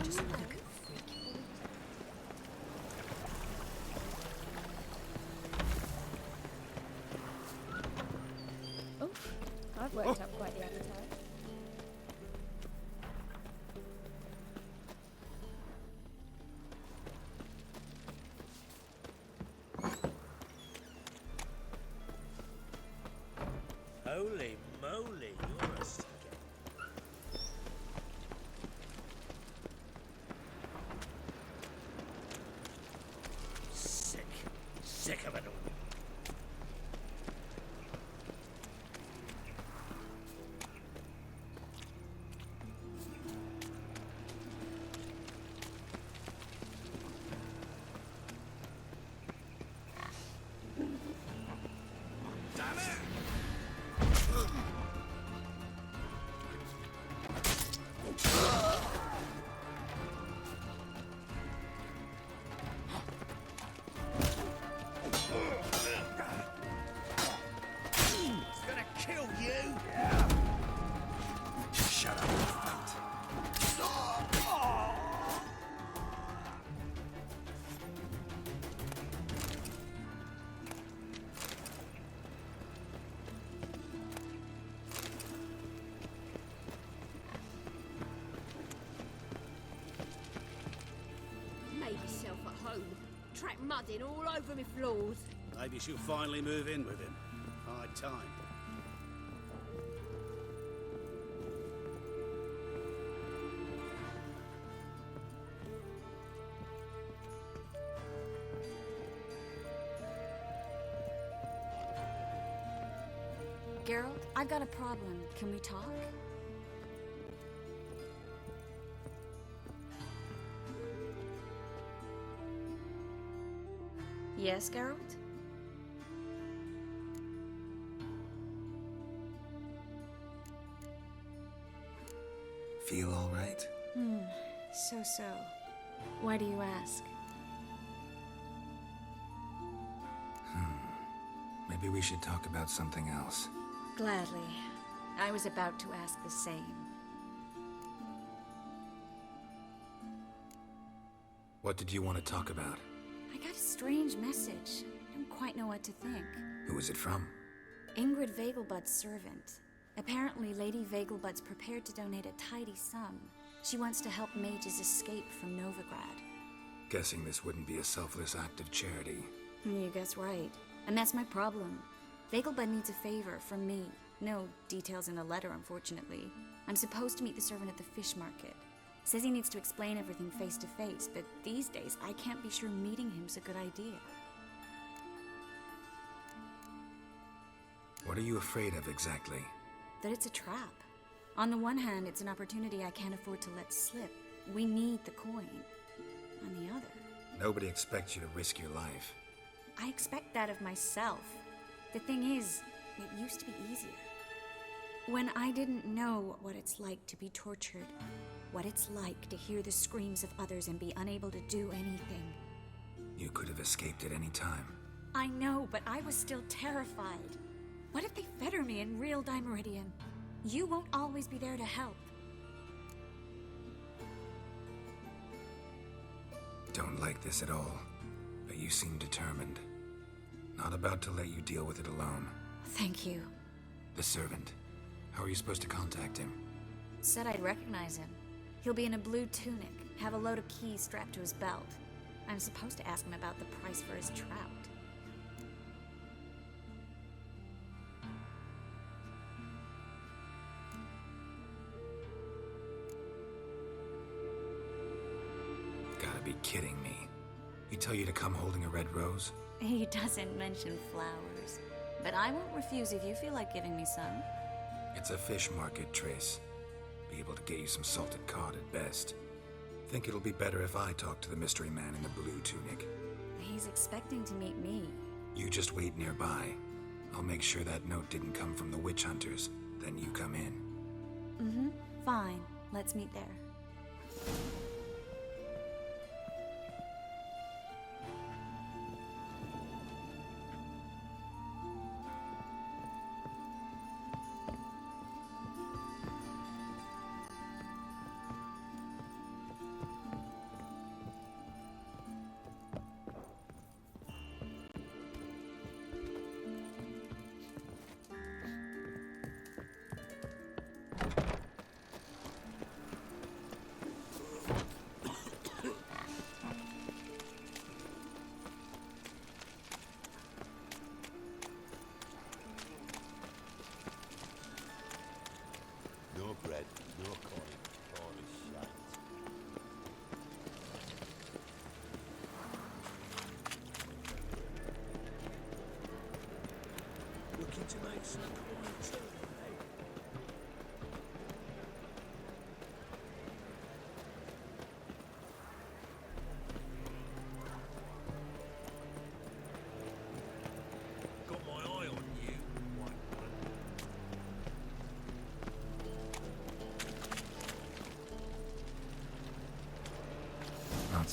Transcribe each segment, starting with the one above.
Just look at the freaky boy. Oh, I've worked up quite the appetite. Holy moly, you're a sticker. Sick of it all. Damn it! It's gonna kill you! Shut up and fight. Made yourself at home. Track mudding all over me floors. Maybe she'll finally move in with him. High time. Geralt, I've got a problem. Can we talk? Yes, Geralt? Feel all right? So. Why do you ask? Maybe we should talk about something else. Gladly. I was about to ask the same. What did you want to talk about? I got a strange message. I don't quite know what to think. Who was it from? Ingrid Vegelbud's servant. Apparently, Lady Vegelbud's prepared to donate a tidy sum. She wants to help mages escape from Novigrad. Guessing this wouldn't be a selfless act of charity. You guess right. And that's my problem. Vegelbud needs a favor from me. No details in the letter, unfortunately. I'm supposed to meet the servant at the fish market. Says he needs to explain everything face to face, but these days I can't be sure meeting him's a good idea. What are you afraid of exactly? That it's a trap. On the one hand, it's an opportunity I can't afford to let slip. We need the coin. On the other... Nobody expects you to risk your life. I expect that of myself. The thing is, it used to be easier. When I didn't know what it's like to be tortured, what it's like to hear the screams of others and be unable to do anything. You could have escaped at any time. I know, but I was still terrified. What if they fetter me in real Dimeridian? You won't always be there to help. Don't like this at all, but you seem determined. Not about to let you deal with it alone. Thank you. The servant. How are you supposed to contact him? Said I'd recognize him. He'll be in a blue tunic, have a load of keys strapped to his belt. I'm supposed to ask him about the price for his trout. Gotta be kidding me. He tell you to come holding a red rose? He doesn't mention flowers, but I won't refuse if you feel like giving me some. It's a fish market, Triss. Be able to get you some salted cod at best. Think it'll be better if I talk to the mystery man in the blue tunic. He's expecting to meet me. You just wait nearby. I'll make sure that note didn't come from the witch hunters. Then you come in. Mm-hmm. Fine. Let's meet there.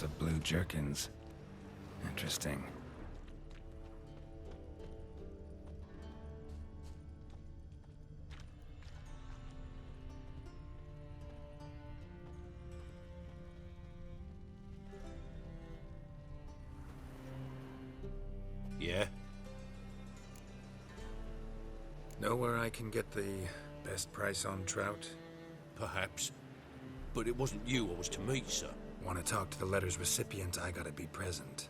House of Blue Jerkins. Interesting. Yeah? Know where I can get the best price on trout? Perhaps. But it wasn't you I was to meet, sir. Want to talk to the letter's recipient, I gotta be present.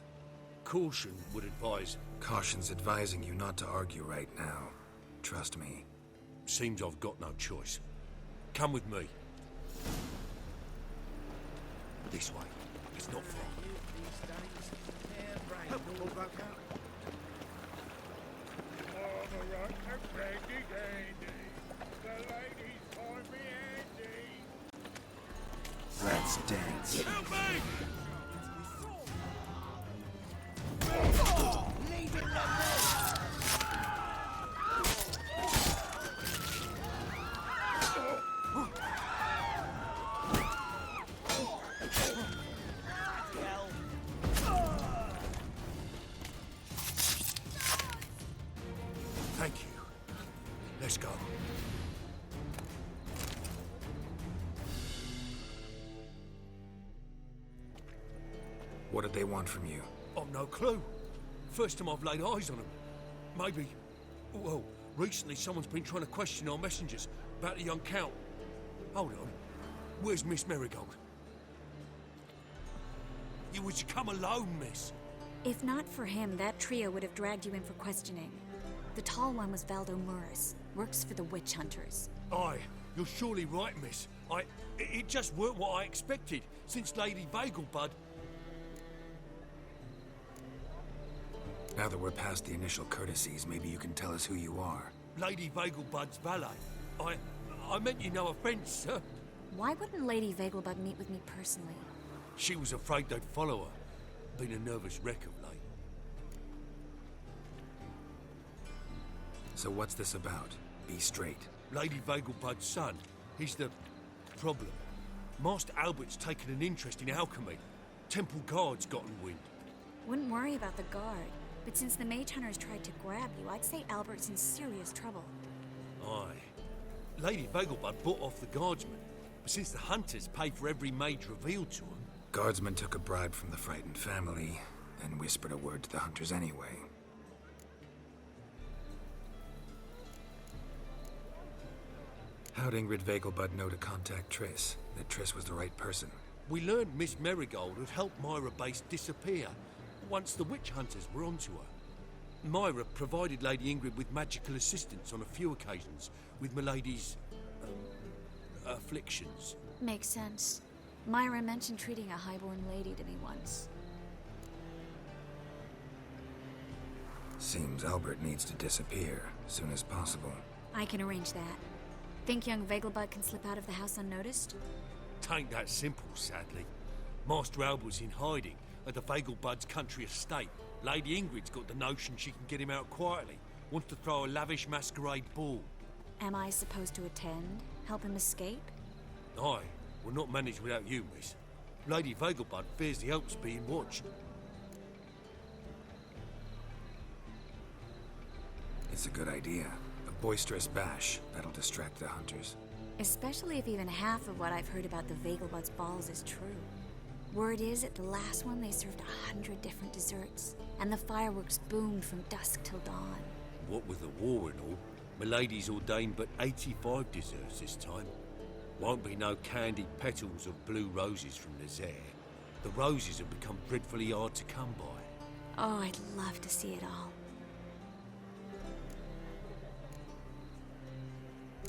Caution would advise. Caution's advising you not to argue right now. Trust me. Seems I've got no choice. Come with me. This way. It's not far. Let's dance. Thank you. Let's go. What did they want from you? I've no clue. First time I've laid eyes on them. Maybe... Well, recently someone's been trying to question our messengers about the young Count. Hold on. Where's Miss Merigold? You was to come alone, miss. If not for him, that trio would have dragged you in for questioning. The tall one was Valdo Murris, works for the witch hunters. Aye, you're surely right, miss. It just weren't what I expected, since Lady Vegelbud... Now that we're past the initial courtesies, maybe you can tell us who you are. Lady Vegelbud's valet. I meant you no offence, sir. Why wouldn't Lady Vegelbud meet with me personally? She was afraid they'd follow her. Been a nervous wreck of late. So what's this about? Be straight. Lady Vegelbud's son. He's the problem. Master Albert's taken an interest in alchemy. Temple Guard's gotten wind. Wouldn't worry about the guard, but since the mage hunters tried to grab you, I'd say Albert's in serious trouble. Aye. Lady Vegelbud bought off the guardsmen, but since the hunters paid for every mage revealed to them... Guardsmen took a bribe from the frightened family, then whispered a word to the hunters anyway. How'd Ingrid Vegelbud know to contact Triss? That Triss was the right person? We learned Miss Merigold had helped Myra Base disappear once the witch hunters were onto her. Myra provided Lady Ingrid with magical assistance on a few occasions with Milady's... afflictions. Makes sense. Myra mentioned treating a highborn lady to me once. Seems Albert needs to disappear as soon as possible. I can arrange that. Think young Vegelbud can slip out of the house unnoticed? Tain't that simple, sadly. Master Albert's in hiding at the Vegelbud's country estate. Lady Ingrid's got the notion she can get him out quietly. Wants to throw a lavish masquerade ball. Am I supposed to attend? Help him escape? Aye, we'll not manage without you, miss. Lady Vegelbud fears the Alps being watched. It's a good idea. A boisterous bash that'll distract the hunters. Especially if even half of what I've heard about the Vegelbud's balls is true. Word is, at the last one they served 100 different desserts, and the fireworks boomed from dusk till dawn. What with the war and all, Milady's ordained but 85 desserts this time. Won't be no candied petals of blue roses from Nazaire. The roses have become dreadfully hard to come by. Oh, I'd love to see it all.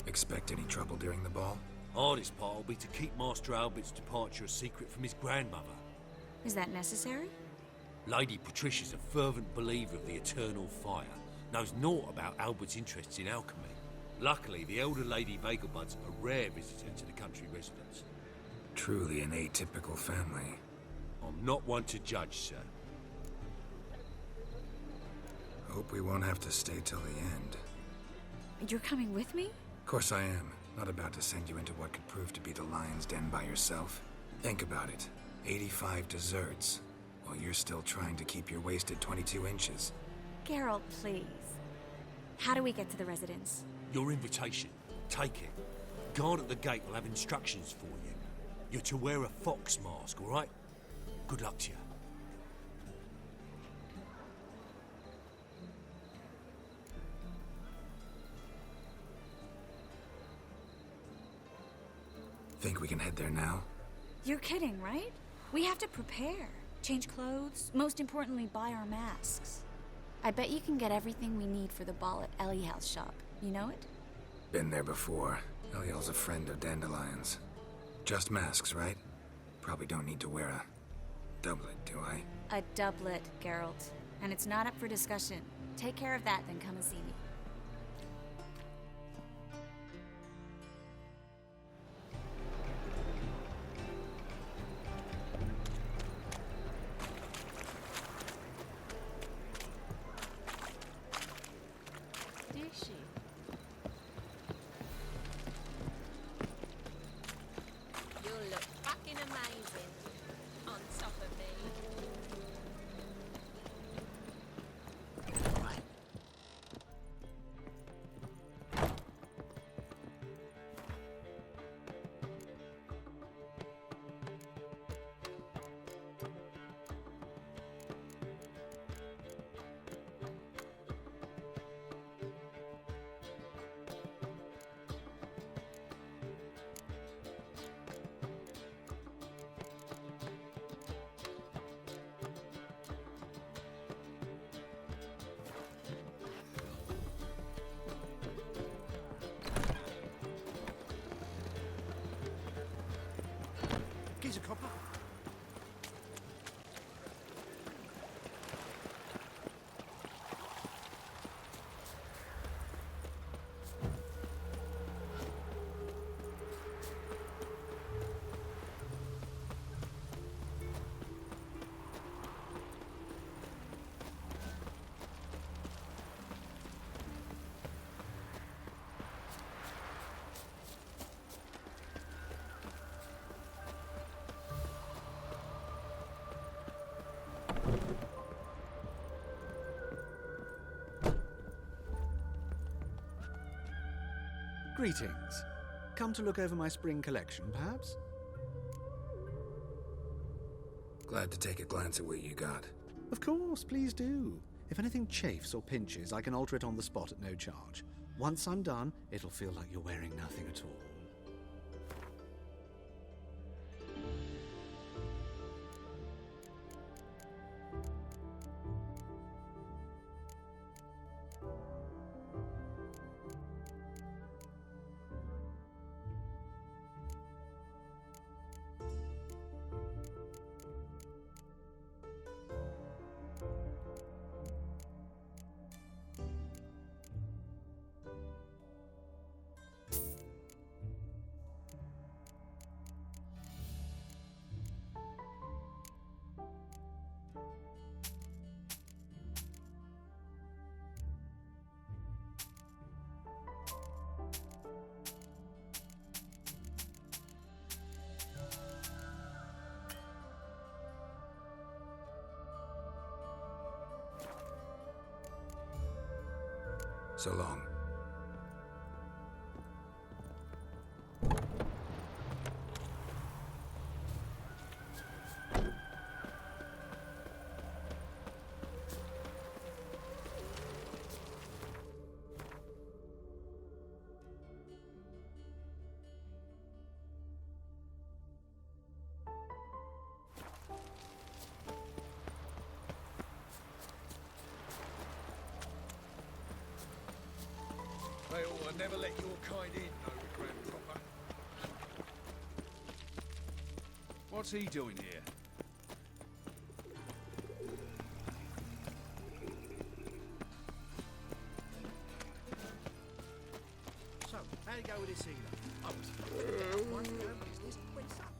Expect any trouble during the ball? Hardest part will be to keep Master Albert's departure a secret from his grandmother. Is that necessary? Lady Patricia's a fervent believer of the eternal fire. Knows naught about Albert's interests in alchemy. Luckily, the elder Lady Vegelbud's a rare visitor to the country residence. Truly an atypical family. I'm not one to judge, sir. Hope we won't have to stay till the end. You're coming with me? Of course I am. Not about to send you into what could prove to be the lion's den by yourself. Think about it. 85 desserts, while you're still trying to keep your waist at 22 inches. Geralt, please. How do we get to the residence? Your invitation. Take it. Guard at the gate will have instructions for you. You're to wear a fox mask, all right? Good luck to you. Think we can head there now? You're kidding, right? We have to prepare. Change clothes, most importantly, buy our masks. I bet you can get everything we need for the ball at Eliel's shop. You know it? Been there before. Eliel's a friend of Dandelion's. Just masks, right? Probably don't need to wear a doublet, do I? A doublet, Geralt. And it's not up for discussion. Take care of that, then come and see me. You'll look fucking amazing on top of me. Geezer copper. Greetings. Come to look over my spring collection, perhaps? Glad to take a glance at what you got. Of course, please do. If anything chafes or pinches, I can alter it on the spot at no charge. Once I'm done, it'll feel like you're wearing nothing at all. So long. I never let your kind in, no Grand Copper. What's he doing here? So, how'd it go with this healer? I was one no business went up.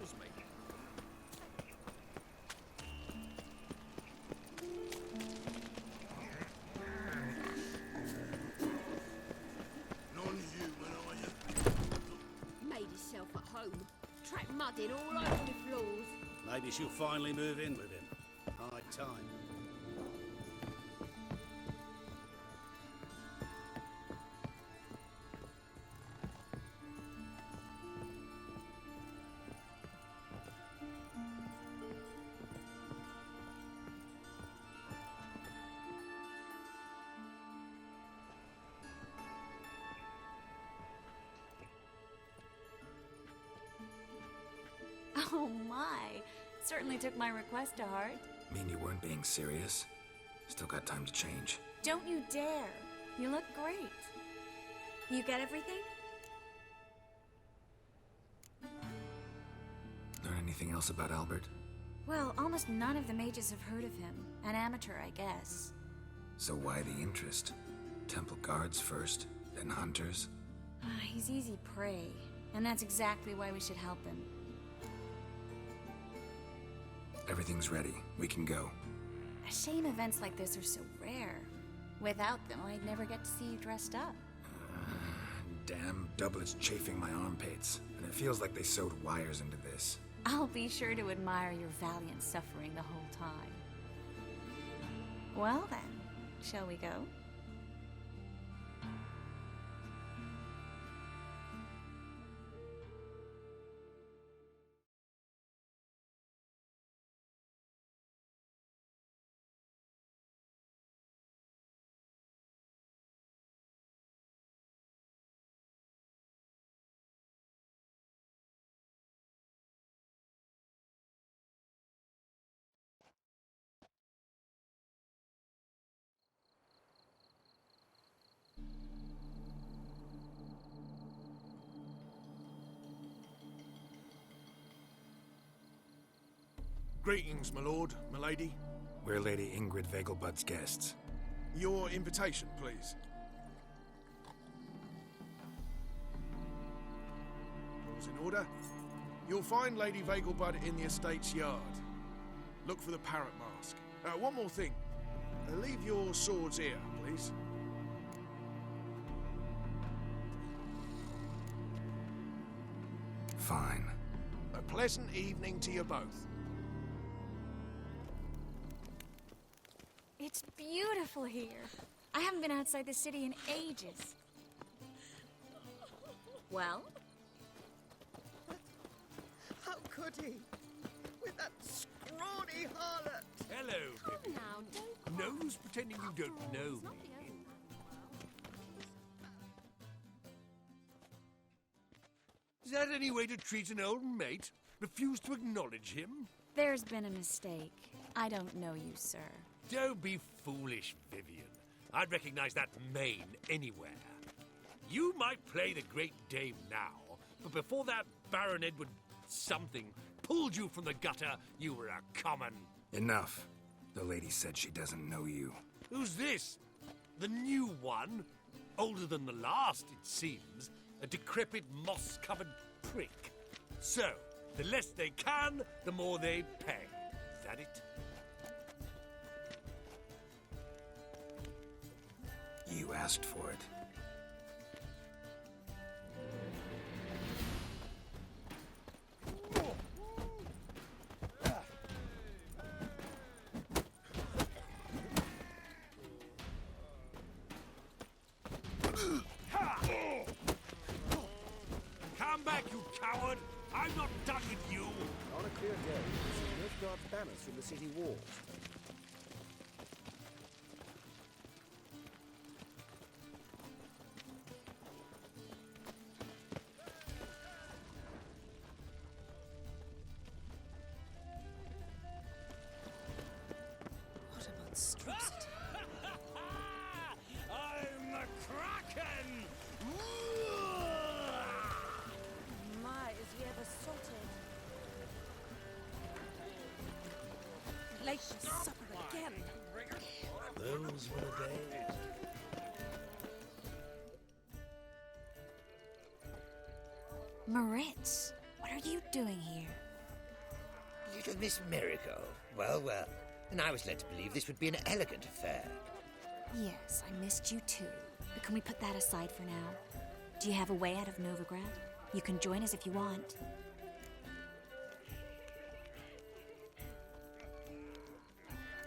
kills me. Non-human, are you? Made herself at home. Track mudding all over the floors. Maybe she'll finally move in with him. High time. Oh my! Certainly took my request to heart. Mean you weren't being serious? Still got time to change. Don't you dare! You look great. You get everything? Learn anything else about Albert? Well, almost none of the mages have heard of him. An amateur, I guess. So why the interest? Temple guards first, then hunters? He's easy prey, and that's exactly why we should help him. Everything's ready. We can go. A shame events like this are so rare. Without them, I'd never get to see you dressed up. Damn doublets chafing my armpits, and it feels like they sewed wires into this. I'll be sure to admire your valiant suffering the whole time. Well then, shall we go? Greetings, my lord, my lady. We're Lady Ingrid Vegelbud's guests. Your invitation, please. All's in order. You'll find Lady Vegelbud in the estate's yard. Look for the parrot mask. One more thing. Leave your swords here, please. Fine. A pleasant evening to you both. It's beautiful here. I haven't been outside the city in ages. Well? How could he? With that scrawny harlot! Hello, Come now, don't cry. No use pretending you don't know It's not me. the only Is that any way to treat an old mate? Refuse to acknowledge him? There's been a mistake. I don't know you, sir. Don't be foolish, Vivian. I'd recognize that mane anywhere. You might play the Great Dame now, but before that Baron Edward something pulled you from the gutter, you were a common... Enough. The lady said she doesn't know you. Who's this? The new one? Older than the last, it seems. A decrepit, moss-covered prick. So, the less they can, the more they pay. Is that it? You asked for it. Come back, you coward! I'm not done with you! On a clear day, you see Nilfgaard's banners from the city walls. What a monstrosity. I'm the Kraken! My, is he ever salted? Late for supper again. Those were the days. Moritz, what are you doing here? Little Miss Merigold. Well, well. And I was led to believe this would be an elegant affair. Yes, I missed you too. But can we put that aside for now? Do you have a way out of Novigrad? You can join us if you want.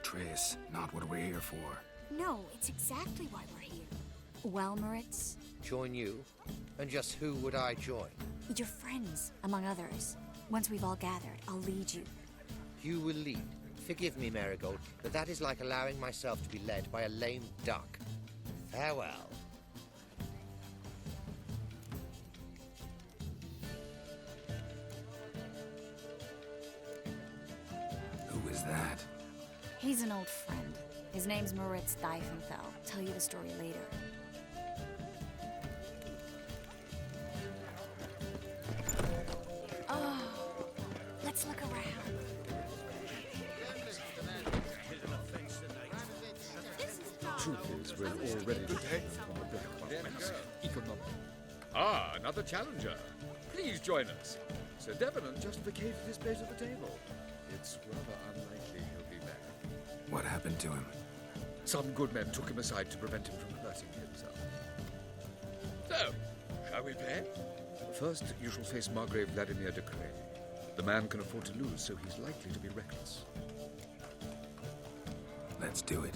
Triss, not what we're here for. No, it's exactly why we're here. Well, Moritz? Join you? And just who would I join? Your friends, among others. Once we've all gathered, I'll lead you. You will lead. Forgive me, Merigold, but that is like allowing myself to be led by a lame duck. Farewell. Who is that? He's an old friend. His name's Moritz Diefenfeld. Tell you the story later. Oh, let's look around. Truth is, we're already dependent on the British economic. Ah, another challenger. Please join us. Sir Devenant just vacated his place at the table. It's rather unlikely he'll be back. What happened to him? Some good men took him aside to prevent him from hurting himself. So, shall we play? First, you shall face Margrave Vladimir de Cray. The man can afford to lose, so he's likely to be reckless. Let's do it.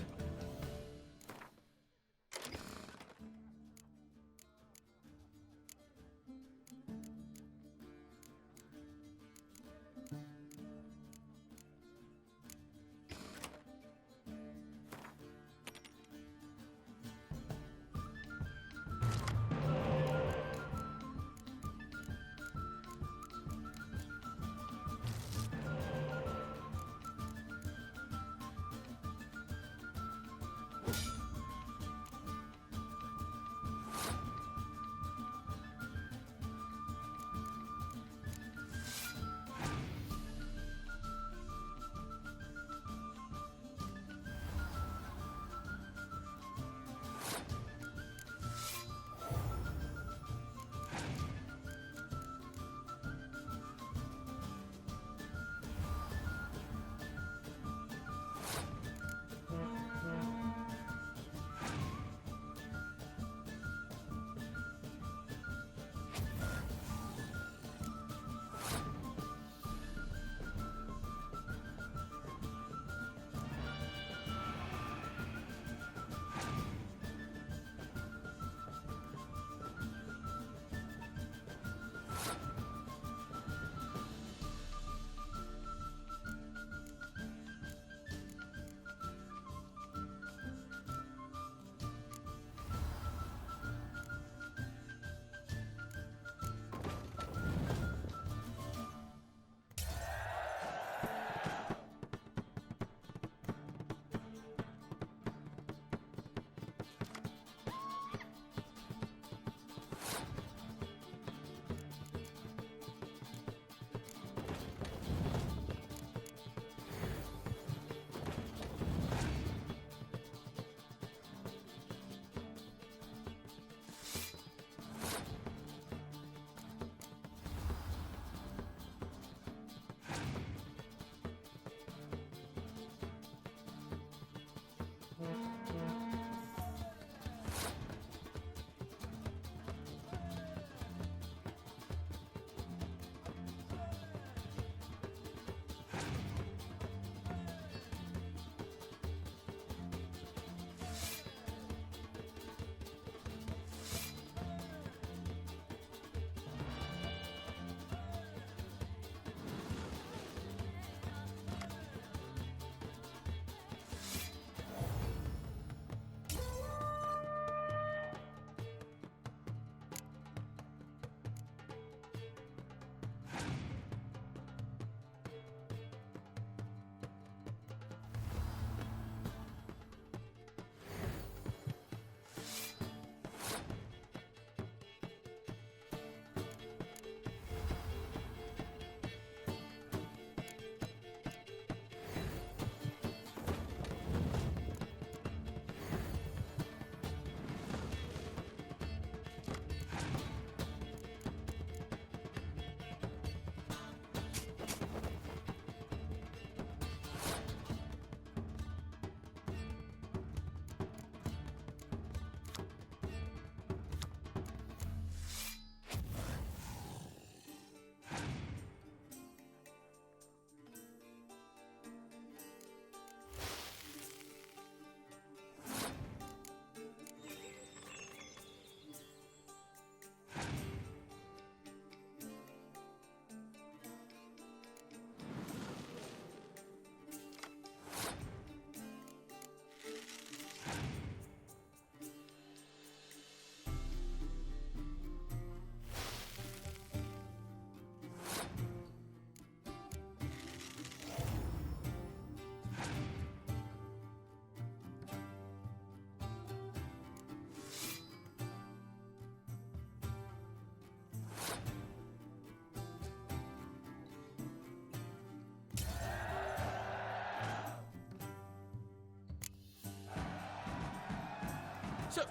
So,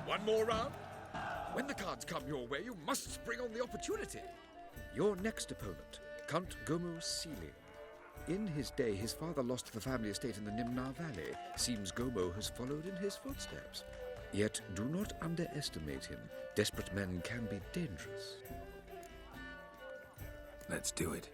one more round? When the cards come your way, you must spring on the opportunity. Your next opponent, Count Gomo Sealy. In his day, his father lost the family estate in the Nimnar Valley. Seems Gomo has followed in his footsteps. Yet, do not underestimate him. Desperate men can be dangerous. Let's do it.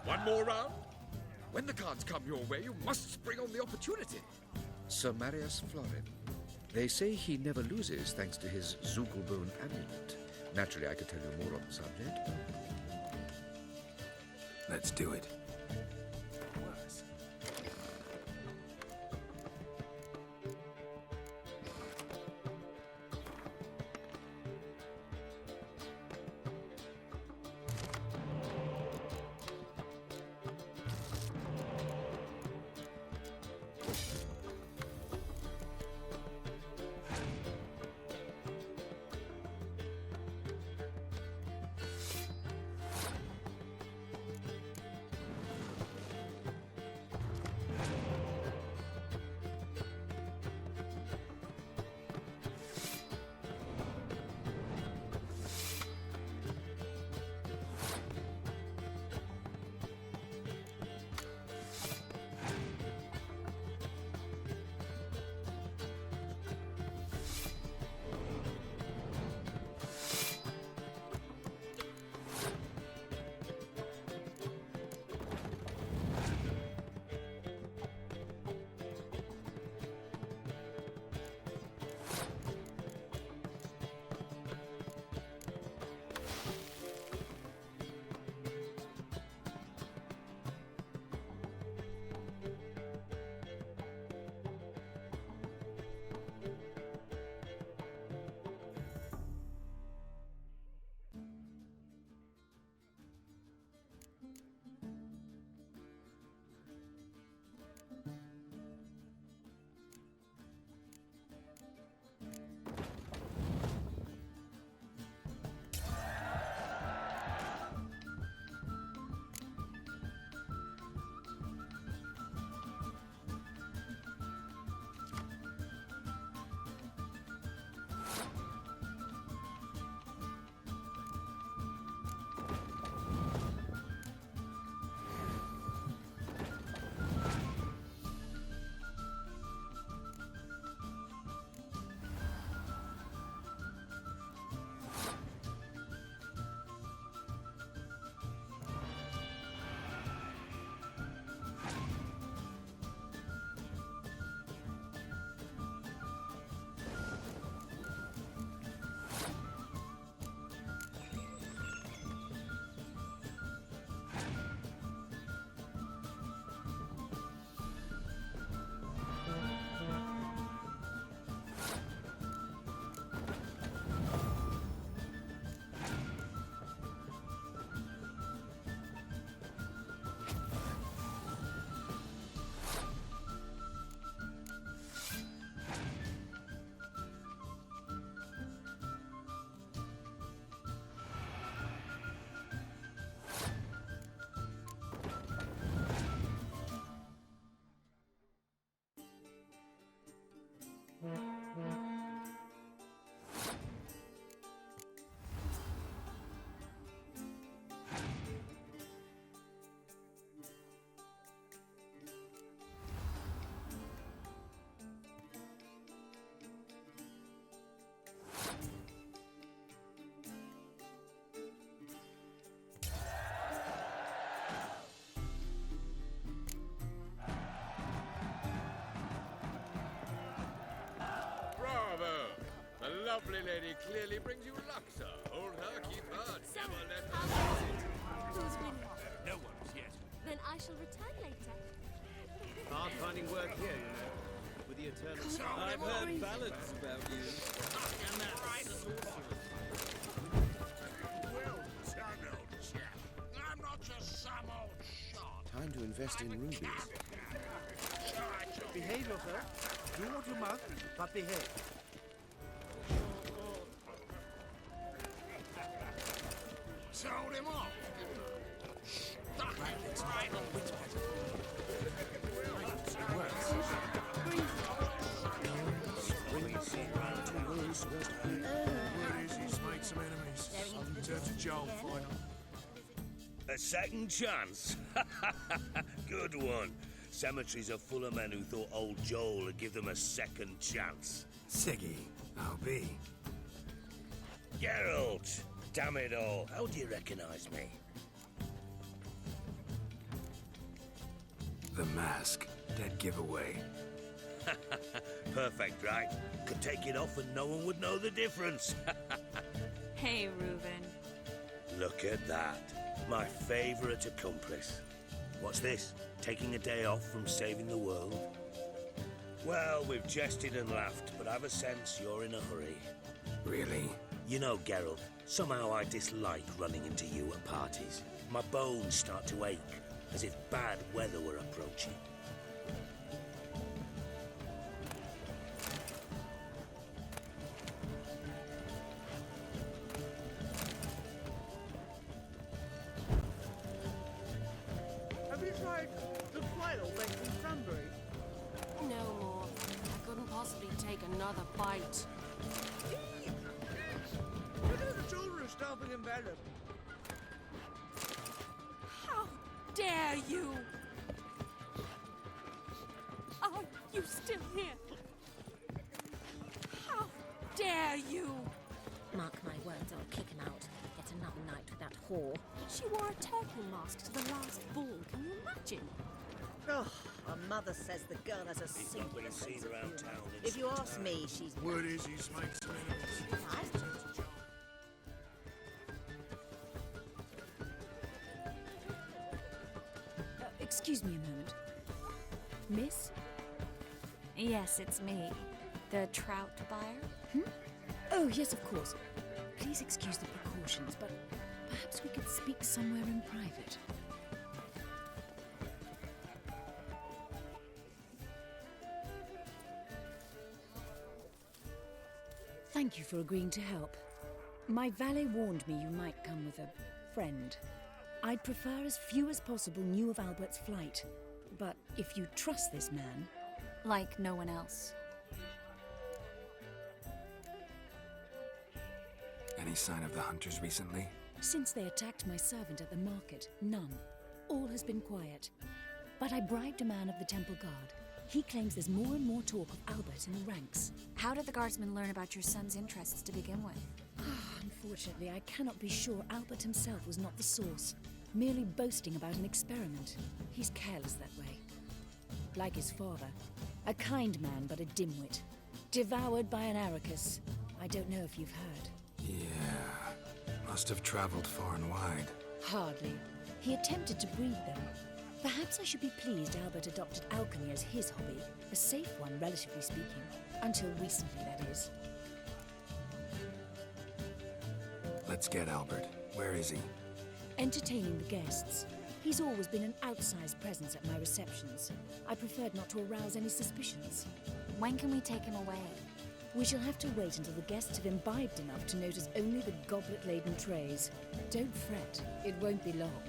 One more round? When the cards come your way, you must spring on the opportunity. Sir Marius Florin. They say he never loses thanks to his Zugelbone amulet. Naturally, I could tell you more on the subject. Let's do it. lovely lady clearly brings you luck, sir. Hold her, keep her, never let her. Who's winning? No one's yet. Then I shall return later. Hard finding work here, you know. With the eternal... I've heard ballads about you. And that Well done, old chap. I'm not just some old shot. Time to invest in rubies. Behave yourself. Do what you must, but behave. Sold him off. Stuck him right on which Where is he's made some enemies. Turn to Joel, final. A second chance? Good one. Cemeteries are full of men who thought old Joel would give them a second chance. Siggy, I'll be. Geralt! Damn it all, how do you recognize me? The mask. Dead giveaway. Perfect, right? Could take it off and no one would know the difference. Hey, Reuben. Look at that. My favorite accomplice. What's this? Taking a day off from saving the world? Well, we've jested and laughed, but I've a sense you're in a hurry. Really? You know, Geralt, somehow I dislike running into you at parties. My bones start to ache, as if bad weather were approaching. Have you tried the quail baked in cranberry? No more. I couldn't possibly take another bite. You know the children are starving in Vellum. How dare you! Are you still here? How dare you! Mark my words, I'll kick him out. Yet another night with that whore. She wore a turtle mask to the last ball. Can you imagine? Oh, her mother says the girl has a singular sense of humour. If you ask me, she's... Word is he's made some enemies. Excuse me a moment. Miss? Yes, it's me. The trout buyer? Oh, yes, of course. Please excuse the precautions, but perhaps we could speak somewhere in private. Thank you for agreeing to help. My valet warned me you might come with a friend. I'd prefer as few as possible knew of Albert's flight, but if you trust this man... Like no one else. Any sign of the hunters recently? Since they attacked my servant at the market, none. All has been quiet. But I bribed a man of the Temple Guard. He claims there's more and more talk of Albert in the ranks. How did the guardsmen learn about your son's interests to begin with? Unfortunately, I cannot be sure Albert himself was not the source, merely boasting about an experiment. He's careless that way. Like his father, a kind man but a dimwit, devoured by an Arrakis. I don't know if you've heard. Yeah, must have traveled far and wide. Hardly. He attempted to breed them. Perhaps I should be pleased Albert adopted alchemy as his hobby, a safe one, relatively speaking. Until recently, that is. Let's get Albert. Where is he? Entertaining the guests. He's always been an outsized presence at my receptions. I preferred not to arouse any suspicions. When can we take him away? We shall have to wait until the guests have imbibed enough to notice only the goblet-laden trays. Don't fret, it won't be long.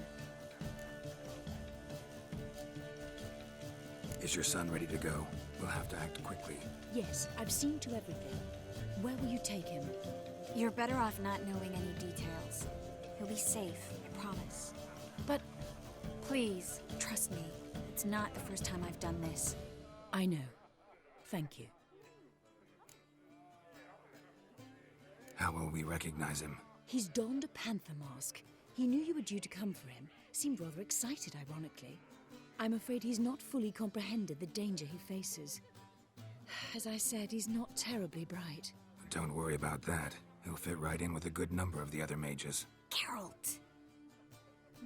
Is your son ready to go? We'll have to act quickly. Yes, I've seen to everything. Where will you take him? You're better off not knowing any details. He'll be safe, I promise. But... Please, trust me. It's not the first time I've done this. I know. Thank you. How will we recognize him? He's donned a panther mask. He knew you were due to come for him. Seemed rather excited, ironically. I'm afraid he's not fully comprehended the danger he faces. As I said, he's not terribly bright. Don't worry about that. He'll fit right in with a good number of the other mages. Geralt!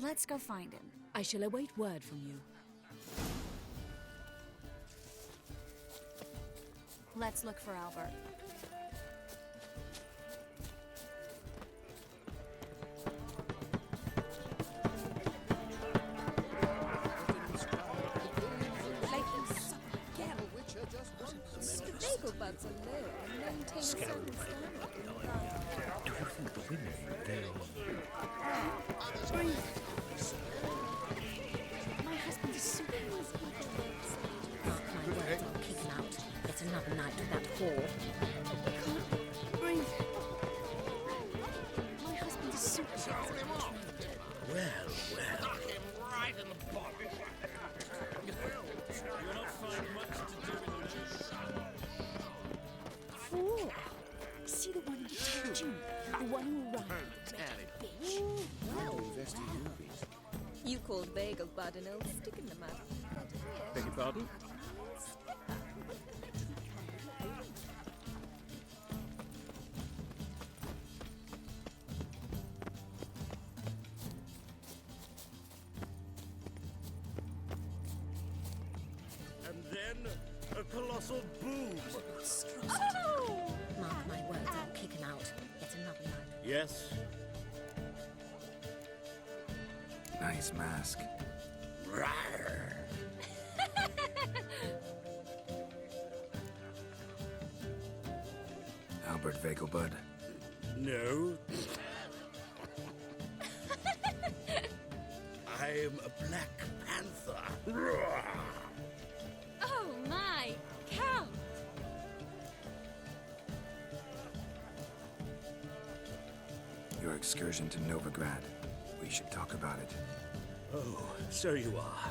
Let's go find him. I shall await word from you. Let's look for Albert. Bugs alone maintain a certain standard. Do you think the women, My husband is super Mark my words, I'll kick him out. Yet another night with that whore. I can't breathe. My husband is super Well. Knock him right in the body. You'll not find much to do in the Four. See the one in the tattoo? The one who arrived. Bitch. Well, you called Bagel Bud an old stick in the mud. Beg your pardon? And then a colossal boom. Mark my words, I'll kick him out. Get another one. Yes? Nice mask. Rawr. Albert Vegelbud. No. I am a Black Panther. Rawr. Oh my, Count! Your excursion to Novigrad. We should talk about it. Oh, so you are.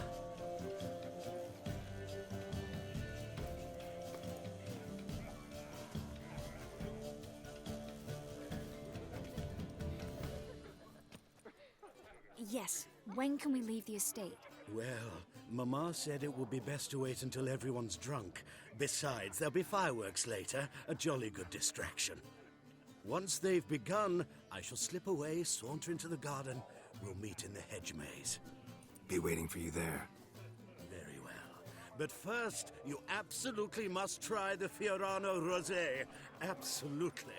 Yes, when can we leave the estate? Well, Mama said it would be best to wait until everyone's drunk. Besides, there'll be fireworks later, a jolly good distraction. Once they've begun, I shall slip away, saunter into the garden. We'll meet in the hedge maze. Be waiting for you there. Very well. But first, you absolutely must try the Fiorano Rosé. Absolutely.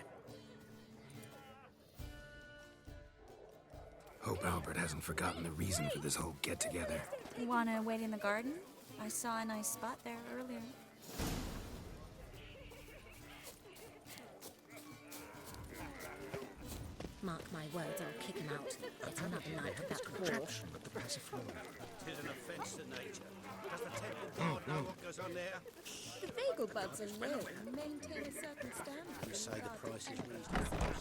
Hope Albert hasn't forgotten the reason for this whole get-together. Wanna wait in the garden? I saw a nice spot there earlier. Mark my words, I'll kick him out. Get another night with that whore. Tis an offence to nature. Does the temple guard know what goes on there? The Vegelbuds alone maintain a certain standard. You say the price is reasonable.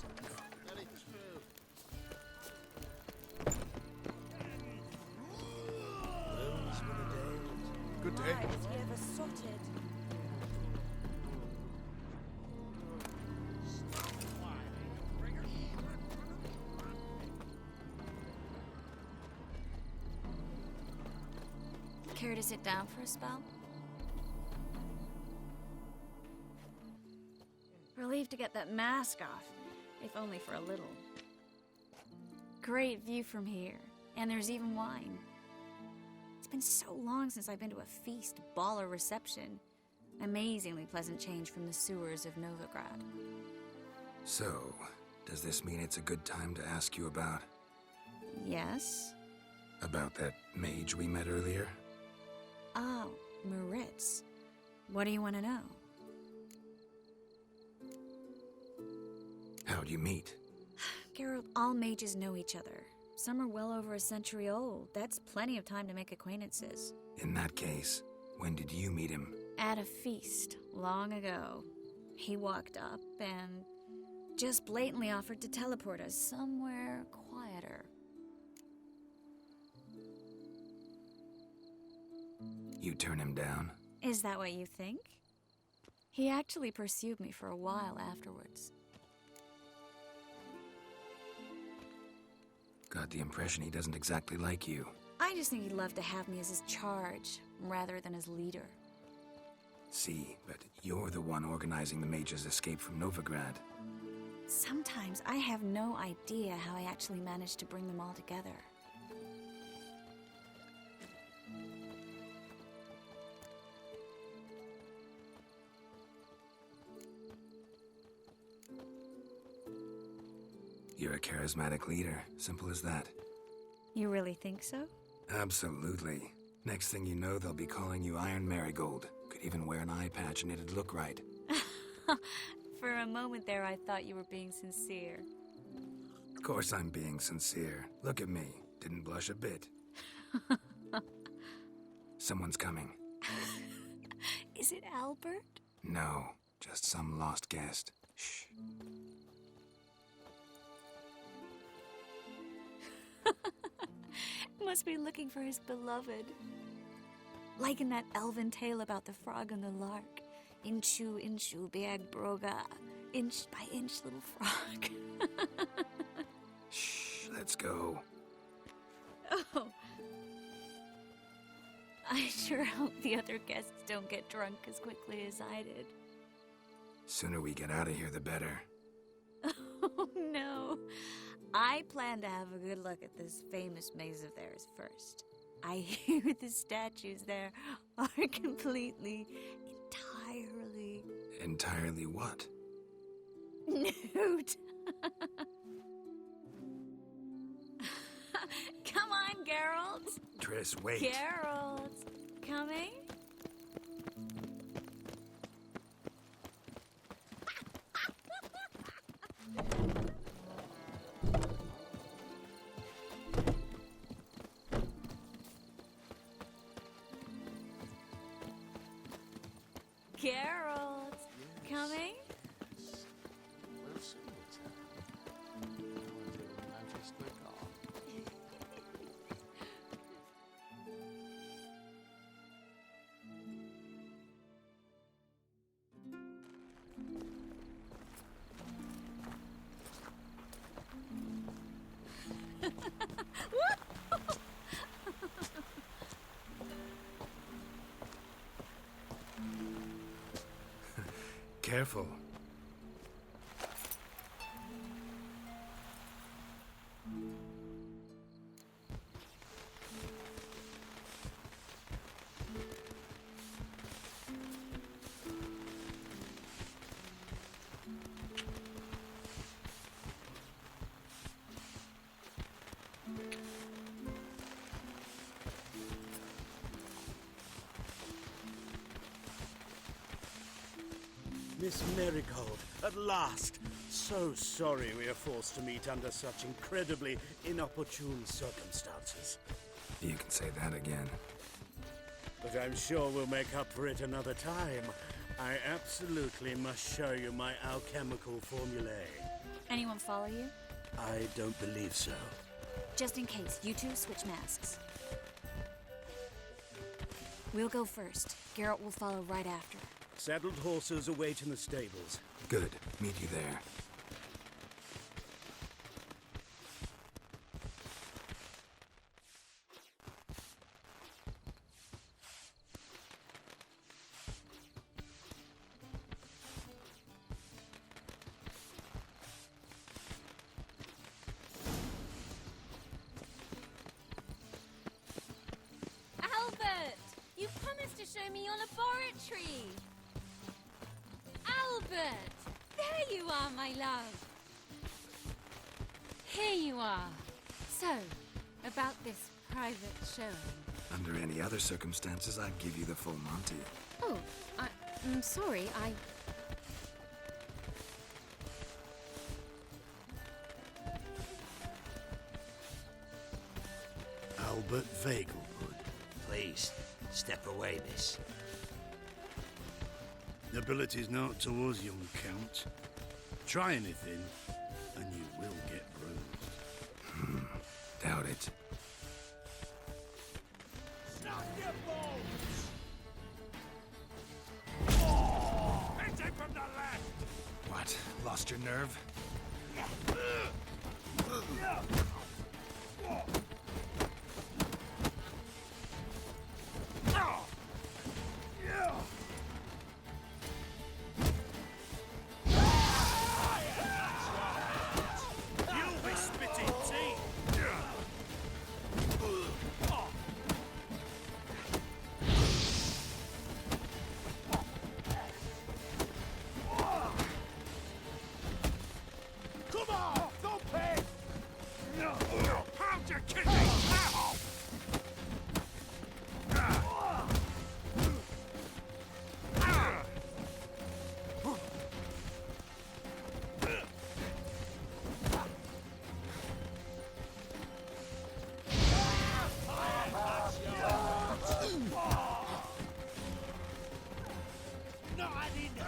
Good day. Why is he ever sorted? Care to sit down for a spell? Relieved to get that mask off, if only for a little. Great view from here, and there's even wine. It's been so long since I've been to a feast, ball, or reception. Amazingly pleasant change from the sewers of Novigrad. So, does this mean it's a good time to ask you about... Yes? about that mage we met earlier? Oh, Maritz. What do you want to know? How'd you meet? Geralt, all mages know each other. Some are well over a century old. That's plenty of time to make acquaintances. In that case, when did you meet him? At a feast, long ago. He walked up and just blatantly offered to teleport us somewhere quieter. You turn him down? Is that what you think? He actually pursued me for a while afterwards. Got the impression he doesn't exactly like you. I just think he'd love to have me as his charge, rather than as leader. See, but you're the one organizing the mage's escape from Novigrad. Sometimes I have no idea how I actually managed to bring them all together. You're a charismatic leader. Simple as that. You really think so? Absolutely. Next thing you know, they'll be calling you Iron Merigold. Could even wear an eye patch and it'd look right. For a moment there, I thought you were being sincere. Of course I'm being sincere. Look at me. Didn't blush a bit. Someone's coming. Is it Albert? No, just some lost guest. Shh. Must be looking for his beloved. Like in that elven tale about the frog and the lark. Inchu, inchu, beag broga. Inch by inch, little frog. Shh, let's go. Oh. I sure hope the other guests don't get drunk as quickly as I did. Sooner we get out of here, the better. Oh no. I plan to have a good look at this famous maze of theirs first. I hear the statues there are entirely... Entirely what? nude. Come on, Geralt. Triss, wait. Geralt, coming? Geralt, coming? We'll see what's happening. No one's ever noticed we're gone. Careful. Miss Merigold, at last! So sorry we are forced to meet under such incredibly inopportune circumstances. You can say that again. But I'm sure we'll make up for it another time. I absolutely must show you my alchemical formulae. Anyone follow you? I don't believe so. Just in case, you two switch masks. We'll go first. Geralt will follow right after. Saddled horses await in the stables. Good. Meet you there. Albert! You promised to show me your laboratory! Albert! There you are, my love! Here you are. So, about this private showing. Under any other circumstances, I'd give you the full Monty. Oh, I'm sorry, Albert Vagelwood. Please, step away, miss. Nobility's not towards young Count. Try anything, and you will get bruised. Doubt it. Stop your balls! Oh! Hit him from the left! What? Lost your nerve? You'll be spitting teeth! Come on! Don't pay! How'd you kick me? Ow! No, I didn't.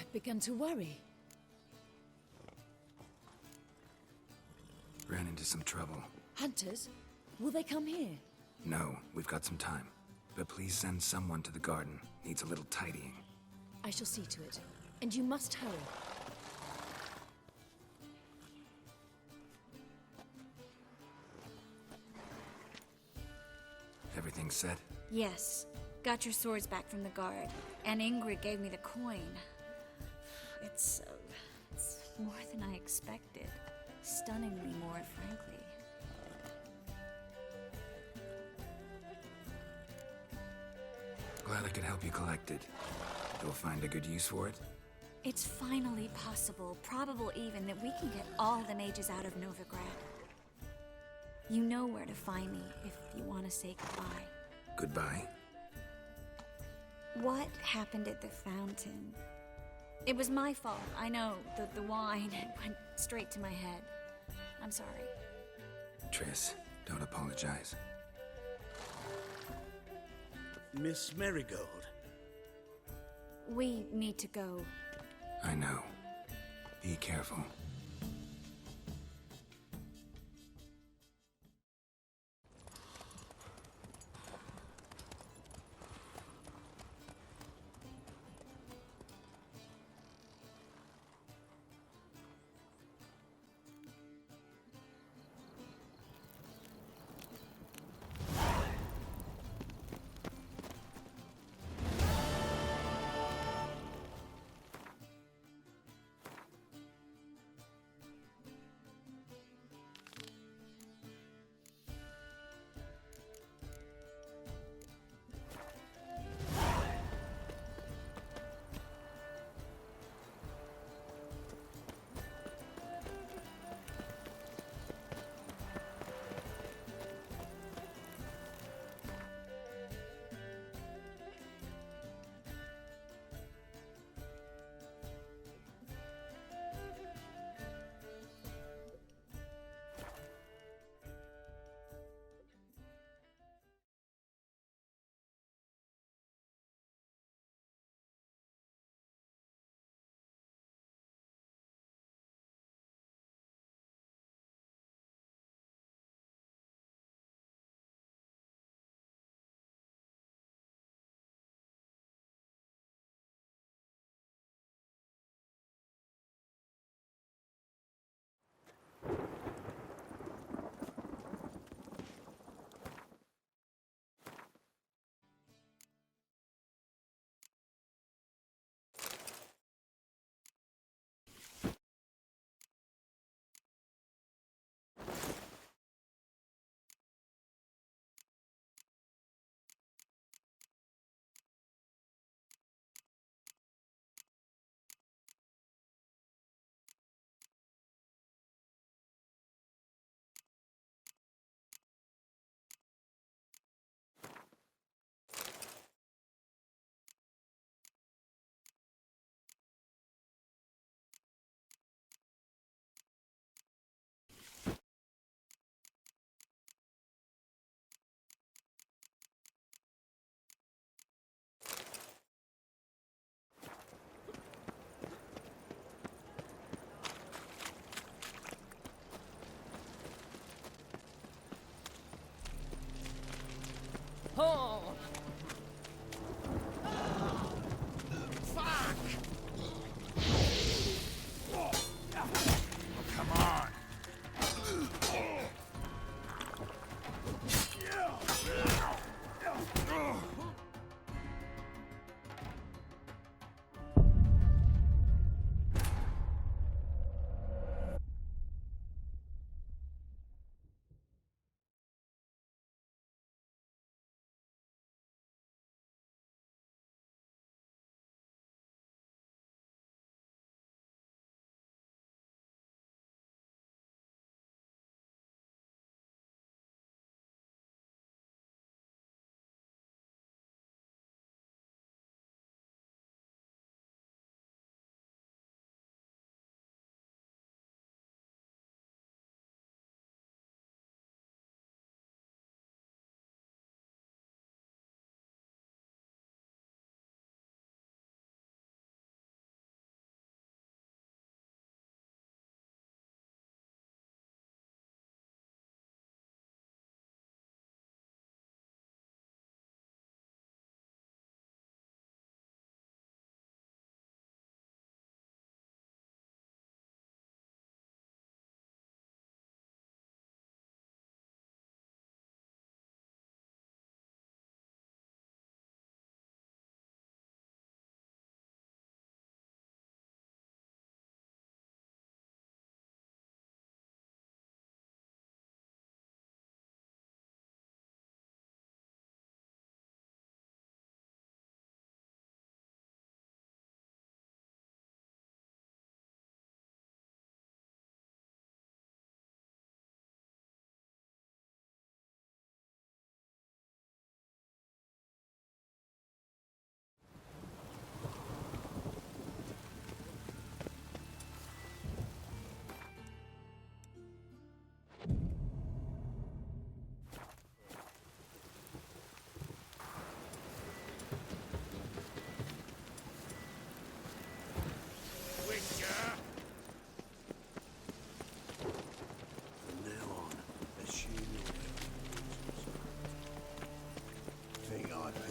I've begun to worry. Ran into some trouble. Hunters? Will they come here? No, we've got some time. But please send someone to the garden. Needs a little tidying. I shall see to it. And you must hurry. Everything set? Yes. Got your swords back from the guard. And Ingrid gave me the coin. It's more than I expected. Stunningly more, frankly. Glad I could help you collect it. You'll find a good use for it? It's finally possible, probable even, that we can get all the mages out of Novigrad. You know where to find me if you want to say goodbye. Goodbye? What happened at the fountain? It was my fault, I know. The wine went straight to my head. I'm sorry. Triss, don't apologize. Miss Merigold. We need to go. I know. Be careful.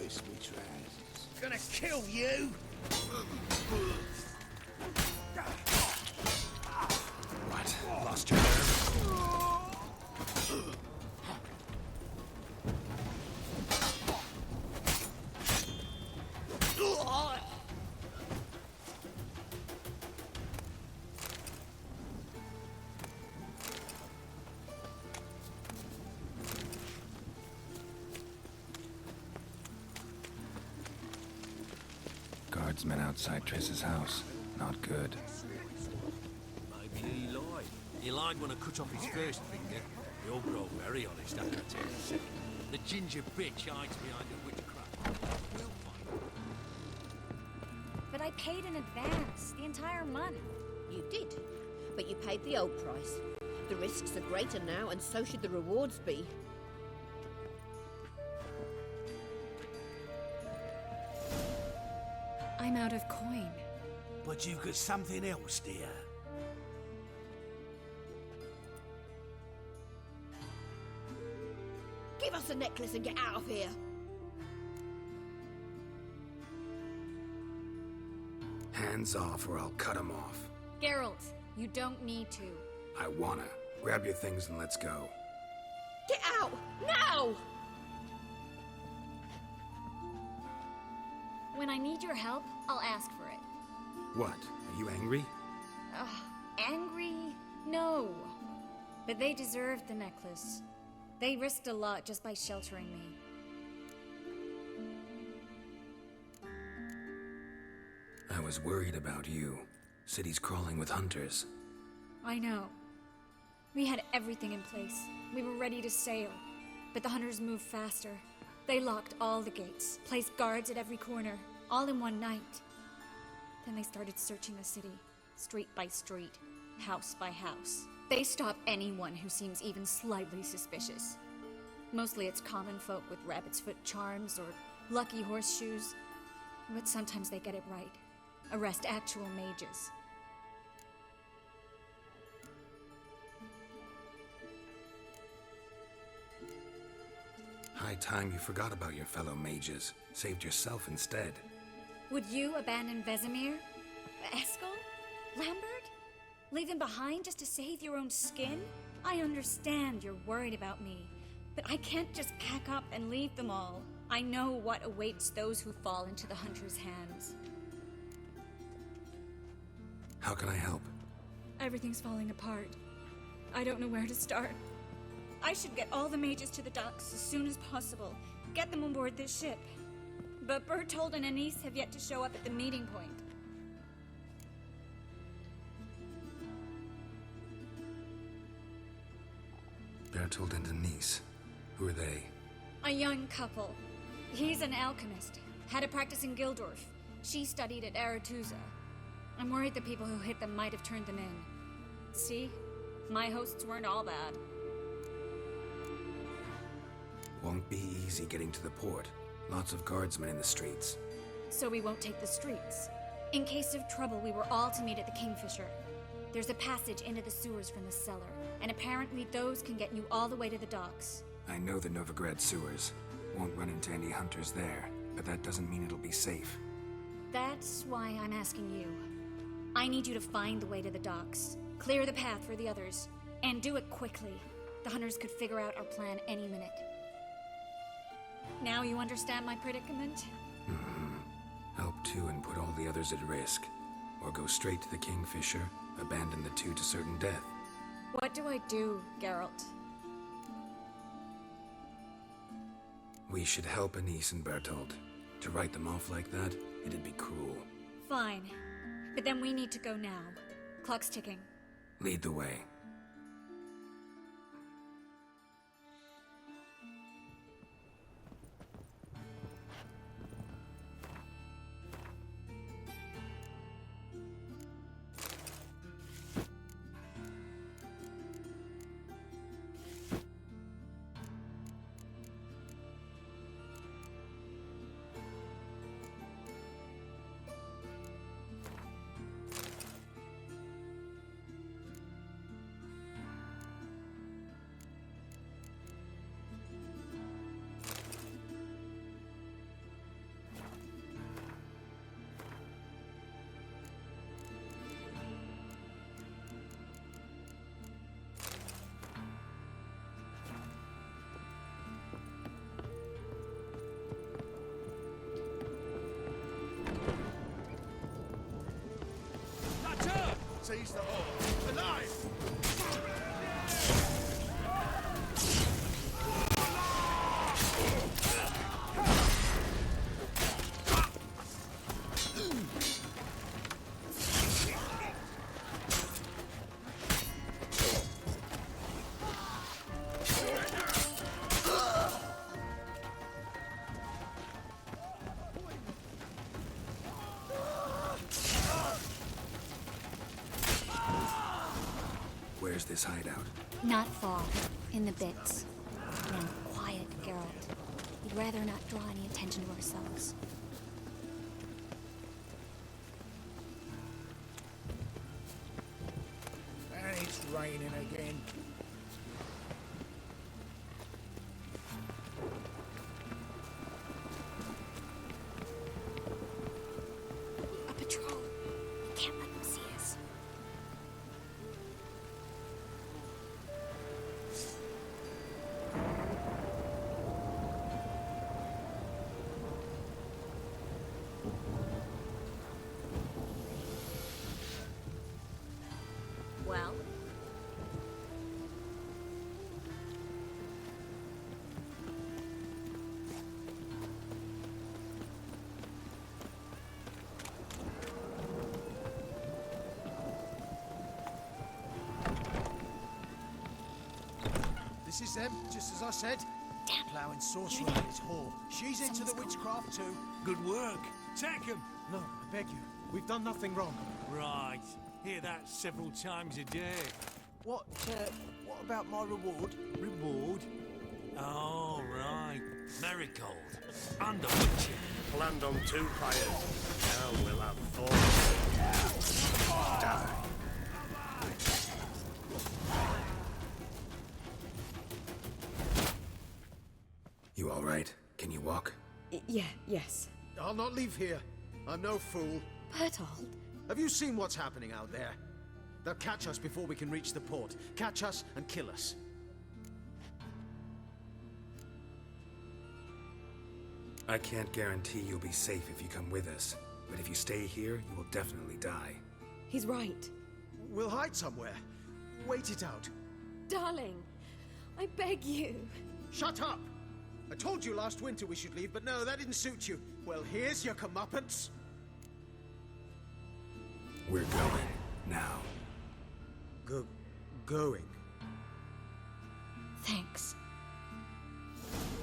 Triss, me triss. Gonna kill you! What? Lost your nerve? Guardsmen outside Triss's house. Not good. Maybe he lied. He lied when I cut off his first finger. They all grow very honest after 10 seconds. The ginger bitch hides behind the witchcraft. We'll find her. But I paid in advance, the entire month. You did, but you paid the old price. The risks are greater now, and so should the rewards be. I'm out of coin. But you've got something else, dear. Give us the necklace and get out of here. Hands off or I'll cut them off. Geralt, you don't need to. I wanna. Grab your things and let's go. Get out! Now! When I need your help, I'll ask for it. What? Are you angry? Angry? No. But they deserved the necklace. They risked a lot just by sheltering me. I was worried about you. City's crawling with hunters. I know. We had everything in place. We were ready to sail. But the hunters moved faster. They locked all the gates, placed guards at every corner, all in one night. Then they started searching the city, street by street, house by house. They stop anyone who seems even slightly suspicious. Mostly it's common folk with rabbit's foot charms or lucky horseshoes. But sometimes they get it right. Arrest actual mages. High time you forgot about your fellow mages. Saved yourself instead. Would you abandon Vesemir? Eskel? Lambert? Leave them behind just to save your own skin? I understand you're worried about me, but I can't just pack up and leave them all. I know what awaits those who fall into the hunter's hands. How can I help? Everything's falling apart. I don't know where to start. I should get all the mages to the docks as soon as possible. Get them on board this ship. But Bertold and Anise have yet to show up at the meeting point. Bertold and Denise. Who are they? A young couple. He's an alchemist. Had a practice in Gildorf. She studied at Aretuza. I'm worried the people who hit them might have turned them in. See? My hosts weren't all bad. Won't be easy getting to the port. Lots of guardsmen in the streets. So we won't take the streets. In case of trouble, we were all to meet at the Kingfisher. There's a passage into the sewers from the cellar, and apparently those can get you all the way to the docks. I know the Novigrad sewers. Won't run into any hunters there, but that doesn't mean it'll be safe. That's why I'm asking you. I need you to find the way to the docks, clear the path for the others, and do it quickly. The hunters could figure out our plan any minute. Now you understand my predicament? Help too and put all the others at risk. Or go straight to the Kingfisher, abandon the two to certain death. What do I do, Geralt? We should help Anise and Bertold. To write them off like that, it'd be cruel. Fine. But then we need to go now. Clock's ticking. Lead the way. Seize the hall. Alive! Where's this hideout? Not far. In the bits. Now, quiet, Geralt. We'd rather not draw any attention to ourselves. And it's raining again. A patrol. We can't let them see us. Well? This is them, just as I said. Ploughing sorcerer in his hall. She's into the witchcraft too. Good work. Take him. No, I beg you. We've done nothing wrong. Right. Hear that several times a day. What about my reward? Reward? Oh, right. Merigold. And a witcher. Planned on 2 pyres. Now we'll have 4. Die. You all right? Can you walk? Yes. I'll not leave here. I'm no fool. Bertold. Have you seen what's happening out there? They'll catch us before we can reach the port. Catch us and kill us. I can't guarantee you'll be safe if you come with us, but if you stay here, you will definitely die. He's right. We'll hide somewhere. Wait it out. Darling, I beg you. Shut up! I told you last winter we should leave, but no, that didn't suit you. Well, here's your comeuppance. We're going now. Going? Thanks.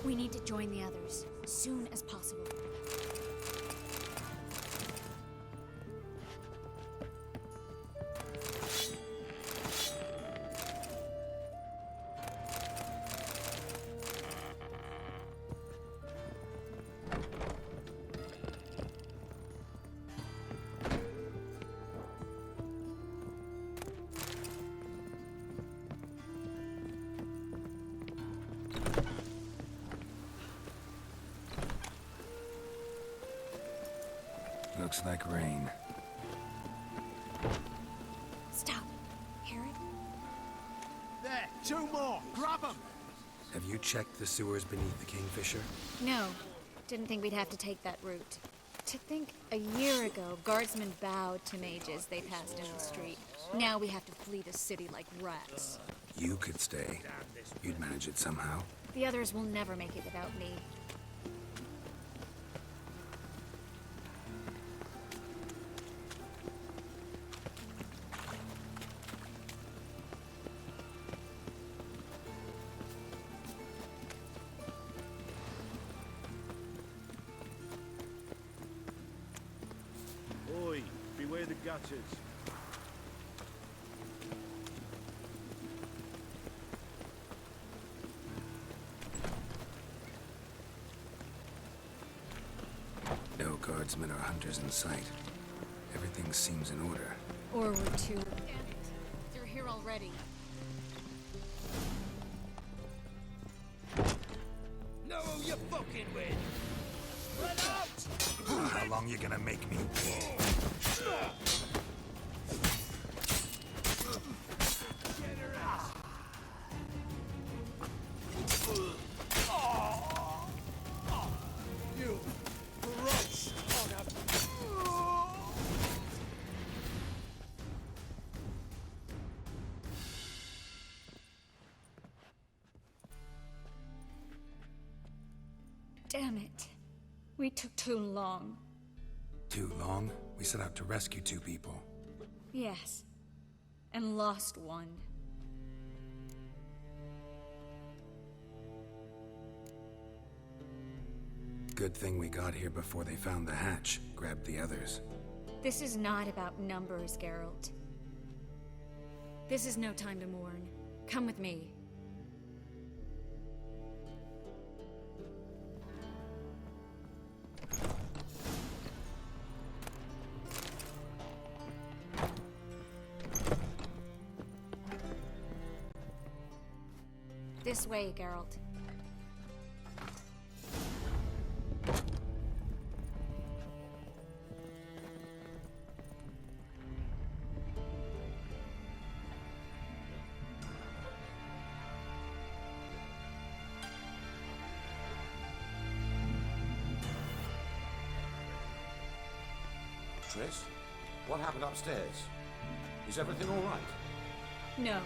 We need to join the others, as soon as possible. Looks like rain. Stop. Hear it? There, 2 more. Grab them. Have you checked the sewers beneath the Kingfisher? No. Didn't think we'd have to take that route. To think a year ago, guardsmen bowed to mages they passed in the street. Now we have to flee the city like rats. You could stay. You'd manage it somehow. The others will never make it without me. Oi, beware the gutters. No guardsmen or hunters in sight. Everything seems in order. Or we're too... Damn it. They're here already. Know who you're fucking with. Run out! How long you gonna make me wait? You gross honor. Damn it. We took too long. Too long? We set out to rescue 2 people. Yes. And lost one. Good thing we got here before they found the hatch, grabbed the others. This is not about numbers, Geralt. This is no time to mourn. Come with me. This way, Geralt. Triss, what happened upstairs? Is everything all right? No,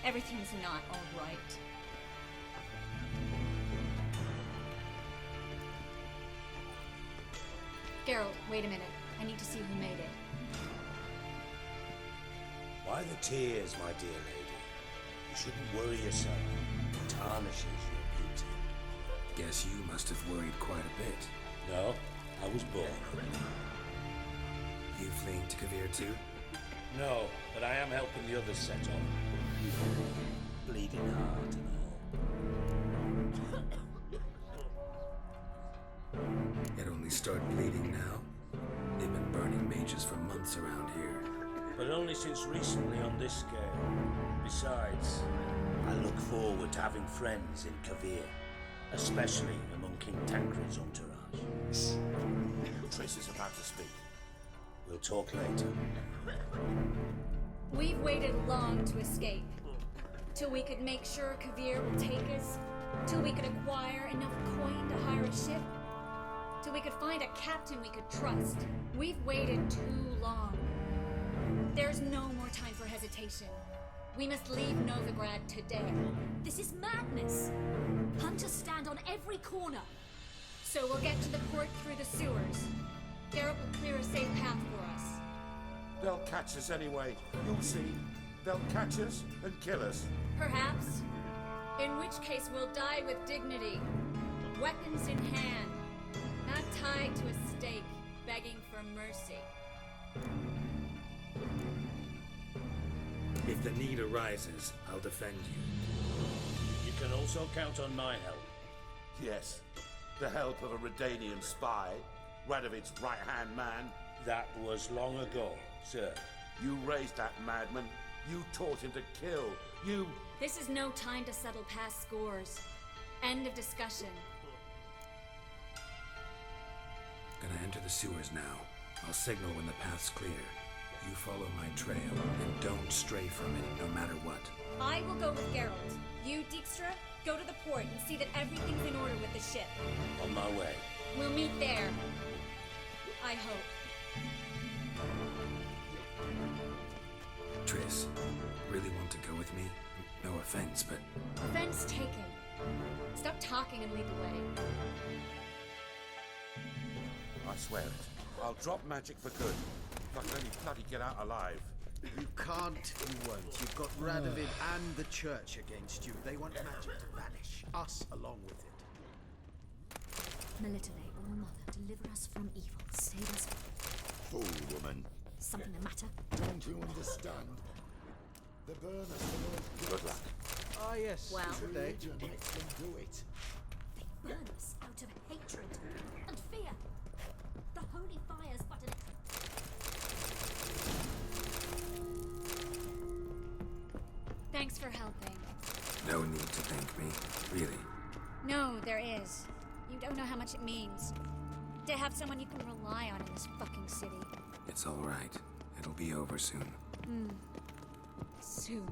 everything's not all right. Geralt, wait a minute. I need to see who made it. Why the tears, my dear lady? You shouldn't worry yourself. It tarnishes your beauty. Guess you must have worried quite a bit. No, I was born. You fleeing to Kavir too? No, but I am helping the others set off. Bleeding heart and all. It only started bleeding now. They've been burning mages for months around here. But only since recently on this scale. Besides, I look forward to having friends in Kavir, especially among King Tancred's entourage. Triss is about to speak. We'll talk later. We've waited long to escape. Till we could make sure Kavir will take us. Till we could acquire enough coin to hire a ship. Till we could find a captain we could trust. We've waited too long. There's no more time for hesitation. We must leave Novigrad today. This is madness. Hunters stand on every corner. So we'll get to the port through the sewers. Geralt will clear a safe path for us. They'll catch us anyway. You'll see. They'll catch us and kill us. Perhaps. In which case we'll die with dignity. Weapons in hand. Not tied to a stake, begging for mercy. If the need arises, I'll defend you. You can also count on my help. Yes. The help of a Redanian spy, Radovid's right-hand man. That was long ago, sir. You raised that madman. You taught him to kill. You... This is no time to settle past scores. End of discussion. Gonna enter the sewers now. I'll signal when the path's clear. You follow my trail, and don't stray from it, no matter what. I will go with Geralt. You, Dijkstra, go to the port and see that everything's in order with the ship. On my way. We'll meet there. I hope. Triss, really want to go with me? No offense, but... Offense taken. Stop talking and lead the way. I swear it. I'll drop magic for good. If I can only bloody get out alive. You can't, you won't. You've got Radovid and the church against you. They want magic to vanish. Us along with it. Melitele, All Mother, deliver us from evil. Save us. Fool woman. Something the matter? Don't you understand? The burners for Good luck. Ah, yes. Well, religion makes them do it. They burn us out of hatred and fear. The holy fire's but an... Thanks for helping. No need to thank me, really. No, there is. You don't know how much it means. To have someone you can rely on in this fucking city. It's all right. It'll be over soon. Soon.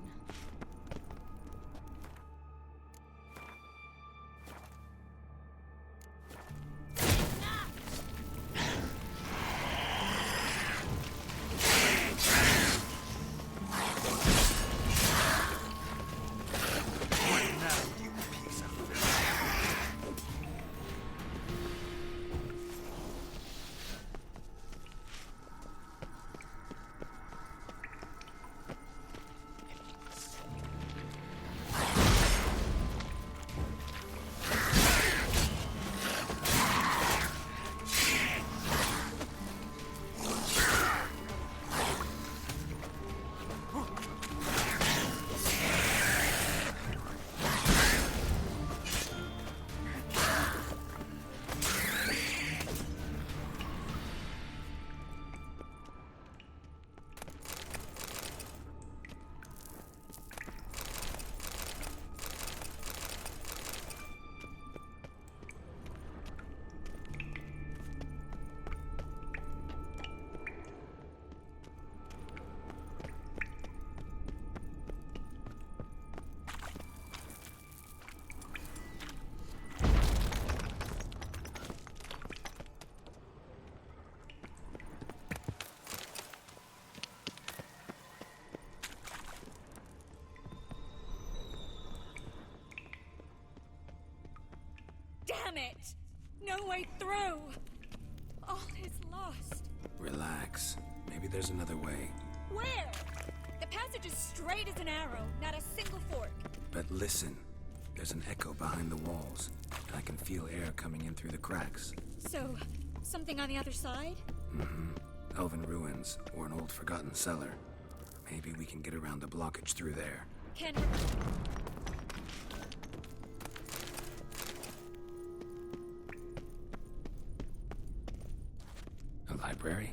Damn it! No way through! All is lost. Relax. Maybe there's another way. Where? The passage is straight as an arrow, not a single fork. But listen. There's an echo behind the walls, and I can feel air coming in through the cracks. So, something on the other side? Mm-hmm. Elven ruins, or an old forgotten cellar. Maybe we can get around the blockage through there. Can... A library?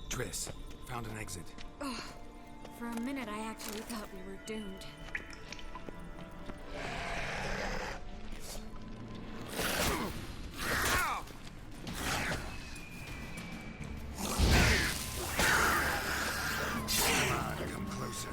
Triss, found an exit. Oh, for a minute I actually thought we were doomed. Come on, come closer.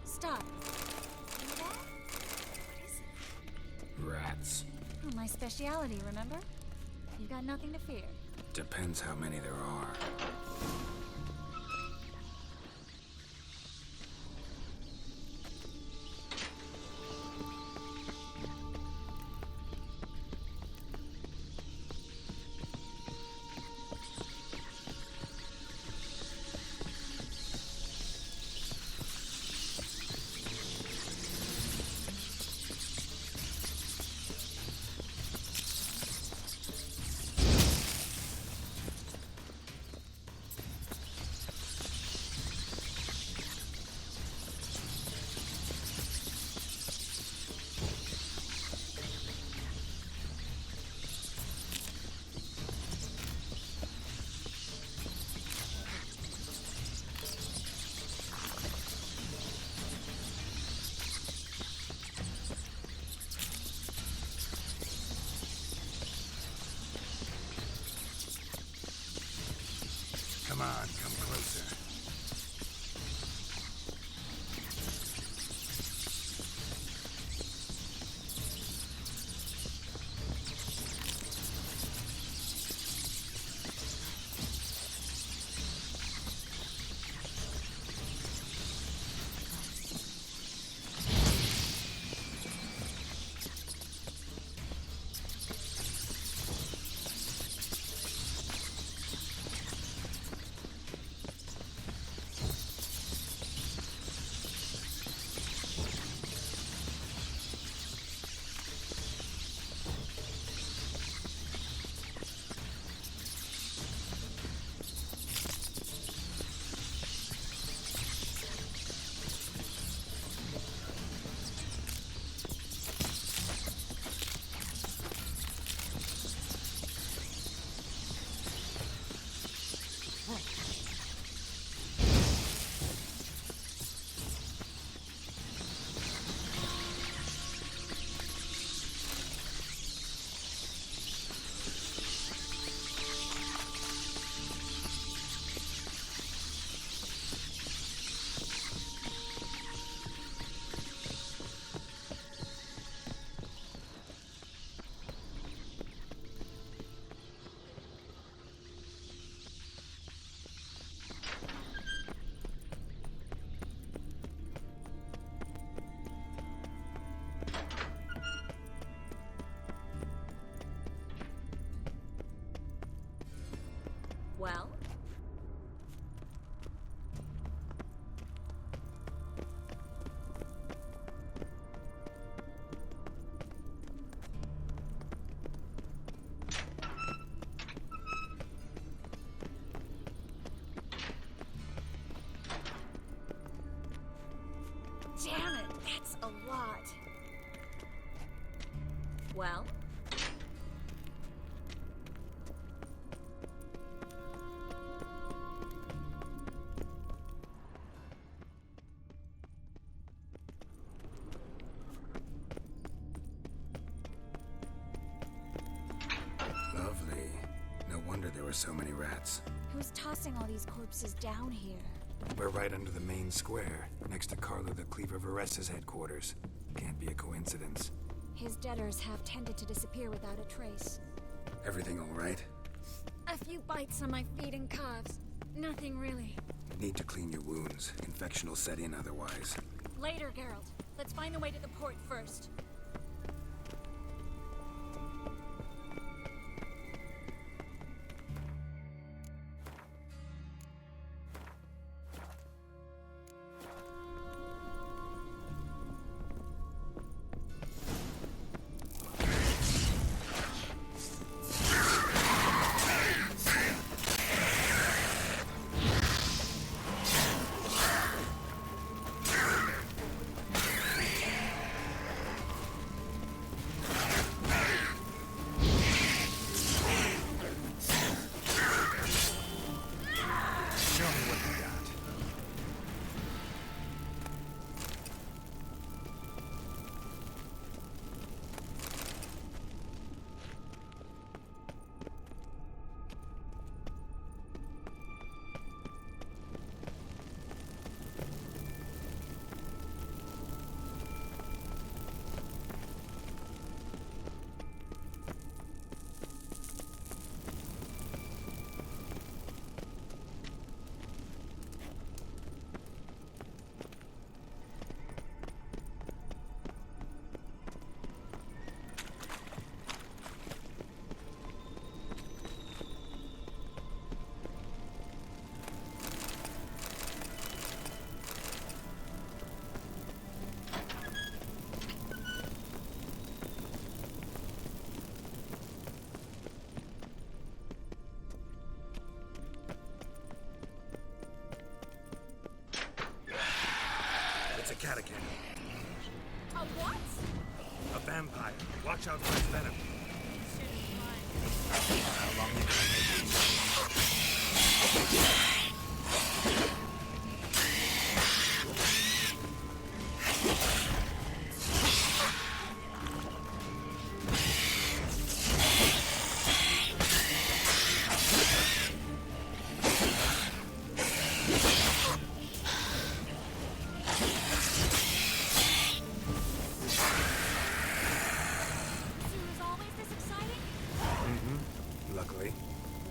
Stop. You that? What is it? Rats. Oh, my speciality, remember? You got nothing to fear. Depends how many there are. Come on, come closer. Well? Damn it, that's a lot. Well? Lovely. No wonder there were so many rats. Who's tossing all these corpses down here? We're right under the main square, next to Carlo the Cleaver Varesta's headquarters. Can't be a coincidence. His debtors have tended to disappear without a trace. Everything all right? A few bites on my feet and calves. Nothing really. Need to clean your wounds. Infection will set in otherwise. Later, Geralt. Let's find the way to the port first. It's a catacomb. A what? A vampire. Watch out for its venom. How long you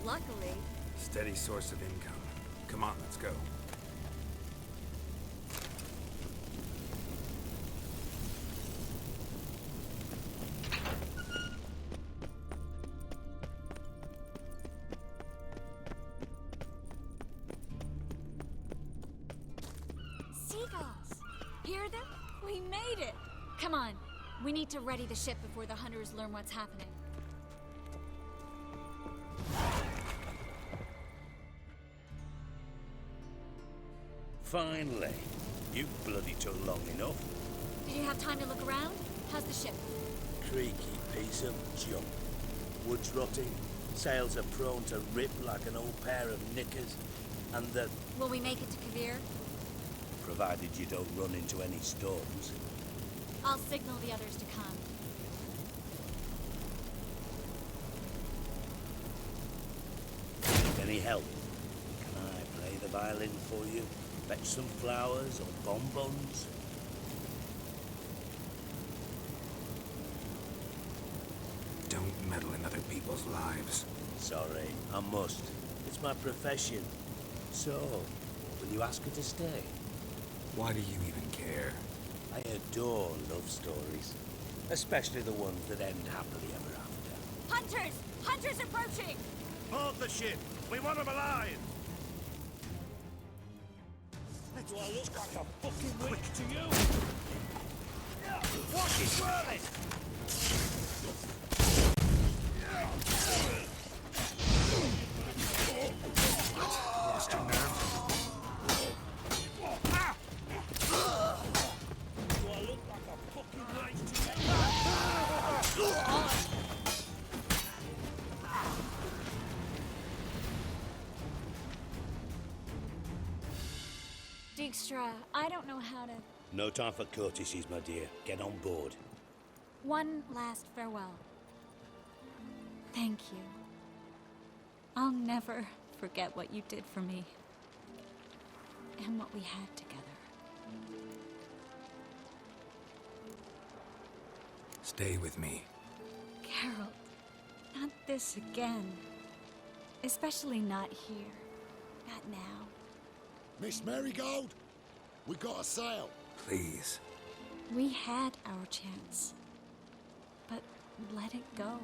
Luckily. Steady source of income. Come on, let's go. Seagulls! Hear them? We made it! Come on. We need to ready the ship before the hunters learn what's happening. Finally. You bloody took long enough. Did you have time to look around? How's the ship? Creaky piece of junk. Wood's rotting, sails are prone to rip like an old pair of knickers, and the... Will we make it to Kavir? Provided you don't run into any storms. I'll signal the others to come. Any help? Can I play the violin for you? Fetch some flowers or bonbons? Don't meddle in other people's lives. Sorry, I must. It's my profession. So, will you ask her to stay? Why do you even care? I adore love stories. Especially the ones that end happily ever after. Hunters! Hunters approaching! Board the ship! We want him alive! Do I look like a fucking witch to you? Watch it swirling! Lost your nerve? Do I look like a fucking witch to you? Dijkstra, I don't know how to... No time for courtesies, my dear. Get on board. One last farewell. Thank you. I'll never forget what you did for me. And what we had together. Stay with me. Geralt, not this again. Especially not here. Not now. Miss Merigold, we got a sail. Please. We had our chance. But let it go.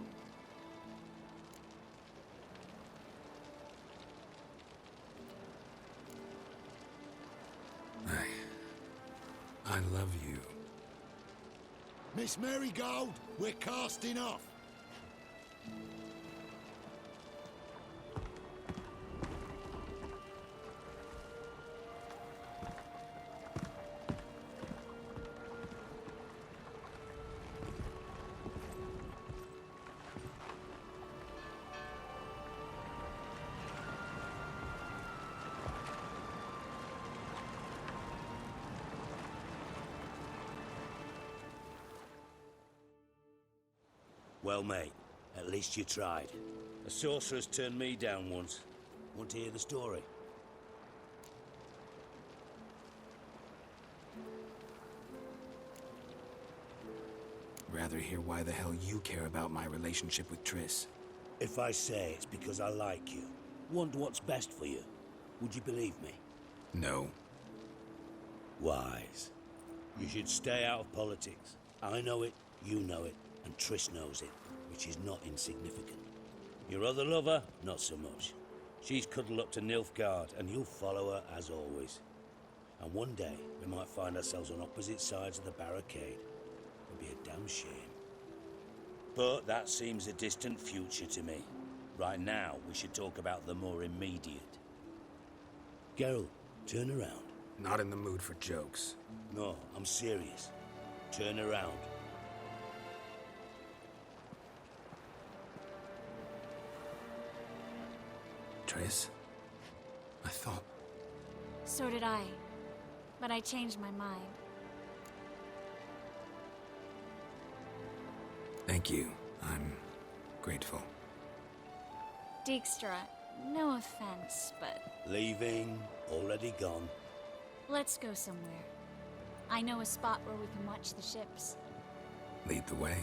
I love you. Miss Merigold, we're casting off. Well, mate, at least you tried. A sorcerer's turned me down once. Want to hear the story? Rather hear why the hell you care about my relationship with Triss. If I say it's because I like you, want what's best for you, would you believe me? No. Wise. You should stay out of politics. I know it, you know it, and Triss knows it, which is not insignificant. Your other lover, not so much. She's cuddled up to Nilfgaard, and you'll follow her as always. And one day, we might find ourselves on opposite sides of the barricade. It'd be a damn shame. But that seems a distant future to me. Right now, we should talk about the more immediate. Geralt, turn around. Not in the mood for jokes. No, I'm serious. Turn around. Triss? I thought... So did I. But I changed my mind. Thank you. I'm grateful. Dijkstra, no offense, but... Leaving, already gone. Let's go somewhere. I know a spot where we can watch the ships. Lead the way.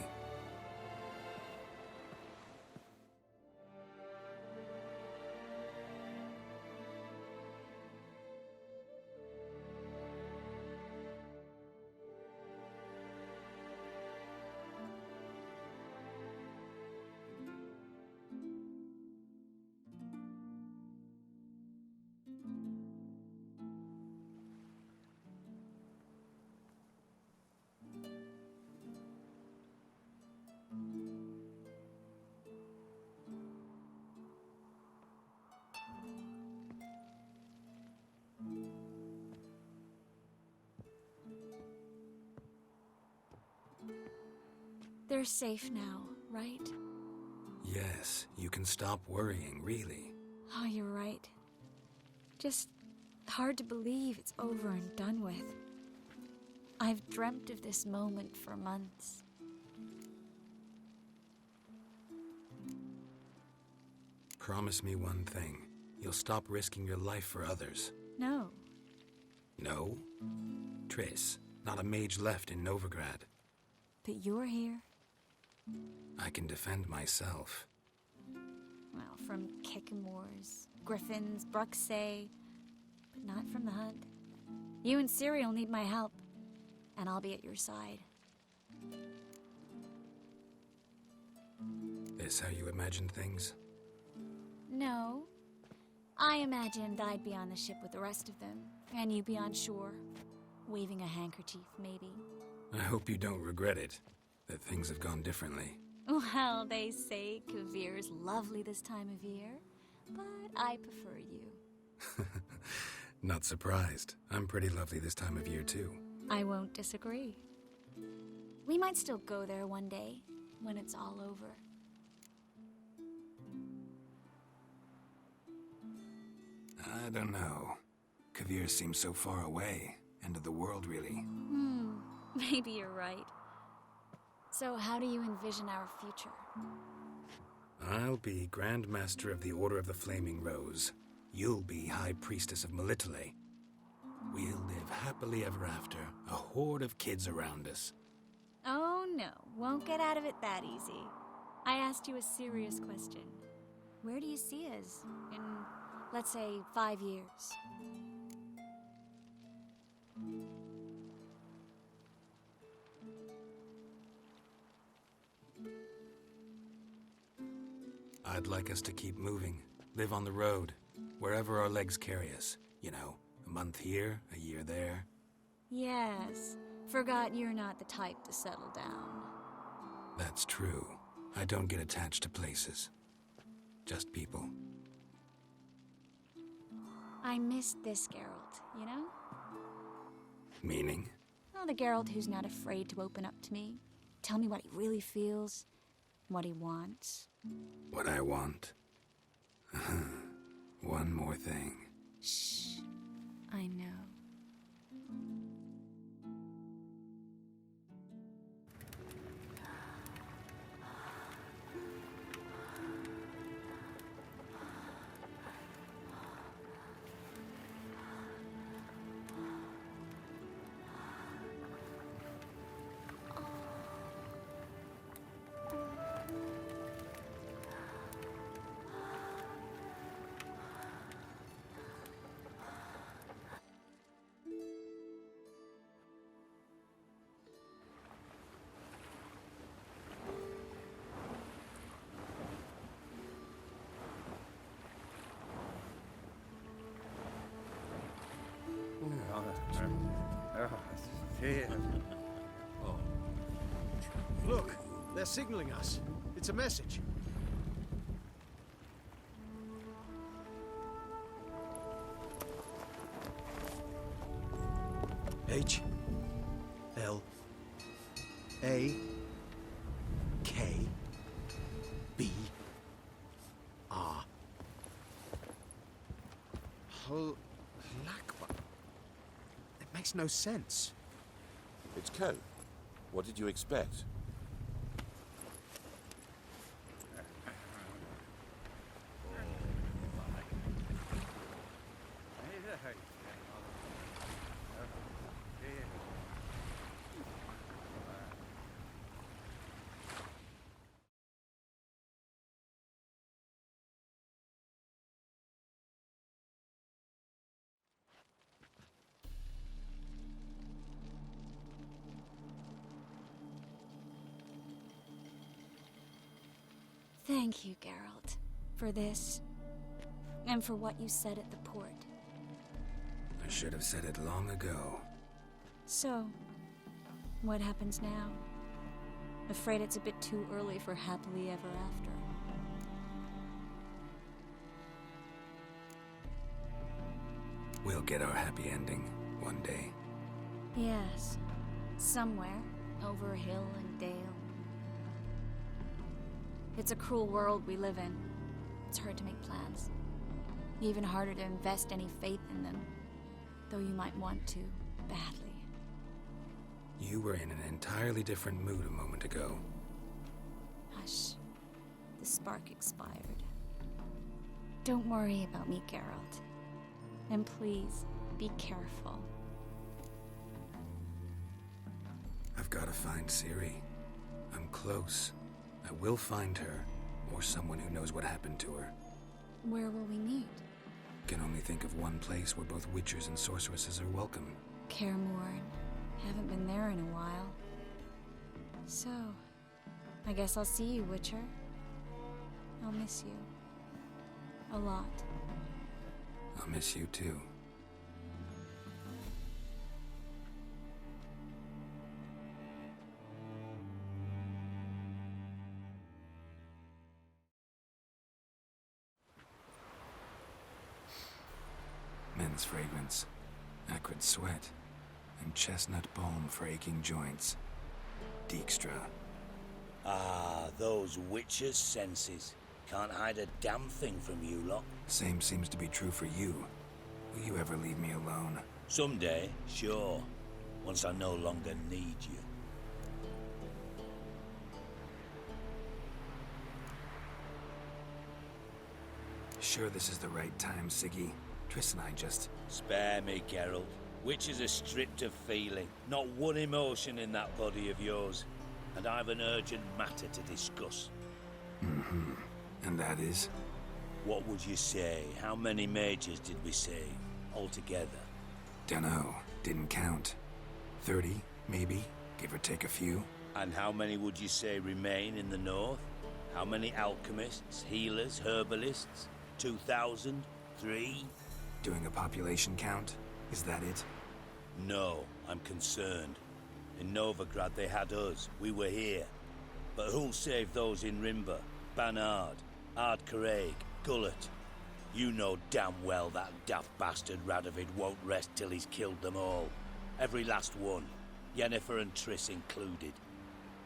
They're safe now, right? Yes, you can stop worrying, really. Oh, you're right. Just hard to believe it's over and done with. I've dreamt of this moment for months. Promise me one thing. You'll stop risking your life for others. No. No? Triss, not a mage left in Novigrad. But you're here. I can defend myself. Well, from Kickin' Wars, Griffins, Bruxay, but not from the Hunt. You and Ciri will need my help, and I'll be at your side. This how you imagine things? No, I imagined I'd be on the ship with the rest of them, and you be on shore, waving a handkerchief, maybe. I hope you don't regret it, that things have gone differently. Well, they say Kavir's lovely this time of year, but I prefer you. Not surprised. I'm pretty lovely this time of year, too. I won't disagree. We might still go there one day, when it's all over. I don't know. Kavir seems so far away. End of the world, really. Maybe you're right. So how do you envision our future? I'll be Grand Master of the Order of the Flaming Rose. You'll be High Priestess of Melitele. We'll live happily ever after, a horde of kids around us. Oh no, won't get out of it that easy. I asked you a serious question. Where do you see us in, let's say, 5 years? I'd like us to keep moving, live on the road, wherever our legs carry us. You know, a month here, a year there. Yes, forgot you're not the type to settle down. That's true. I don't get attached to places. Just people. I missed this Geralt, you know? Meaning? Oh, the Geralt who's not afraid to open up to me. Tell me what he really feels, what he wants. What I want. One more thing. Shh. I know. Look, they're signaling us. It's a message. H L A K B R Halakba. It makes no sense. It's code. What did you expect? Thank you, Geralt, for this, and for what you said at the port. I should have said it long ago. So, what happens now? Afraid it's a bit too early for happily ever after. We'll get our happy ending one day. Yes, somewhere, over hill and dale. It's a cruel world we live in. It's hard to make plans. Even harder to invest any faith in them. Though you might want to, badly. You were in an entirely different mood a moment ago. Hush. The spark expired. Don't worry about me, Geralt. And please, be careful. I've got to find Ciri. I'm close. I will find her, or someone who knows what happened to her. Where will we meet? Can only think of one place where both witchers and sorceresses are welcome. Kaer Morhen. Haven't been there in a while. So, I guess I'll see you, Witcher. I'll miss you. A lot. I'll miss you too. Men's fragrance, acrid sweat, and chestnut balm for aching joints. Dijkstra. Ah, those witches' senses. Can't hide a damn thing from you lot. Same seems to be true for you. Will you ever leave me alone? Someday, sure. Once I no longer need you. Sure this is the right time, Siggy? Triss and I just... Spare me, Geralt. Witches are stripped of feeling. Not one emotion in that body of yours. And I've an urgent matter to discuss. Mm-hmm. And that is? What would you say? How many mages did we save? Altogether? Dunno. Didn't count. 30, maybe? Give or take a few? And how many would you say remain in the north? How many alchemists, healers, herbalists? 2,000? 3? Doing a population count? Is that it? No, I'm concerned. In Novigrad they had us. We were here. But who'll save those in Rimba? Banard, Ardcaraig, Gullet? You know damn well that daft bastard Radovid won't rest till he's killed them all. Every last one. Yennefer and Triss included.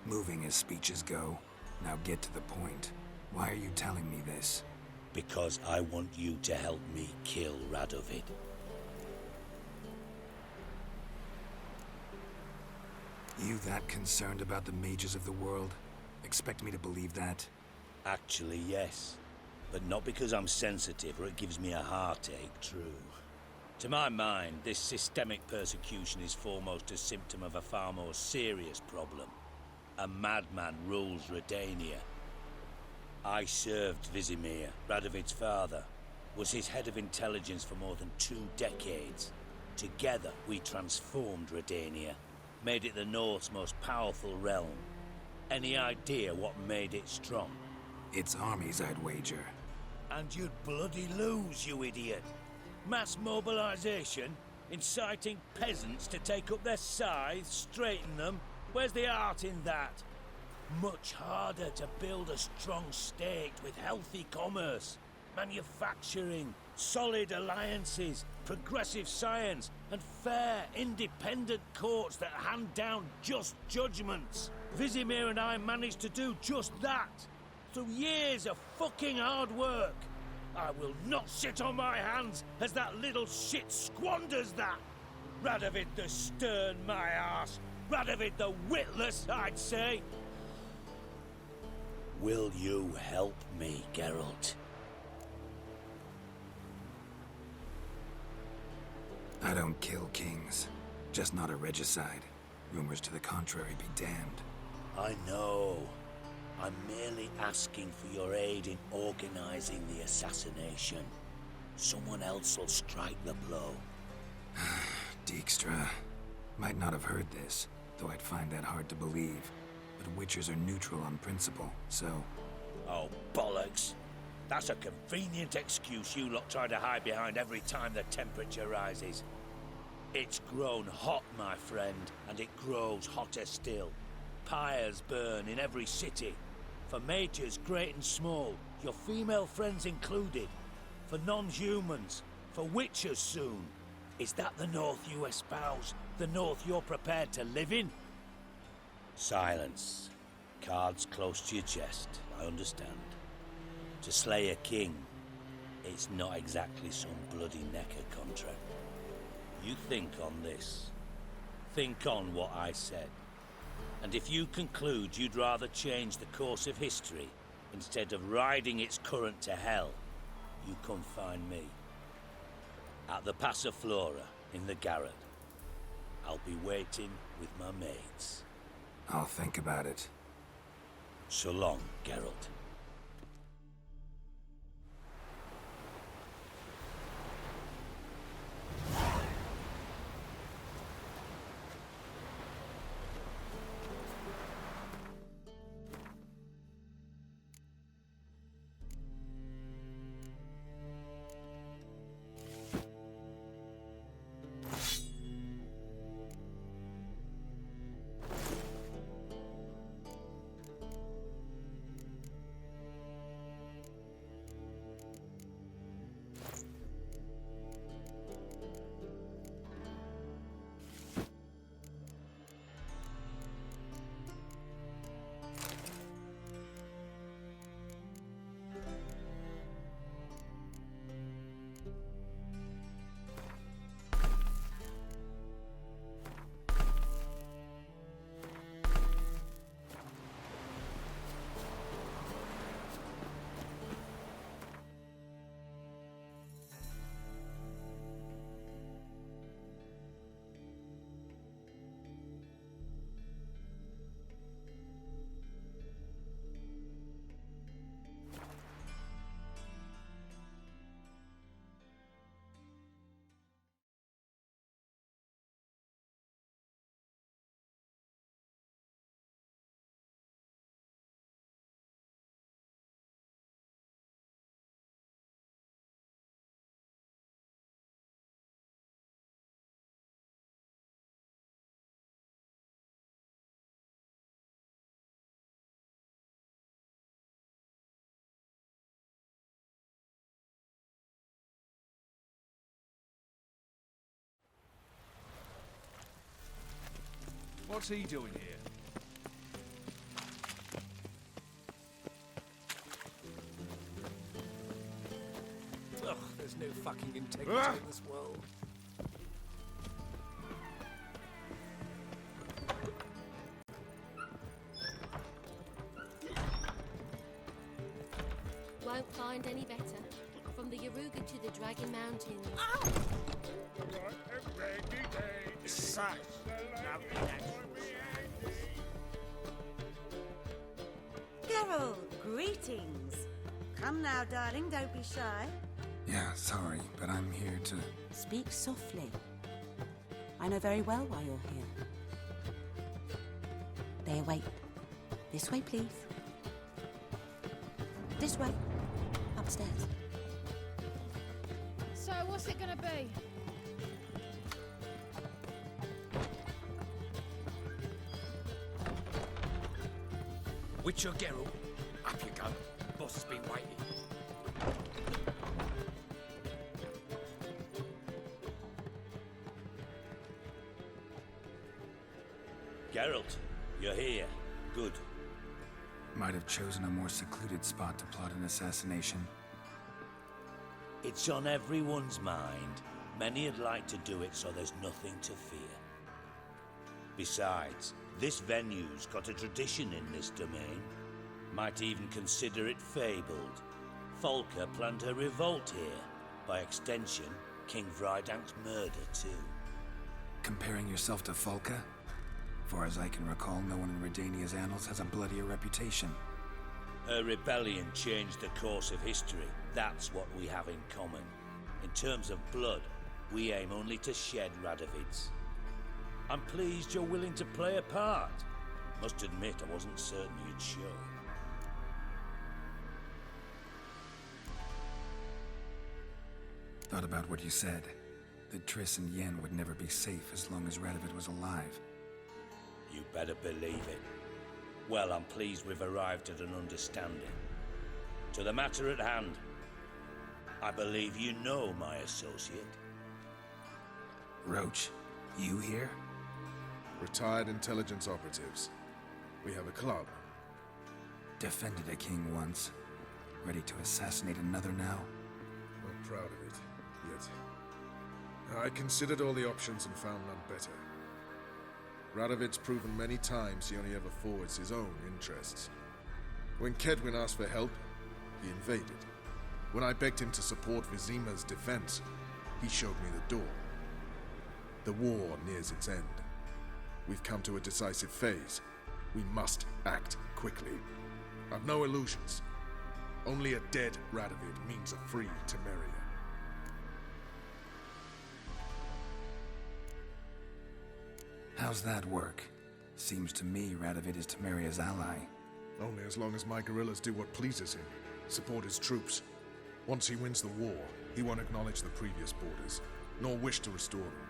Moving as speeches go. Now get to the point. Why are you telling me this? Because I want you to help me kill Radovid. You that concerned about the mages of the world? Expect me to believe that? Actually, yes. But not because I'm sensitive or it gives me a heartache, true. To my mind, this systemic persecution is foremost a symptom of a far more serious problem. A madman rules Redania. I served Vizimir, Radovid's father. Was his head of intelligence for more than 2 decades. Together, we transformed Redania. Made it the North's most powerful realm. Any idea what made it strong? Its armies, I'd wager. And you'd bloody lose, you idiot. Mass mobilization? Inciting peasants to take up their scythes, straighten them? Where's the art in that? Much harder to build a strong state with healthy commerce, manufacturing, solid alliances, progressive science, and fair, independent courts that hand down just judgments. Vizimir and I managed to do just that, through years of fucking hard work. I will not sit on my hands as that little shit squanders that. Radovid the stern, my arse. Radovid the witless, I'd say. Will you help me, Geralt? I don't kill kings. Just not a regicide. Rumors to the contrary be damned. I know. I'm merely asking for your aid in organizing the assassination. Someone else will strike the blow. Dijkstra. Might not have heard this, though I'd find that hard to believe. But Witchers are neutral on principle, so... Oh, bollocks. That's a convenient excuse you lot try to hide behind every time the temperature rises. It's grown hot, my friend, and it grows hotter still. Pyres burn in every city. For mages great and small, your female friends included. For non-humans, for witchers soon. Is that the North you espouse? The North you're prepared to live in? Silence. Cards close to your chest, I understand. To slay a king, it's not exactly some bloody necker contract. You think on this. Think on what I said. And if you conclude you'd rather change the course of history instead of riding its current to hell, you come find me. At the Passiflora in the Garret. I'll be waiting with my mates. I'll think about it. So long, Geralt. What's he doing here? Ugh, there's no fucking integrity in this world. Won't find any better. From the Yaruga to the Dragon Mountains. Such lovely Geralt, greetings. Come now, darling, don't be shy. Yeah, sorry, but I'm here to... Speak softly. I know very well why you're here. There, wait. This way, please. This way. Upstairs. So, what's it gonna be? Witcher Geralt, up you go. Boss has been waiting. Geralt, you're here. Good. Might have chosen a more secluded spot to plot an assassination. It's on everyone's mind. Many'd like to do it so there's nothing to fear. Besides, this venue's got a tradition in this domain. Might even consider it fabled. Folka planned a revolt here. By extension, King Vrydank's murder too. Comparing yourself to Folka? Far as I can recall, no one in Redania's annals has a bloodier reputation. Her rebellion changed the course of history. That's what we have in common. In terms of blood, we aim only to shed Radovid's. I'm pleased you're willing to play a part. Must admit, I wasn't certain you'd show. Thought about what you said. That Triss and Yen would never be safe as long as Radovid was alive. You better believe it. Well, I'm pleased we've arrived at an understanding. To the matter at hand, I believe you know my associate. Roach, you here? Retired intelligence operatives. We have a club. Defended a king once. Ready to assassinate another now? Not proud of it, yet. I considered all the options and found none better. Radovid's proven many times he only ever forwards his own interests. When Kedwin asked for help, he invaded. When I begged him to support Vizima's defense, he showed me the door. The war nears its end. We've come to a decisive phase. We must act quickly. I've no illusions. Only a dead Radovid means a free Temeria. How's that work? Seems to me Radovid is Temeria's ally. Only as long as my guerrillas do what pleases him. Support his troops. Once he wins the war, he won't acknowledge the previous borders, nor wish to restore them.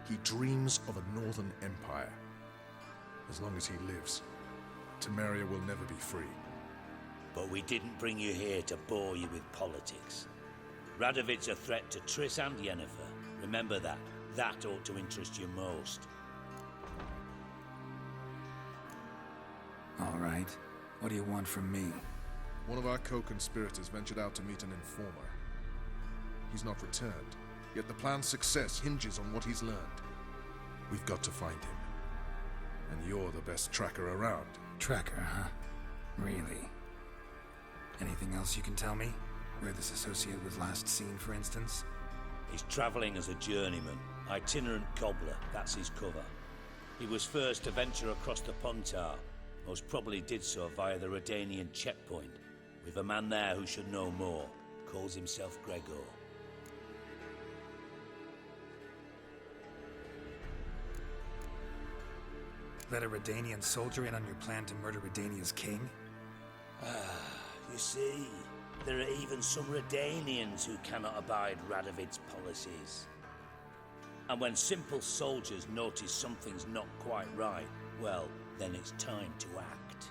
He dreams of a northern empire. As long as he lives, Temeria will never be free. But we didn't bring you here to bore you with politics. Radovid's a threat to Triss and Yennefer. Remember that. That ought to interest you most. All right. What do you want from me? One of our co-conspirators ventured out to meet an informer. He's not returned, yet the plan's success hinges on what he's learned. We've got to find him. And you're the best tracker around. Tracker, huh? Really? Anything else you can tell me? Where this associate was last seen, for instance? He's traveling as a journeyman. Itinerant cobbler, that's his cover. He was first to venture across the Pontar. Most probably did so via the Redanian checkpoint. We've a man there who should know more. Calls himself Gregor. Let a Redanian soldier in on your plan to murder Redania's king? You see, there are even some Redanians who cannot abide Radovid's policies. And when simple soldiers notice something's not quite right, well, then it's time to act.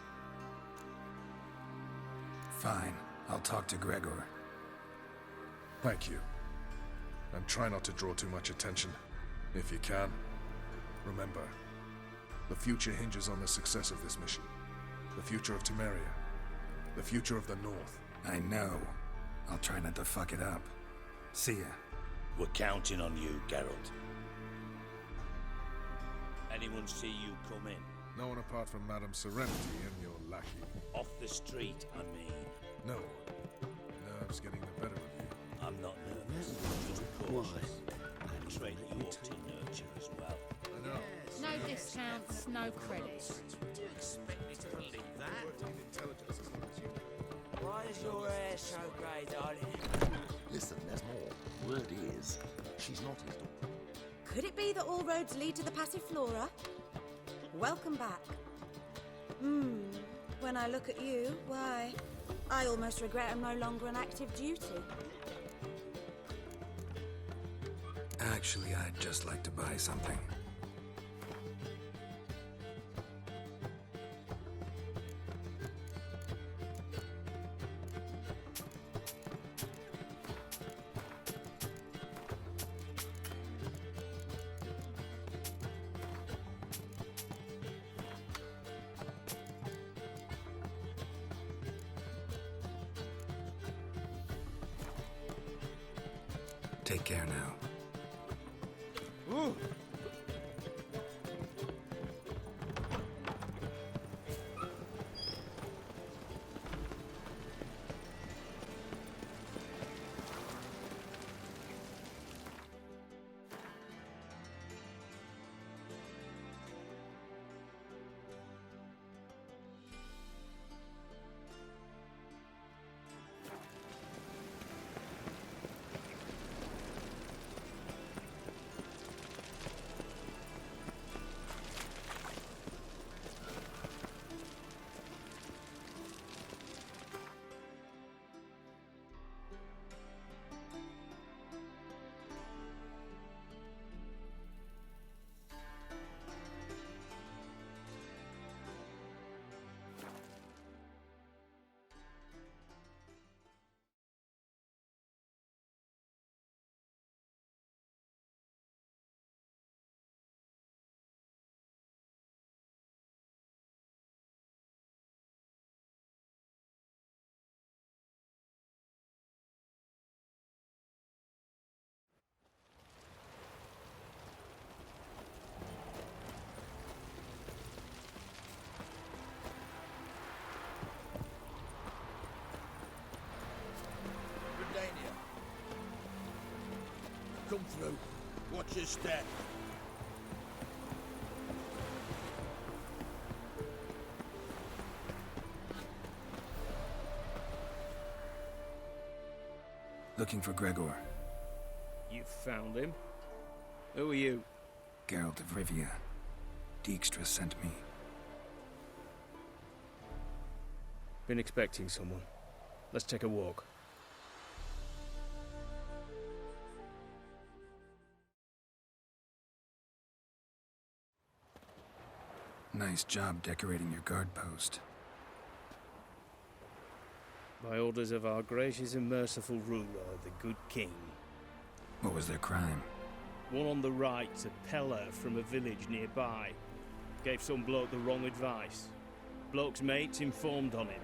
Fine. I'll talk to Gregor. Thank you. And try not to draw too much attention. If you can, remember, The future hinges on the success of this mission. The future of Temeria. The future of the North. I know. I'll try not to fuck it up. See ya. We're counting on you, Geralt. Anyone see you come in? No one apart from Madame Serenity and your lackey. Off the street, I mean. No one. Nerves getting the better of you. I'm not nervous. Just cautious. I'm afraid that you ought to nurture as well. I know. No discounts, no credits. Do you expect me to believe that? Intelligence as long as you. Why is your hair so grey, darling? Listen, there's more. Word is, she's not his daughter. Could it be that all roads lead to the Passiflora? Welcome back. When I look at you, why, I almost regret I'm no longer on active duty. Actually, I'd just like to buy something. Take care now. Ooh. Come through. Watch your step. Looking for Gregor. You found him? Who are you? Geralt of Rivia. Dijkstra sent me. Been expecting someone. Let's take a walk. Nice job decorating your guard post. By orders of our gracious and merciful ruler, the good king. What was their crime? One on the right's a peller from a village nearby. Gave some bloke the wrong advice. Bloke's mates informed on him.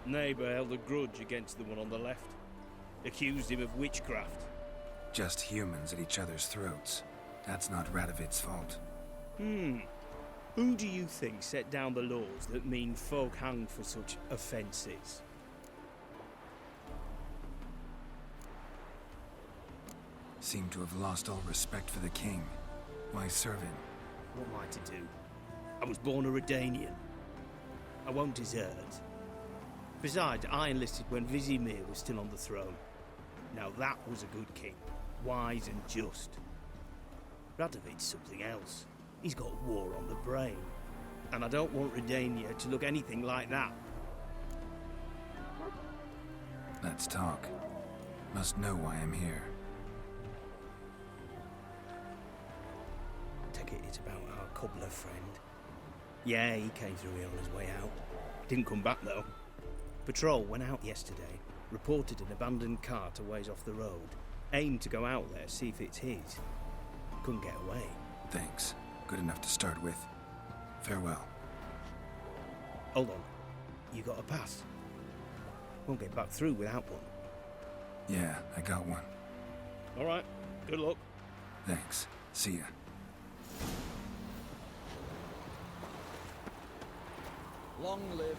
Neighbour held a grudge against the one on the left. Accused him of witchcraft. Just humans at each other's throats. That's not Radovid's fault. Who do you think set down the laws that mean folk hanged for such offences? Seem to have lost all respect for the king. Why serve him? What am I to do? I was born a Redanian. I won't desert. Besides, I enlisted when Vizimir was still on the throne. Now that was a good king. Wise and just. Radovid's something else. He's got war on the brain. And I don't want Redania to look anything like that. Let's talk. Must know why I'm here. Take it it's about our cobbler friend. Yeah, he came through here on his way out. Didn't come back though. Patrol went out yesterday. Reported an abandoned cart a ways off the road. Aimed to go out there, see if it's his. Couldn't get away. Thanks. Good enough to start with. Farewell. Hold on. You got a pass? Won't get back through without one. Yeah, I got one. All right. Good luck. Thanks. See ya. Long live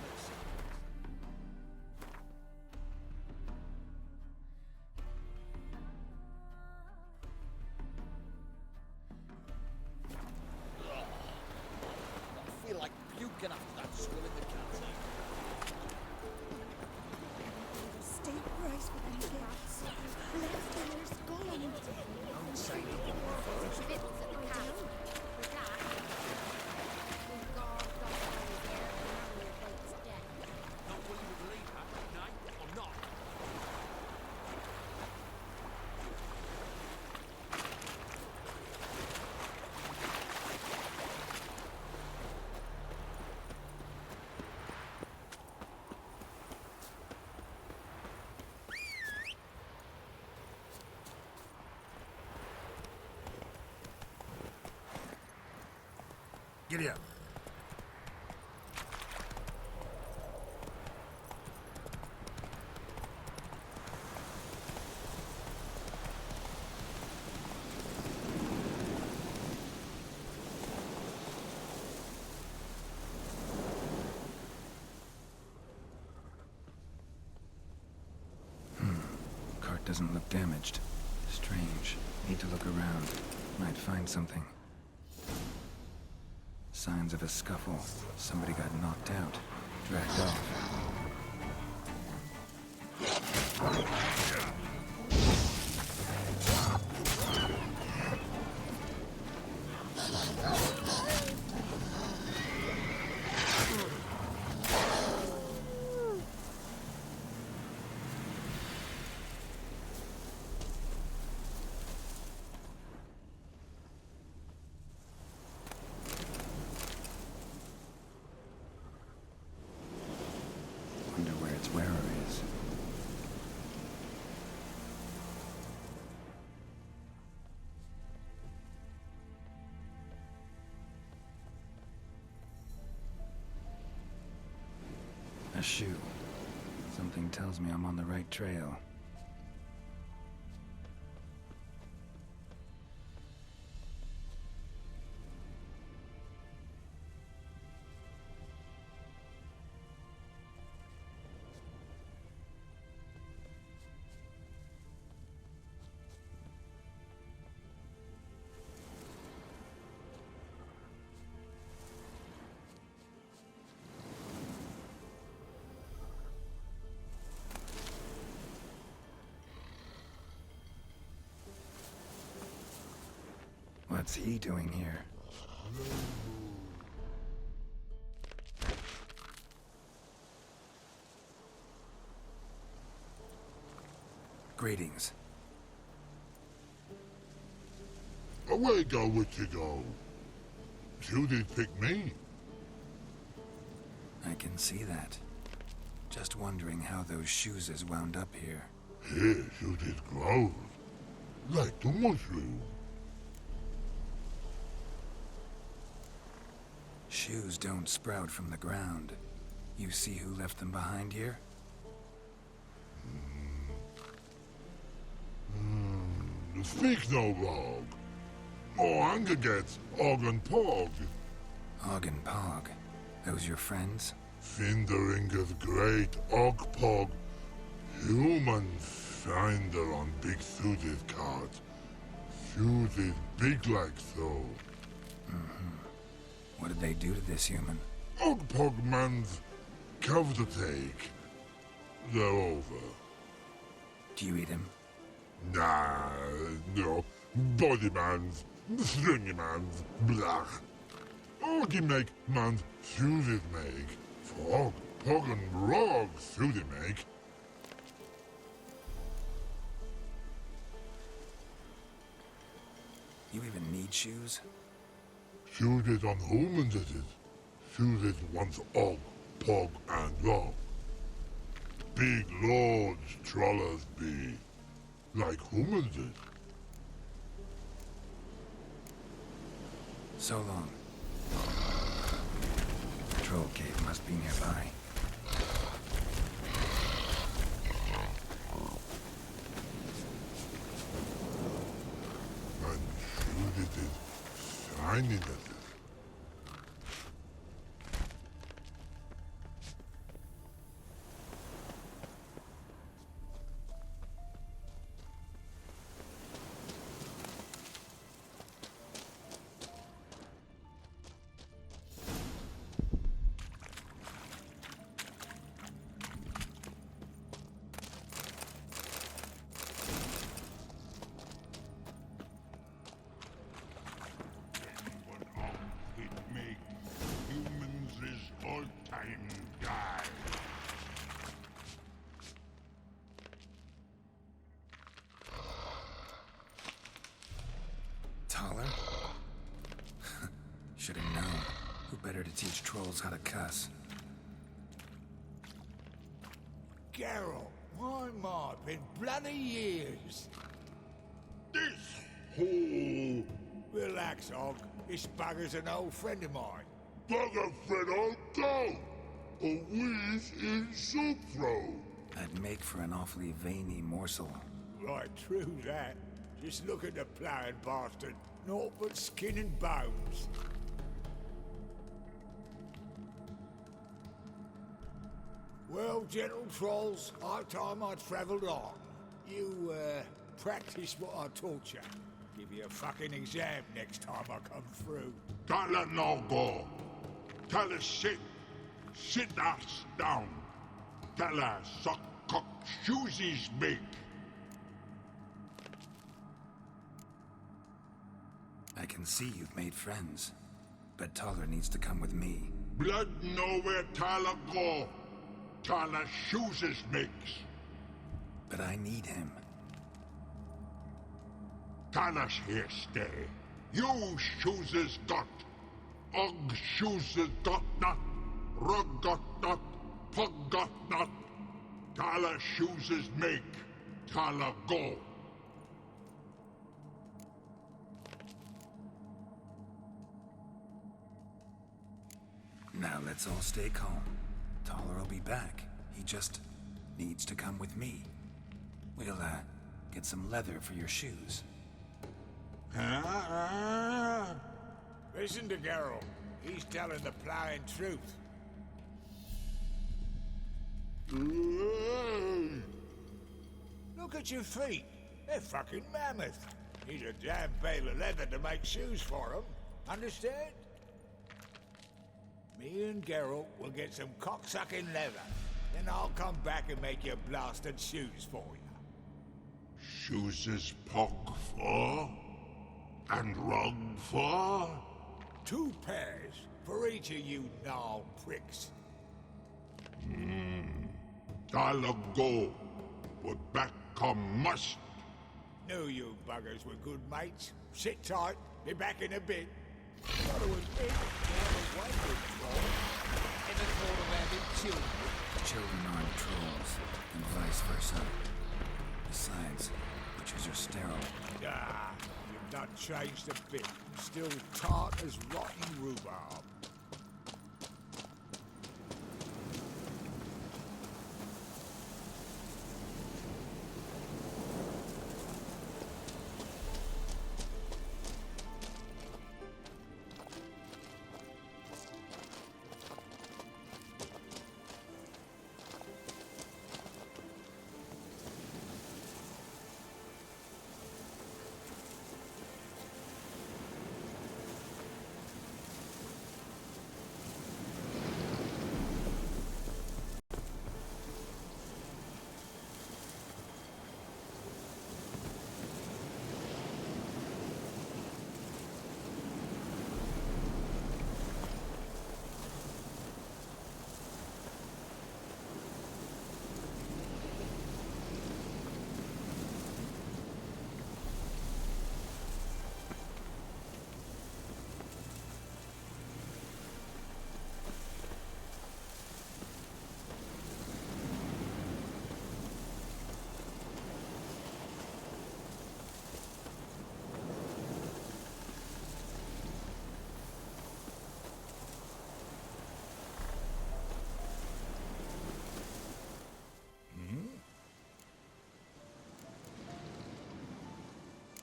I feel like puking after that swill in the canteen. Steep rice with them kids. Left dinner's gone. Don't say Giddy up. Cart doesn't look damaged. Strange. Need to look around. Might find something. Signs of a scuffle. Somebody got knocked out. Dragged off. Wonder where its wearer is. A shoe. Something tells me I'm on the right trail. What's he doing here? Greetings. Away go, Witcher go. You did pick me. I can see that. Just wondering how those shoes is wound up here. Here, you did grow. Like the mushroom. Shoes don't sprout from the ground. You see who left them behind here? Speak no wrong. More anger gets Og and Pog. Og and Pog. Those your friends? Finderinger's great Og Pog. Human finder on big suited cart. Suited big like so. What did they do to this human? Og Pog man's cover to take. They're over. Do you eat him? Nah, no. Body man's, stringy man's, blah. Oggy make man's suited make. Frog, Pog and Rog suited make. You even need shoes? Suited on humans it is. Suited once Og, Pog and Rog. Big lords trollers be. Like humans did. So long. troll cave must be nearby. And shoot it is shining at it. Taller? Should have known. Who better to teach trolls how to cuss? Geralt, my my, been bloody years. This hole. Relax, Og. This bugger's an old friend of mine. Bugger friend, I'll go. A whiz in soup throw. That'd make for an awfully veiny morsel. Right, true that. Just look at the ploughing bastard. Naught but skin and bones. Well, gentle trolls, high time I travelled on. You, practice what I taught you. Give you a fucking exam next time I come through. Tala no go. Tala sit. Sit ass down. Tala suck cock shoesies make. I can see you've made friends, but Taller needs to come with me. Blood nowhere Tala go. Tala shoesies makes. But I need him. Tala's here stay. You shoeses got. Og shoeses got not. Rug got not. Pug got not. Tala shoeses make. Tala go. Now let's all stay calm. Taller will be back. He just needs to come with me. We'll, get some leather for your shoes. Listen to Geralt. He's telling the ploughing truth. Look at your feet. They're fucking mammoth. Need a damn bale of leather to make shoes for 'em. Understand? Me and Geralt will get some cocksucking leather. Then I'll come back and make you blasted shoes for you. Shoeses pog for? And rug for? 2 pairs for each of you gnarled pricks. Tala go. But back come must. Knew you buggers were good mates. Sit tight. Be back in a bit. Gotta admit, you're a way good troll. Ever thought of having children? Children aren't trolls, and vice versa. Besides, witches are sterile. Ah, you've not changed a bit. Still tart as rotten rhubarb.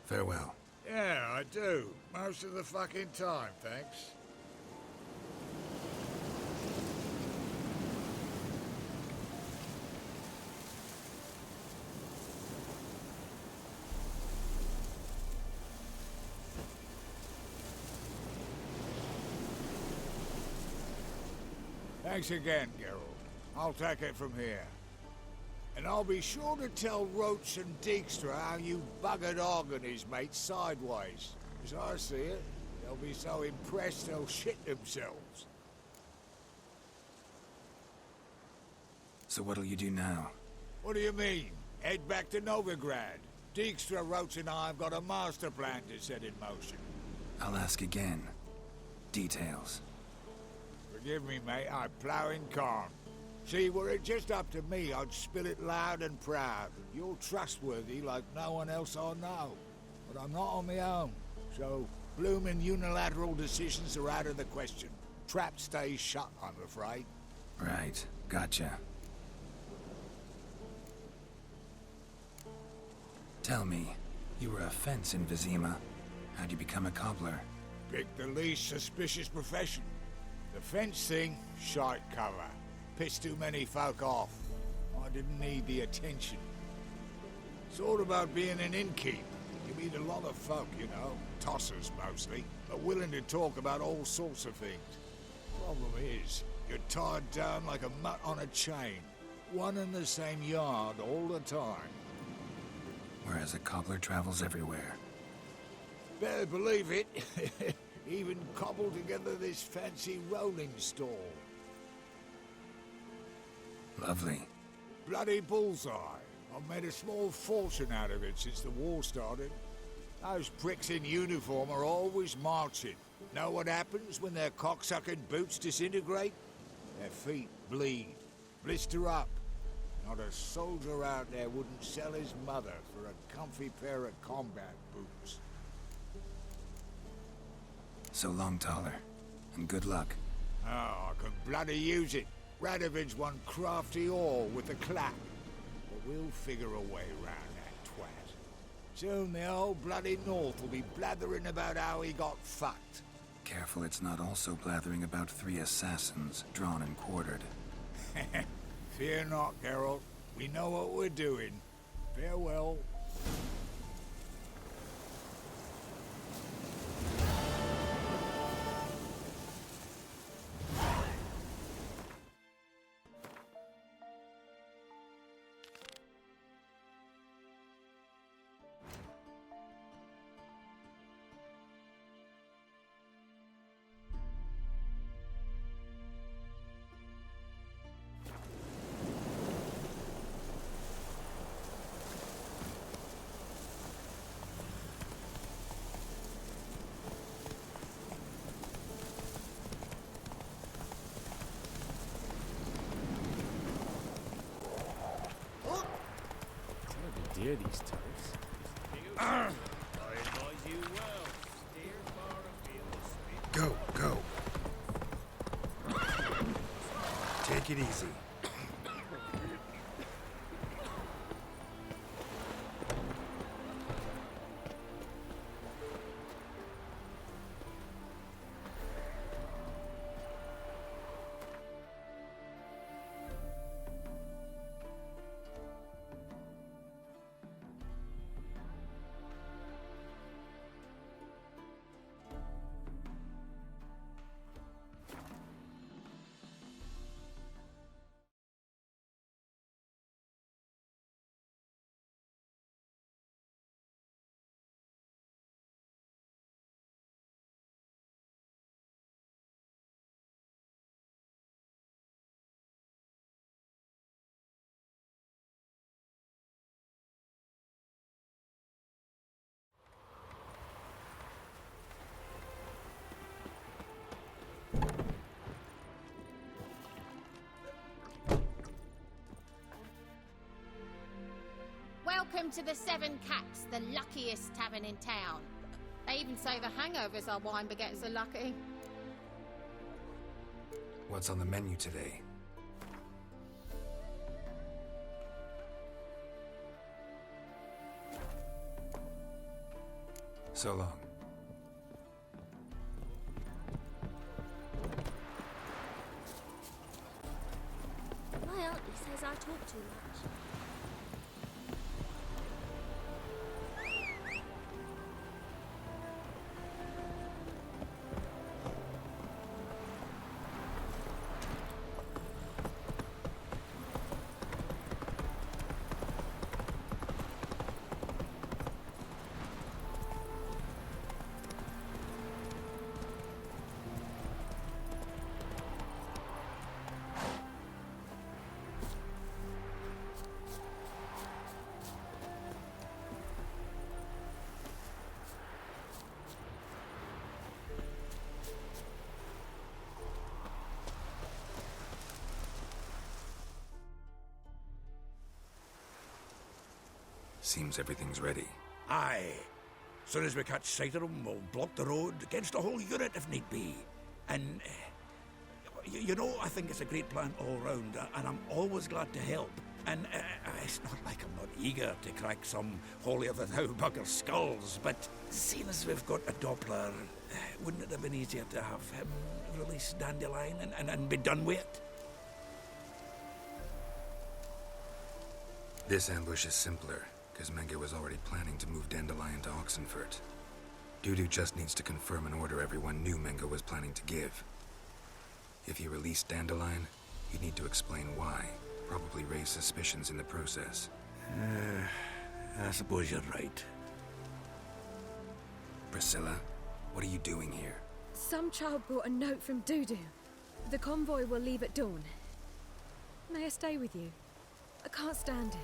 Farewell. Yeah, I do. Most of the fucking time, thanks. Thanks again, Geralt. I'll take it from here. And I'll be sure to tell Roach and Dijkstra how you buggered Og and his mates sideways. As I see it, they'll be so impressed they'll shit themselves. So what'll you do now? What do you mean? Head back to Novigrad. Dijkstra, Roach and I have got a master plan to set in motion. I'll ask again. Details. Forgive me, mate, I'm ploughing corn. See, were it just up to me, I'd spill it loud and proud. You're trustworthy like no one else I know. But I'm not on my own, so bloomin' unilateral decisions are out of the question. Trap stays shut, I'm afraid. Right, gotcha. Tell me, you were a fence in Vizima. How'd you become a cobbler? Pick the least suspicious profession. The fence thing, shite cover. Pissed too many folk off. I didn't need the attention. It's all about being an innkeep. You meet a lot of folk, you know, tossers mostly, but willing to talk about all sorts of things. Problem is, you're tied down like a mutt on a chain. One and the same yard all the time. Whereas a cobbler travels everywhere. Better believe it. Even cobbled together this fancy rolling stall. Lovely. Bloody bullseye. I've made a small fortune out of it since the war started. Those pricks in uniform are always marching. Know what happens when their cocksucking boots disintegrate? Their feet bleed, blister up. Not a soldier out there wouldn't sell his mother for a comfy pair of combat boots. So long, Taller. And good luck. Oh, I can bloody use it. Radovid's one crafty ore with a clap. But we'll figure a way round that twat. Soon the old bloody North will be blathering about how he got fucked. Careful it's not also blathering about 3 assassins, drawn and quartered. Fear not, Geralt. We know what we're doing. Farewell. Dear these turfs. I advise you well. Steer far afield. Go, go. Take it easy. Welcome to the Seven Cats, the luckiest tavern in town. They even say the hangovers our wine baguettes are lucky. What's on the menu today? So long. My auntie says I talk too much. Seems everything's ready. Aye. Soon as we catch sight of them, we'll block the road against the whole unit if need be. And, you know, I think it's a great plan all round, and I'm always glad to help. And it's not like I'm not eager to crack some holier-than-thou bugger's skulls, but seeing as we've got a Doppler, wouldn't it have been easier to have him release Dandelion and be done with it? This ambush is simpler, because Menge was already planning to move Dandelion to Oxenfurt. Dudu just needs to confirm an order everyone knew Menge was planning to give. If he released Dandelion, he'd need to explain why, probably raise suspicions in the process. I suppose you're right. Priscilla, what are you doing here? Some child brought a note from Dudu. The convoy will leave at dawn. May I stay with you? I can't stand it.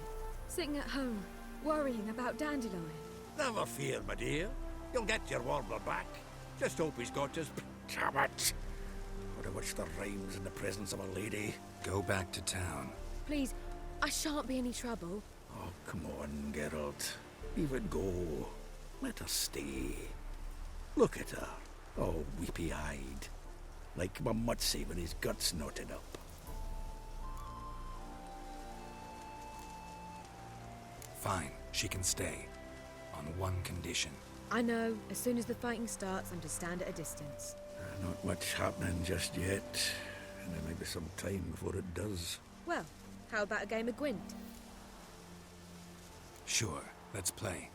Sitting at home, worrying about Dandelion. Never fear, my dear. You'll get your warbler back. Just hope he's got his... Damn it! Would have wished the rhymes in the presence of a lady. Go back to town. Please, I shan't be any trouble. Oh, come on, Geralt. Leave it go. Let her stay. Look at her, all weepy-eyed. Like my mutsy with his guts knotted up. Fine, she can stay. On one condition. I know, as soon as the fighting starts, I'm to stand at a distance. Not much happening just yet. And there may be some time before it does. Well, how about a game of Gwent? Sure, let's play.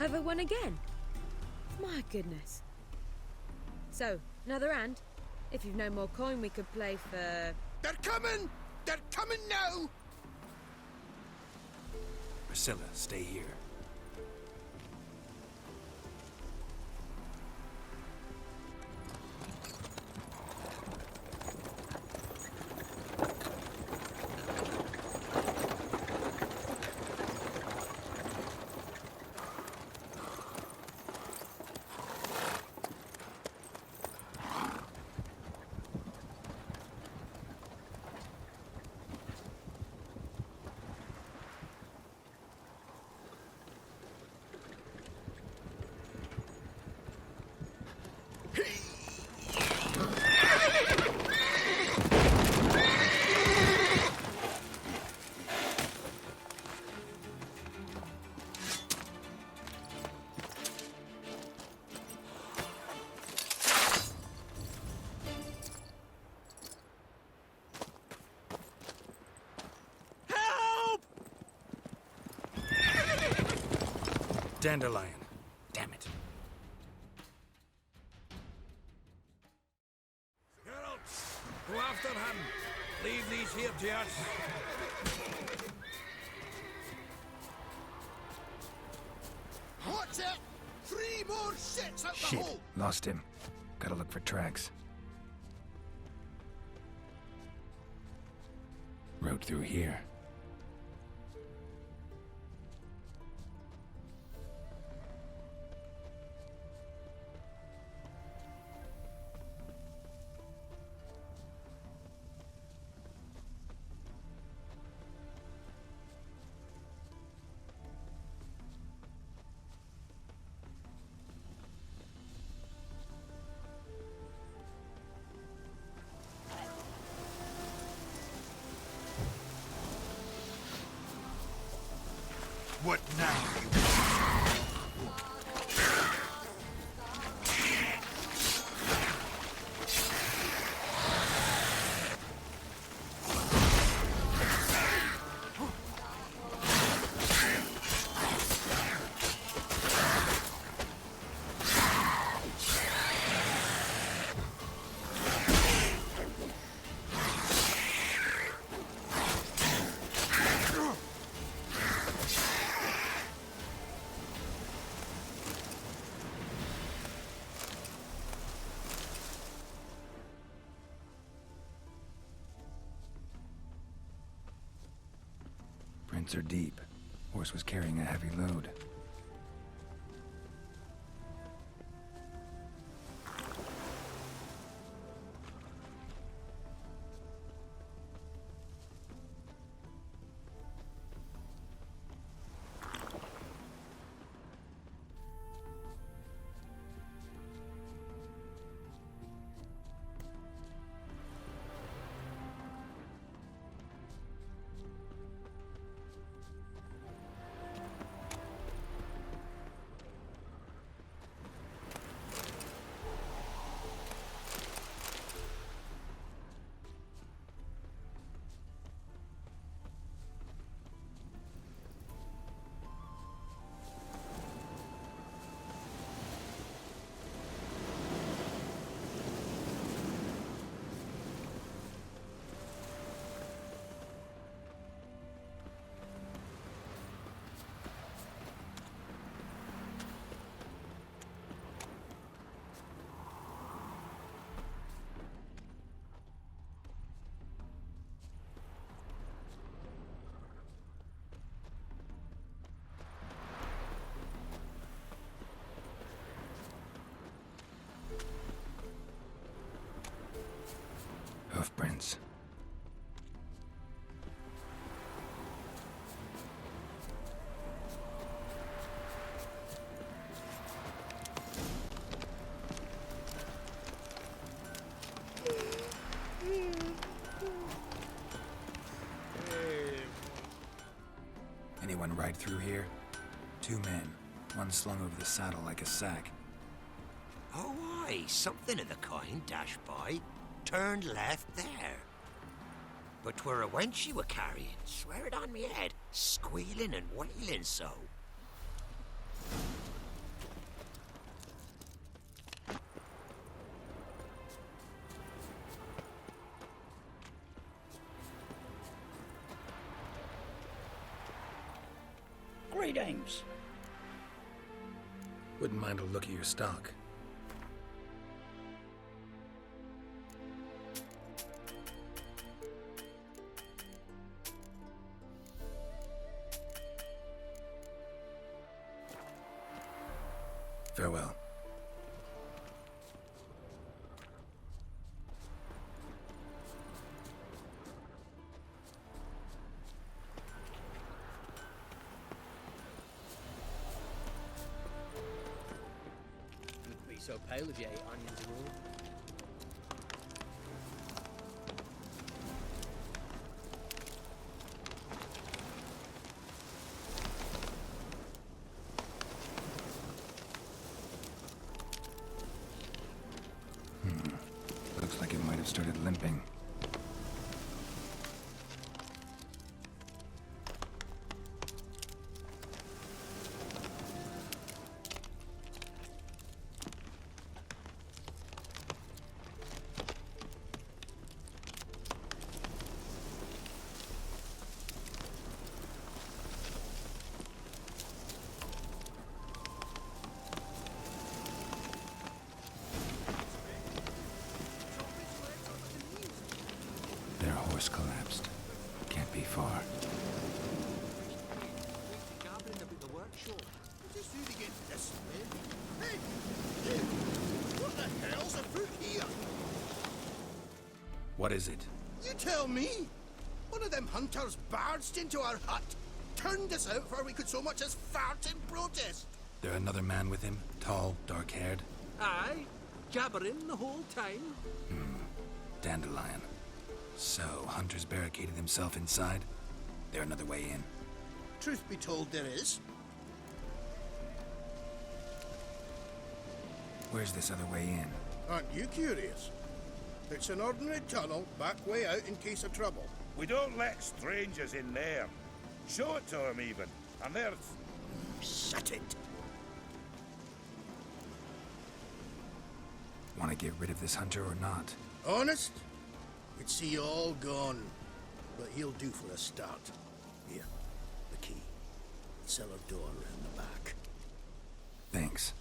Have I won again? My goodness. So, another hand? If you've no more coin, we could play for... They're coming! They're coming now! Priscilla, stay here. Dandelion. Damn it. Geralt, go after him. Leave these here to us. What's it? 3 more shits out the Shit. hole! Lost him. Gotta look for tracks. Road through here. What now? Prints are deep. Horse was carrying a heavy load. Hoofprints. Anyone ride through here? 2 men, one slung over the saddle like a sack. Oh, aye, something of the kind dashed by. Turned left there. But 'twere a wench you were carrying, swear it on me head, squealing and wailing so. Greetings. Wouldn't mind a look at your stock. Farewell. Wouldn't be so pale if you ate onions and all. Looks like it might have started limping. Their horse collapsed. Can't be far. What the hell's afoot here? What is it? You tell me! One of them hunters barged into our hut, turned us out before we could so much as fart in protest. There another man with him? Tall, dark-haired? Aye, jabbering the whole time. Dandelion. So, Hunter's barricaded himself inside? There another way in? Truth be told, there is. Where's this other way in? Aren't you curious? It's an ordinary tunnel, back way out in case of trouble. We don't let strangers in there. Show it to them, even. And there's... Shut it! Want to get rid of this hunter or not? Honest? We'd see you all gone. But he'll do for a start. Here, the key. Cellar door around the back. Thanks.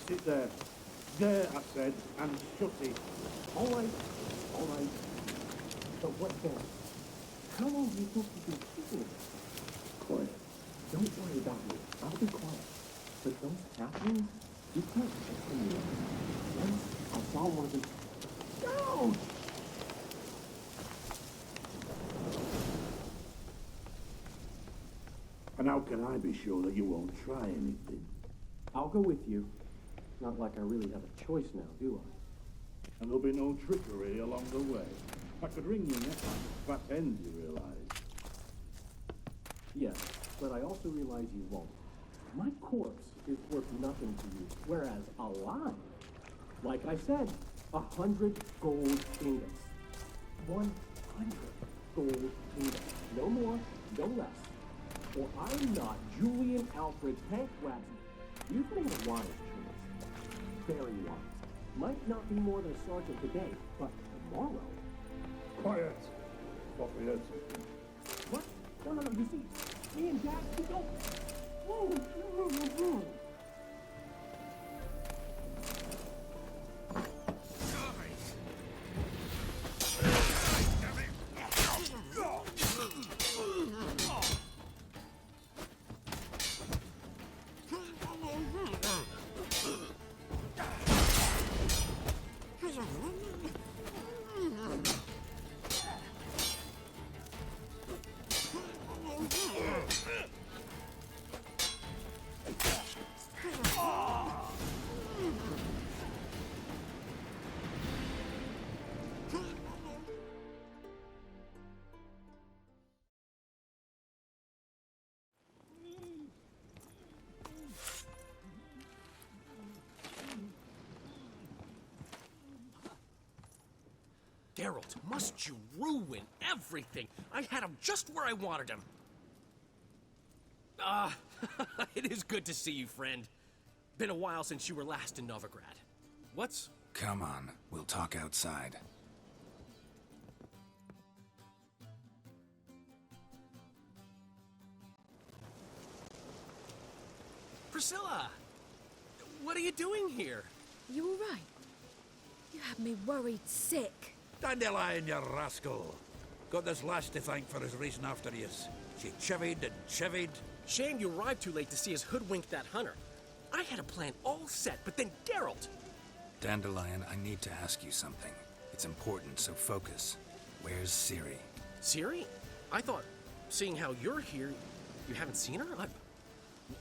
Sit there. There, I said, and shut it. All right. All right. But what then? How long do you think you've been keeping it? Quiet. Don't worry about me. I'll be quiet. But those happenings, you can't just me. Once I saw one of them. No! And how can I be sure that you won't try anything? I'll go with you. Not like I really have a choice now, do I? And there'll be no trickery along the way. I could wring your neck like a fat end, you realize? Yes, but I also realize you won't. My corpse is worth nothing to you, whereas alive, like I said, 100 gold ingots. 100 gold ingots. No more, no less. Or I'm not Julian Alfred Hank Wadsworth. You've made a wise choice. Very wise. Might not be more than a sergeant today, but tomorrow. Quiet. Thought we heard something. What? No, you see, me and Jack, we don't. Geralt, must you ruin everything? I had him just where I wanted him. It is good to see you, friend. Been a while since you were last in Novigrad. What's... Come on, we'll talk outside. Priscilla! What are you doing here? You all right? You had me worried sick. Dandelion, you rascal. Got this lass to thank for his racing after yous. She chivied and chivied. Shame you arrived too late to see us hoodwink that hunter. I had a plan all set, but then Geralt... Dandelion, I need to ask you something. It's important, so focus. Where's Ciri? Ciri? I thought, seeing how you're here, you haven't seen her?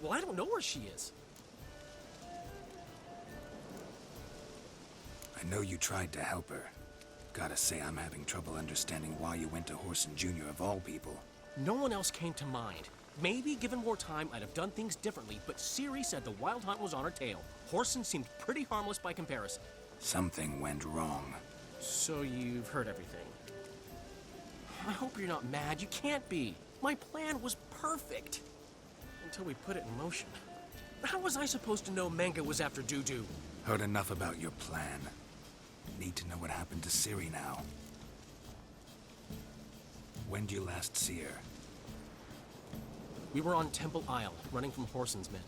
Well, I don't know where she is. I know you tried to help her. Gotta say, I'm having trouble understanding why you went to Whoreson Jr. of all people. No one else came to mind. Maybe, given more time, I'd have done things differently, but Ciri said the Wild Hunt was on her tail. Whoreson seemed pretty harmless by comparison. Something went wrong. So you've heard everything. I hope you're not mad. You can't be. My plan was perfect. Until we put it in motion. How was I supposed to know Manga was after Dudu? Heard enough about your plan. Need to know what happened to Ciri now. When did you last see her? We were on Temple Isle, running from Whoreson's men.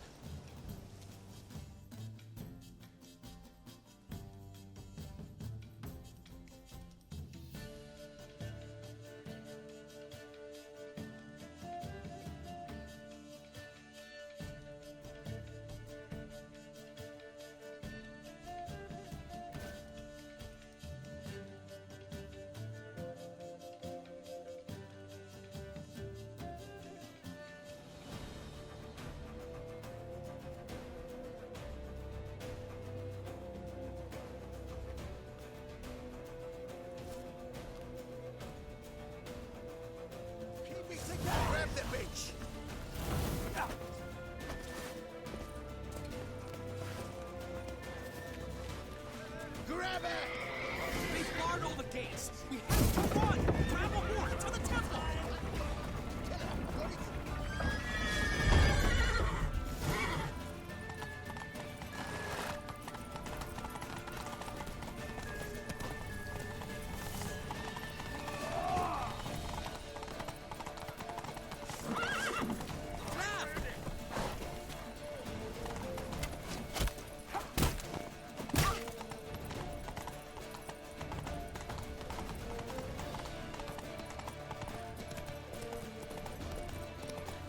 Grab the bitch! Grab it! They barred all the gates! We have to run! Grab a horse to the temple!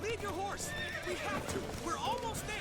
Leave your horse! We have to! We're almost there!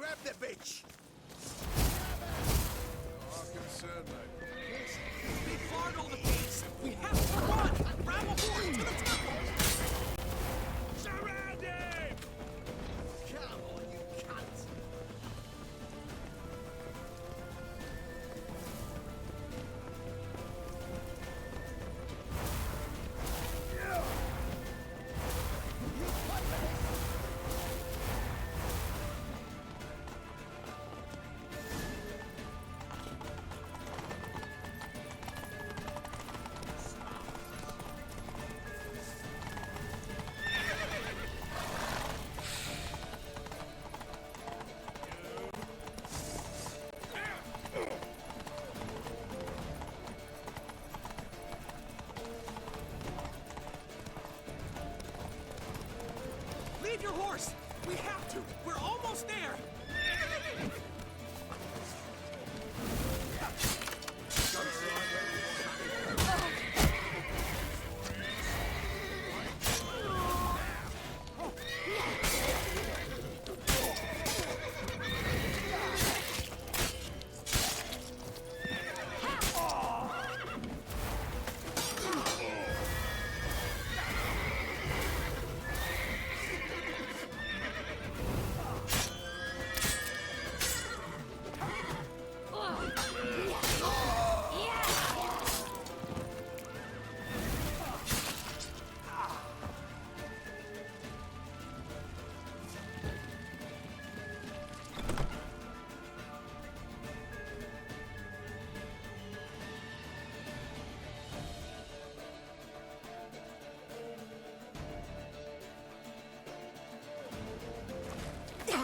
grab the bitch! Our concern, mate. They barred all the gates! We have to run! Grab a horse to the temple! Surround him! Come on, you cunt! Leave your horse! We have to! We're almost there!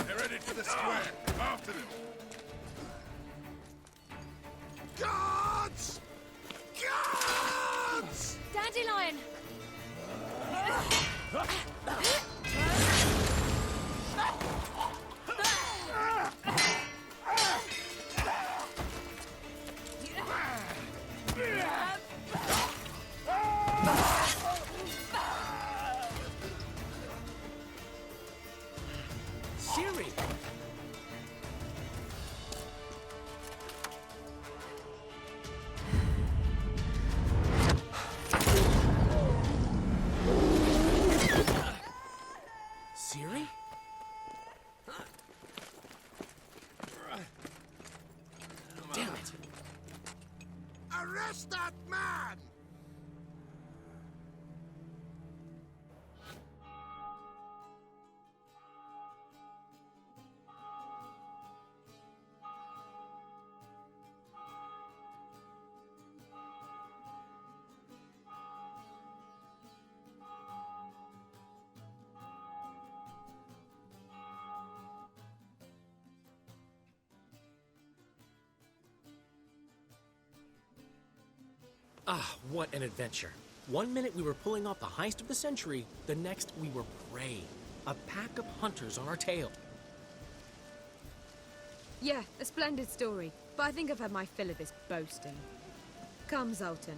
They're headed for the square. After them. Guards! Guards! Dandelion! Siri! Siri? Damn it! Arrest that man! Ah, what an adventure. One minute we were pulling off the heist of the century, the next we were prey. A pack of hunters on our tail. Yeah, a splendid story, but I think I've had my fill of this boasting. Come, Zoltan.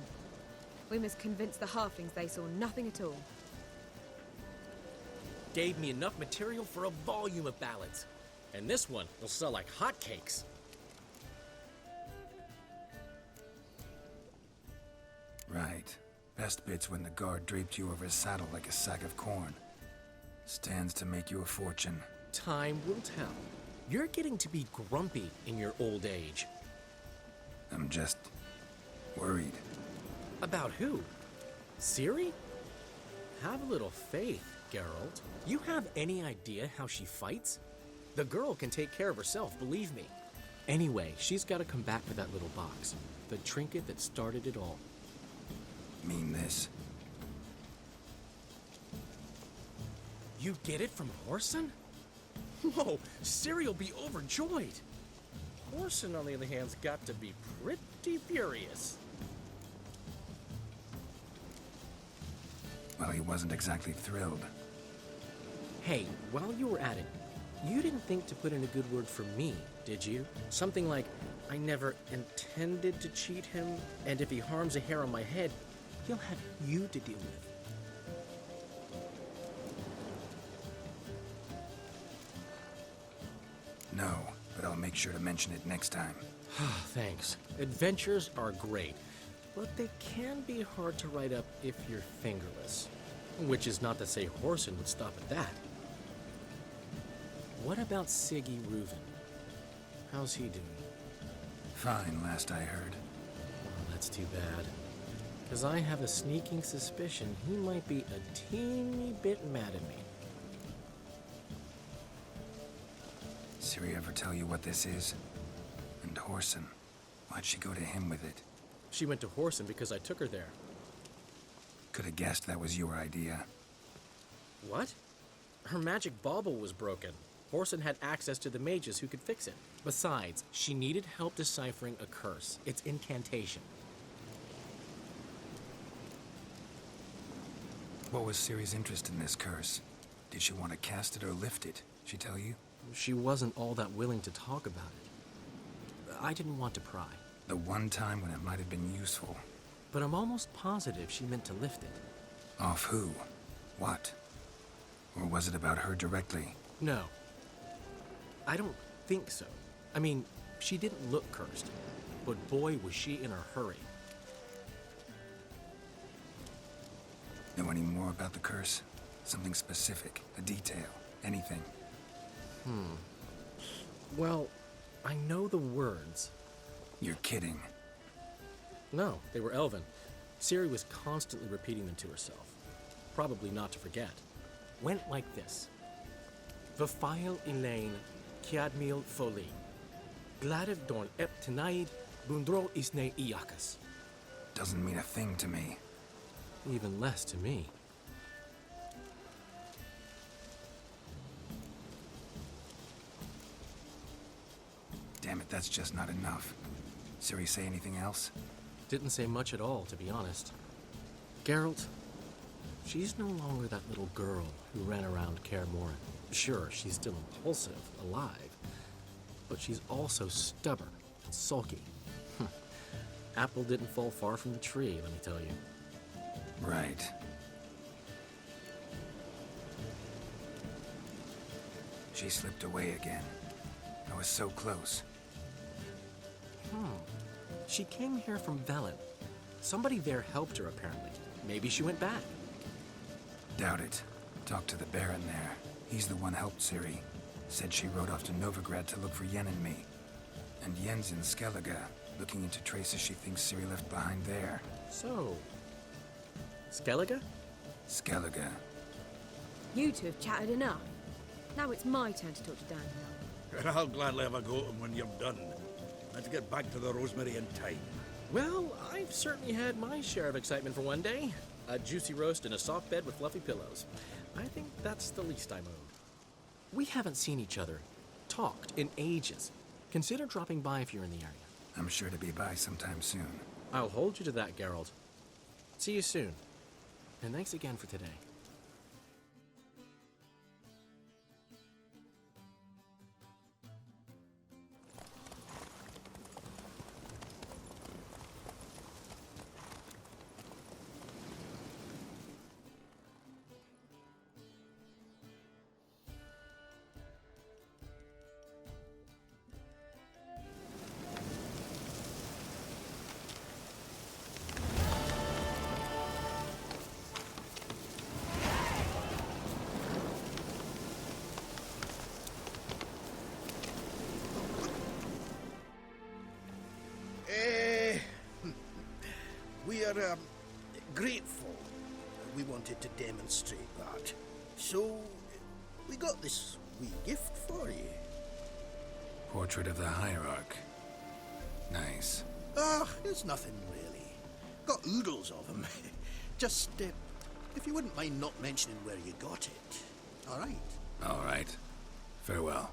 We must convince the halflings they saw nothing at all. Gave me enough material for a volume of ballads. And this one will sell like hotcakes. Right. Best bit's when the guard draped you over his saddle like a sack of corn. Stands to make you a fortune. Time will tell. You're getting to be grumpy in your old age. I'm just worried. About who? Ciri? Have a little faith, Geralt. You have any idea how she fights? The girl can take care of herself, believe me. Anyway, she's got to come back for that little box. The trinket that started it all. Mean this? You get it from Whoreson? Whoa, Ciri will be overjoyed. Whoreson, on the other hand, has got to be pretty furious. Well, he wasn't exactly thrilled. Hey, while you were at it, you didn't think to put in a good word for me, did you? Something like, I never intended to cheat him, and if he harms a hair on my head, he'll have you to deal with. No, but I'll make sure to mention it next time. Thanks. Adventures are great, but they can be hard to write up if you're fingerless. Which is not to say Horson would stop at that. What about Siggy Reuven? How's he doing? Fine, last I heard. Oh, that's too bad. Because I have a sneaking suspicion he might be a teeny bit mad at me. Ciri ever tell you what this is? And Horson, why'd she go to him with it? She went to Horson because I took her there. Could have guessed that was your idea. What? Her magic bauble was broken. Horson had access to the mages who could fix it. Besides, she needed help deciphering a curse. It's incantation. What was Ciri's interest in this curse? Did she want to cast it or lift it? She tell you? She wasn't all that willing to talk about it. I didn't want to pry. The one time when it might have been useful. But I'm almost positive she meant to lift it. Off who? What? Or was it about her directly? No. I don't think so. I mean, she didn't look cursed. But boy, was she in a hurry. Know any more about the curse? Something specific, a detail, anything? Well, I know the words. You're kidding. No, they were Elven. Ciri was constantly repeating them to herself. Probably not to forget. Went like this. Vafile Elaine, Kiadmil Foli. Gladiv Dorn Ep Tenaid, Bundro Isne Iakas. Doesn't mean a thing to me. Even less to me. Damn it, that's just not enough. Ciri say anything else? Didn't say much at all, to be honest. Geralt, she's no longer that little girl who ran around Kaer Morhen. Sure, she's still impulsive, alive, but she's also stubborn and sulky. Apple didn't fall far from the tree, let me tell you. Right. She slipped away again. I was so close. She came here from Velen. Somebody there helped her, apparently. Maybe she went back. Doubt it. Talked to the Baron there. He's the one helped Ciri. Said she rode off to Novigrad to look for Yen and me. And Yen's in Skellige, looking into traces she thinks Ciri left behind there. So... Skellige? Skellige. You two have chatted enough. Now it's my turn to talk to Daniel. And I'll gladly have a go at him when you're done. Let's get back to the Rosemary in time. Well, I've certainly had my share of excitement for one day. A juicy roast in a soft bed with fluffy pillows. I think that's the least I'm owed. We haven't seen each other, talked in ages. Consider dropping by if you're in the area. I'm sure to be by sometime soon. I'll hold you to that, Geralt. See you soon. And thanks again for today. We are grateful. We wanted to demonstrate that. So, we got this wee gift for you. Portrait of the Hierarch. Nice. It's nothing really. Got oodles of them. Just, if you wouldn't mind not mentioning where you got it. All right? All right. Farewell.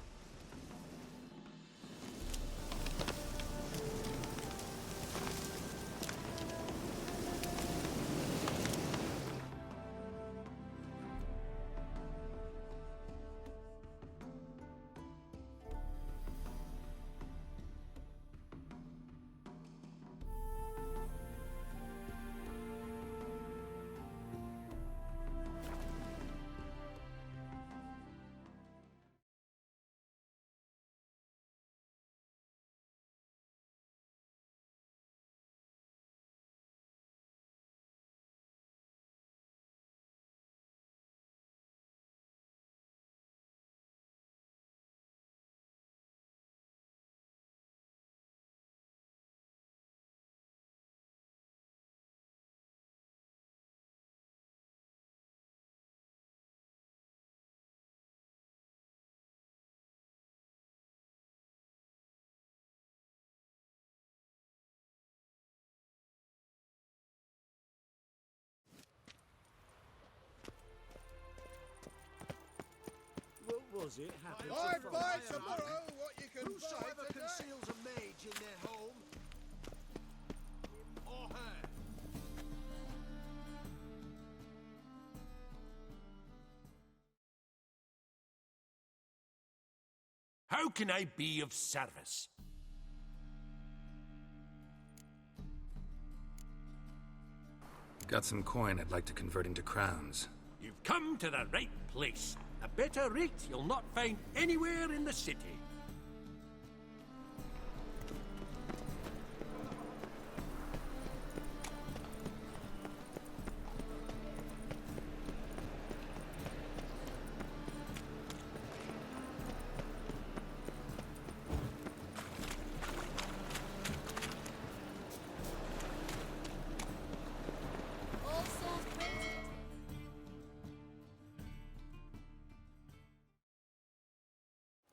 does it happen I to find tomorrow what you can Whosoever find today. conceals a mage in their home, him or her. How can I be of service? Got some coin I'd like to convert into crowns. You've come to the right place. A better rate you'll not find anywhere in the city.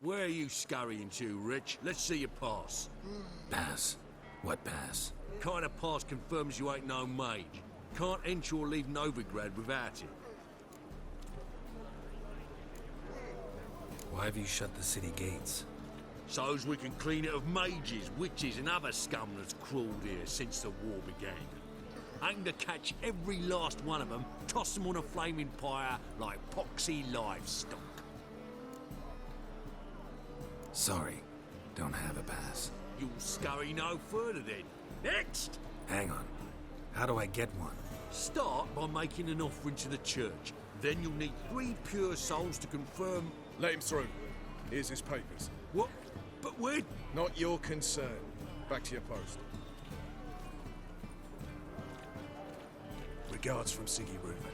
Where are you scurrying to, Rich? Let's see your pass. Pass? What pass? Kind of pass confirms you ain't no mage. Can't enter or leave Novigrad without it. Why have you shut the city gates? So's we can clean it of mages, witches and other scum that's crawled here since the war began. Aim to catch every last one of them, toss them on a flaming pyre like poxy livestock. Sorry, don't have a pass. You'll scurry no further then. Next! Hang on. How do I get one? Start by making an offering to the church. Then you'll need 3 pure souls to confirm... Let him through. Here's his papers. What? But when? Not your concern. Back to your post. Regards from Siggy Reuven.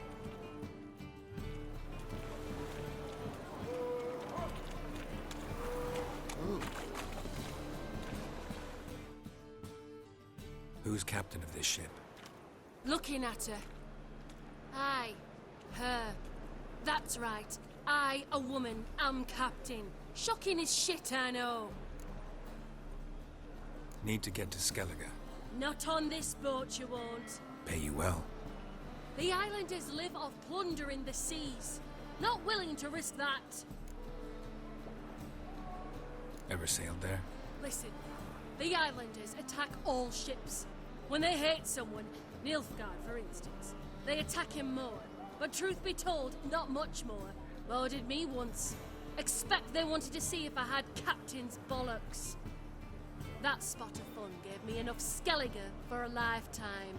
Who's captain of this ship? Looking at her. Aye, her. That's right. I, a woman, am captain. Shocking as shit, I know. Need to get to Skellige. Not on this boat, you won't. Pay you well. The islanders live off plunder in the seas. Not willing to risk that. Ever sailed there? Listen, the islanders attack all ships. When they hate someone, Nilfgaard for instance, they attack him more. But truth be told, not much more. Boarded me once. Expect they wanted to see if I had captain's bollocks. That spot of fun gave me enough Skellige for a lifetime.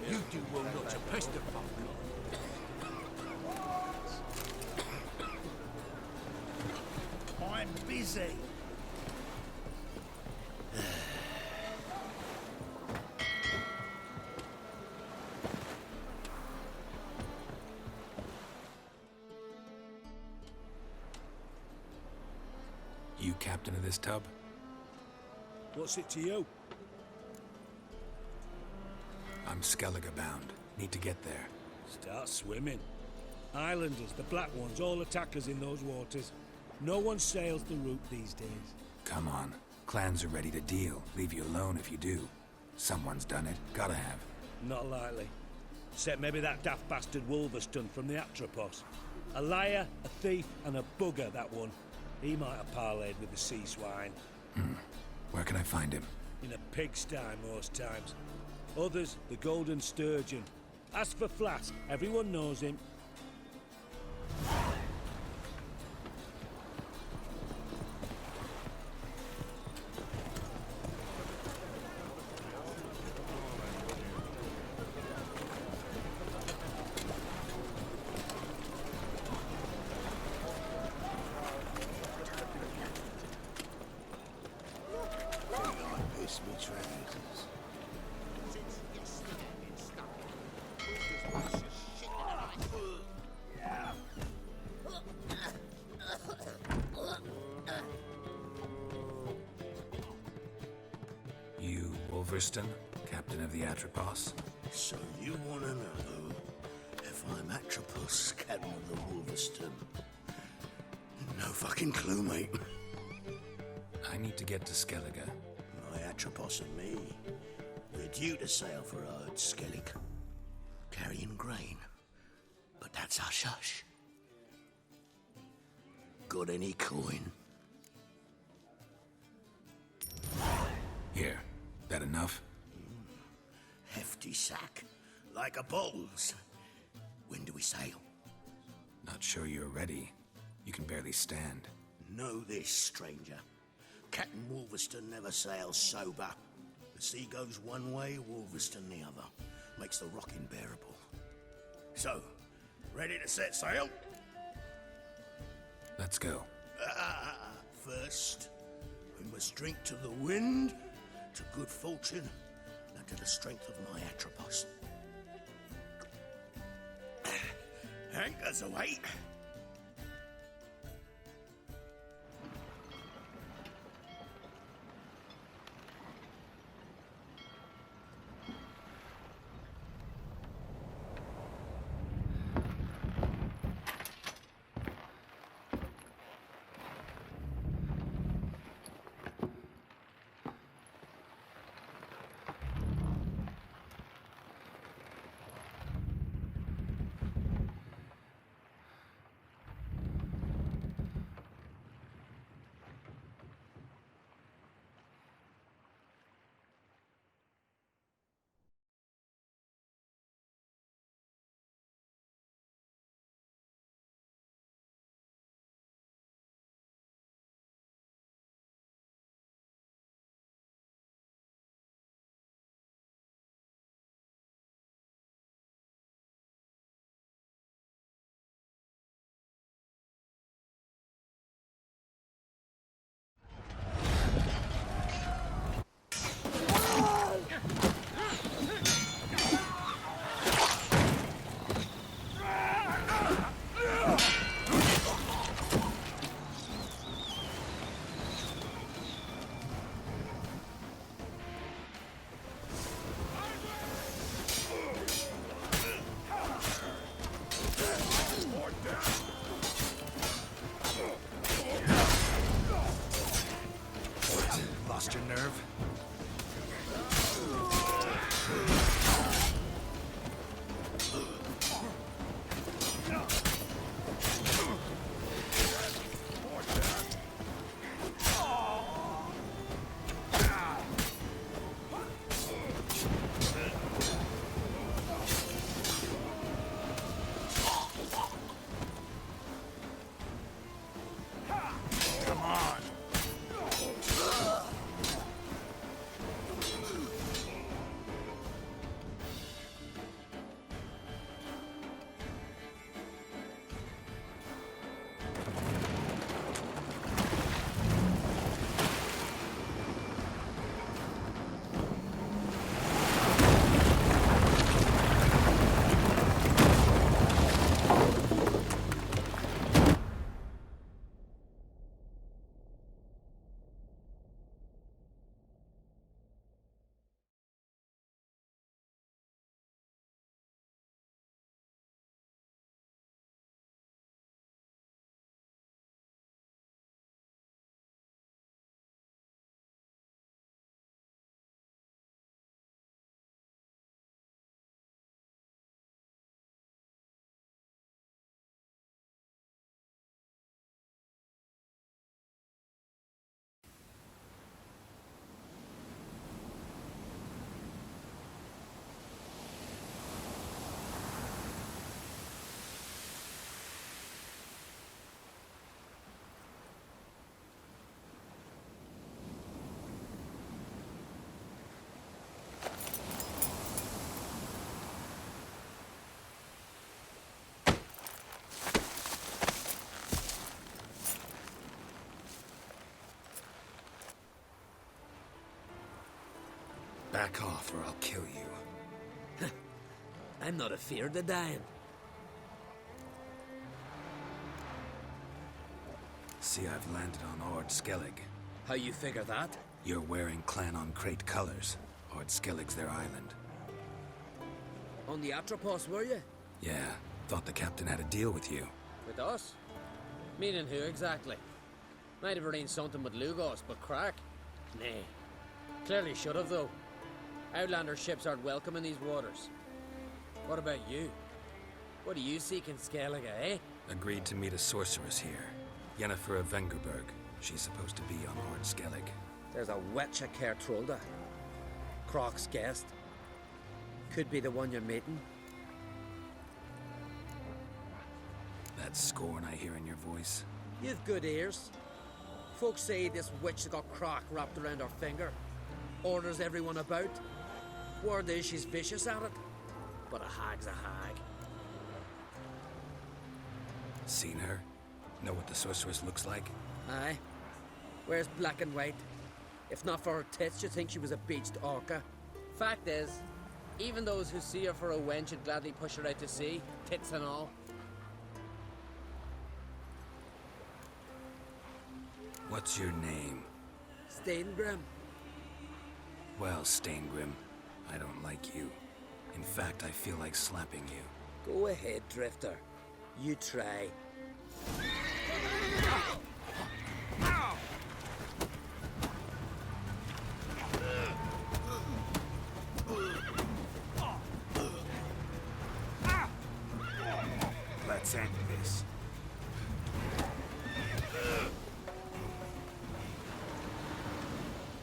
You do well not to pester folk. I'm busy. You captain of this tub? What's it to you? I'm Skellige bound. Need to get there. Start swimming. Islanders, the black ones, all attackers in those waters. No one sails the route these days. Come on. Clans are ready to deal. Leave you alone if you do. Someone's done it. Gotta have. Not likely. Except maybe that daft bastard Wolverston from the Atropos. A liar, a thief, and a bugger, that one. He might have parlayed with the sea swine. Where can I find him? In a pigsty most times. Others, the Golden Sturgeon. Ask for Flask. Everyone knows him. Wolverston, captain of the Atropos. So you want to know if I'm Atropos, captain of the Wolverston? No fucking clue, mate. I need to get to Skellige. My Atropos and me, we're due to sail for Ard Skellig, carrying grain. But that's hush-hush. Got any coin? Here, that enough? Hefty sack, like a bull's. When do we sail? Not sure you're ready. You can barely stand. Know this, stranger. Captain Wolverston never sails sober. The sea goes one way, Wolverston the other. Makes the rocking bearable. So, ready to set sail? Let's go. First, we must drink to the wind, to good fortune, and to the strength of my Atropos. Anchors away. Lost your nerve? Back off or I'll kill you. I'm not afeard of dying. See, I've landed on Ord Skellig. How you figure that? You're wearing Clan on Crate colors. Skellig's their island. On the Atropos, were you? Yeah, thought the captain had a deal with you. With us? Meaning who exactly? Might have arranged something with Lugos, but crack? Nay. Clearly should have, though. Outlander ships aren't welcome in these waters. What about you? What do you seek in Skellige, eh? Agreed to meet a sorceress here. Yennefer of Vengerberg. She's supposed to be on Hord Skellig. There's a witch at Kertrolda. Croc's guest. Could be the one you're meeting. That scorn I hear in your voice. You've good ears. Folks say this witch has got Croc wrapped around her finger. Orders everyone about. Word is she's vicious at it. But a hag's a hag. Seen her? Know what the sorceress looks like? Aye. Wears black and white. If not for her tits, you'd think she was a beached orca. Fact is, even those who see her for a wench would gladly push her out to sea, tits and all. What's your name? Steingrim. Well, Steingrim, I don't like you. In fact, I feel like slapping you. Go ahead, Drifter. You try. Let's end this.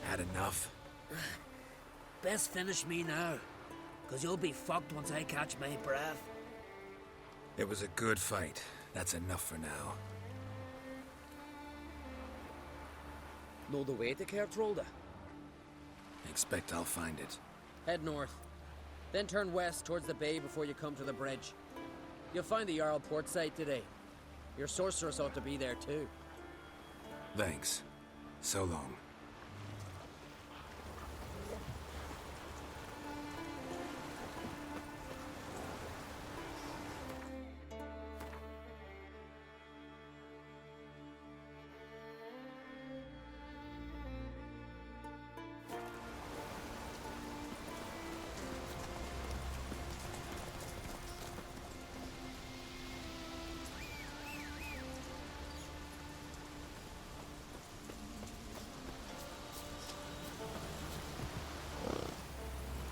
Had enough? Best finish me now, because you'll be fucked once I catch my breath. It was a good fight. That's enough for now. Know the way to Kertrolda? Expect I'll find it. Head north, then turn west towards the bay before you come to the bridge. You'll find the Jarl port site today. Your sorceress ought to be there too. Thanks. So long.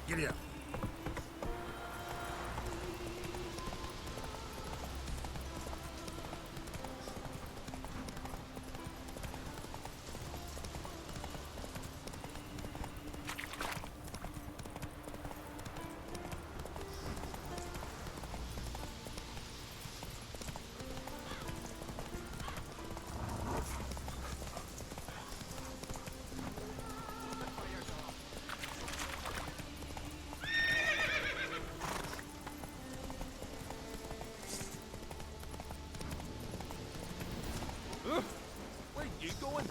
Giddy up. Where you going?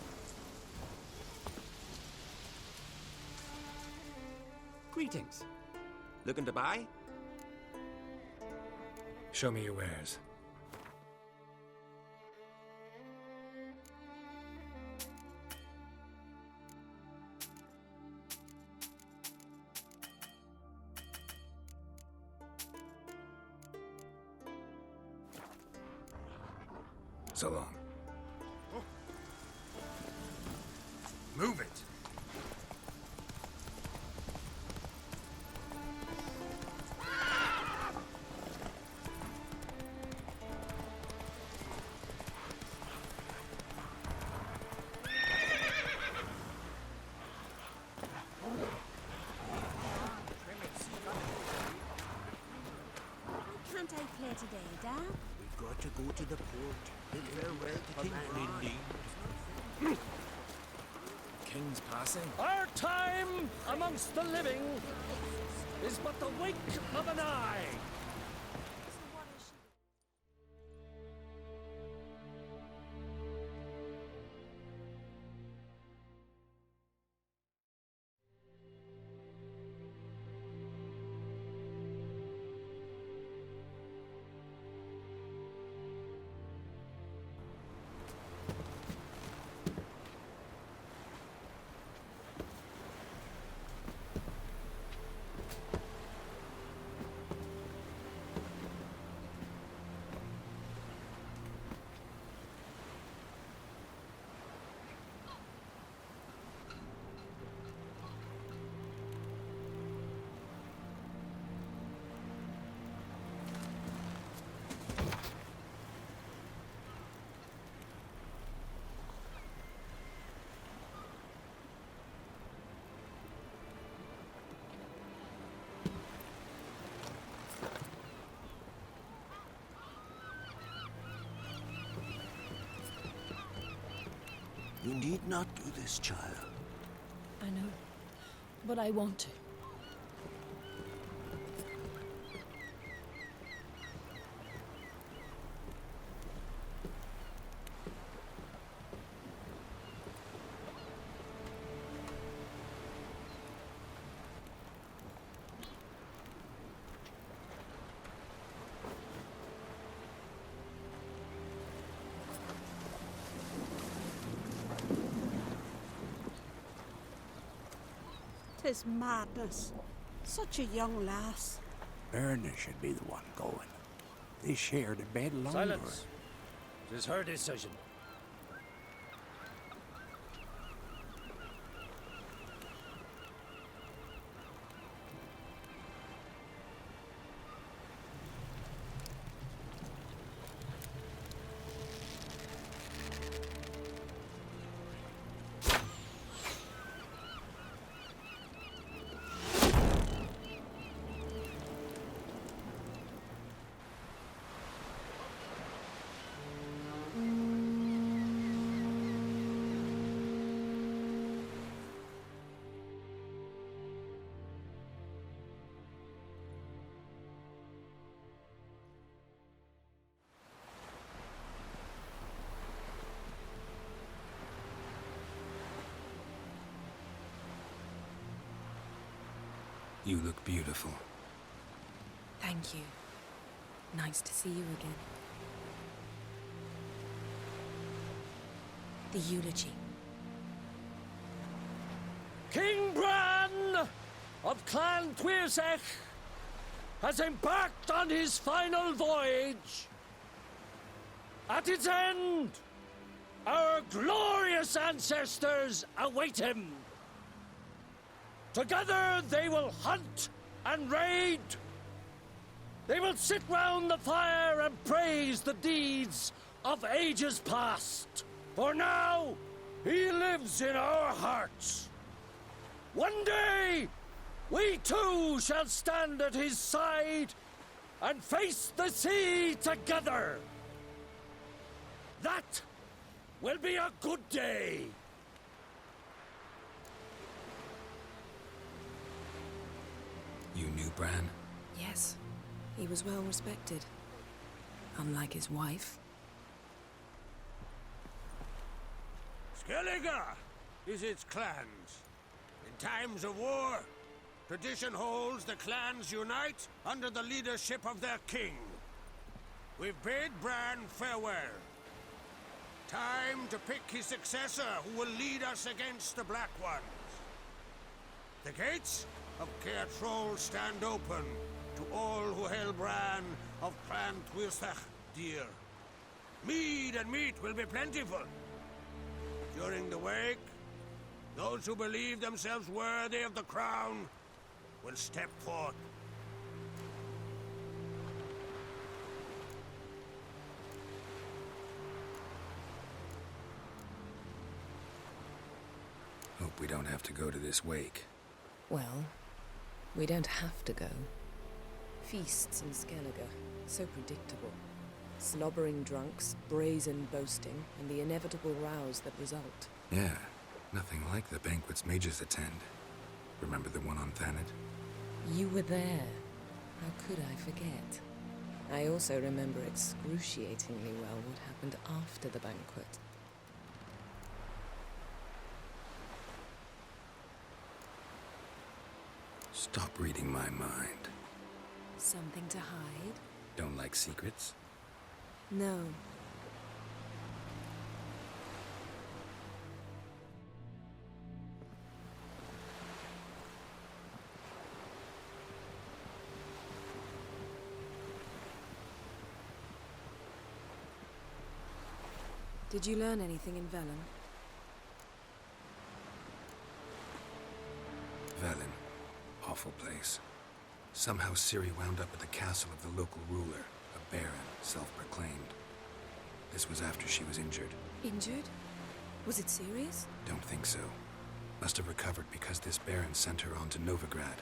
Greetings. Looking to buy? Show me your wares. So long. Move it! Can't I play today, Dad? We've got to go to the port. Bid farewell to King Rindy. King's passing. Our time amongst the living is but the wink of an eye. You need not do this, child. I know, but I want to. Tis madness. Such a young lass. Erna should be the one going. They shared a bed longer. Silence. It is her decision. You look beautiful. Thank you. Nice to see you again. The eulogy. King Bran of Clan Triss has embarked on his final voyage. At its end, our glorious ancestors await him. Together they will hunt and raid. They will sit round the fire and praise the deeds of ages past. For now, he lives in our hearts. One day, we too shall stand at his side and face the sea together. That will be a good day. You knew Bran? Yes. He was well respected. Unlike his wife. Skellige is its clans. In times of war, tradition holds the clans unite under the leadership of their king. We've bid Bran farewell. Time to pick his successor who will lead us against the Black Ones. The gates of Caer Troll stand open to all who hail Bran of Clan Triss dear. Mead and meat will be plentiful. During the wake, those who believe themselves worthy of the crown will step forth. Hope we don't have to go to this wake. Well, we don't have to go. Feasts in Skellige, so predictable. Slobbering drunks, brazen boasting, and the inevitable rows that result. Yeah, nothing like the banquets mages attend. Remember the one on Thanet? You were there. How could I forget? I also remember excruciatingly well what happened after the banquet. Stop reading my mind. Something to hide? Don't like secrets? No. Did you learn anything in Velen? Velen. Awful place. Somehow Ciri wound up at the castle of the local ruler, a baron, self-proclaimed. This was after she was injured. Injured? Was it serious? Don't think so. Must have recovered because this baron sent her on to Novigrad.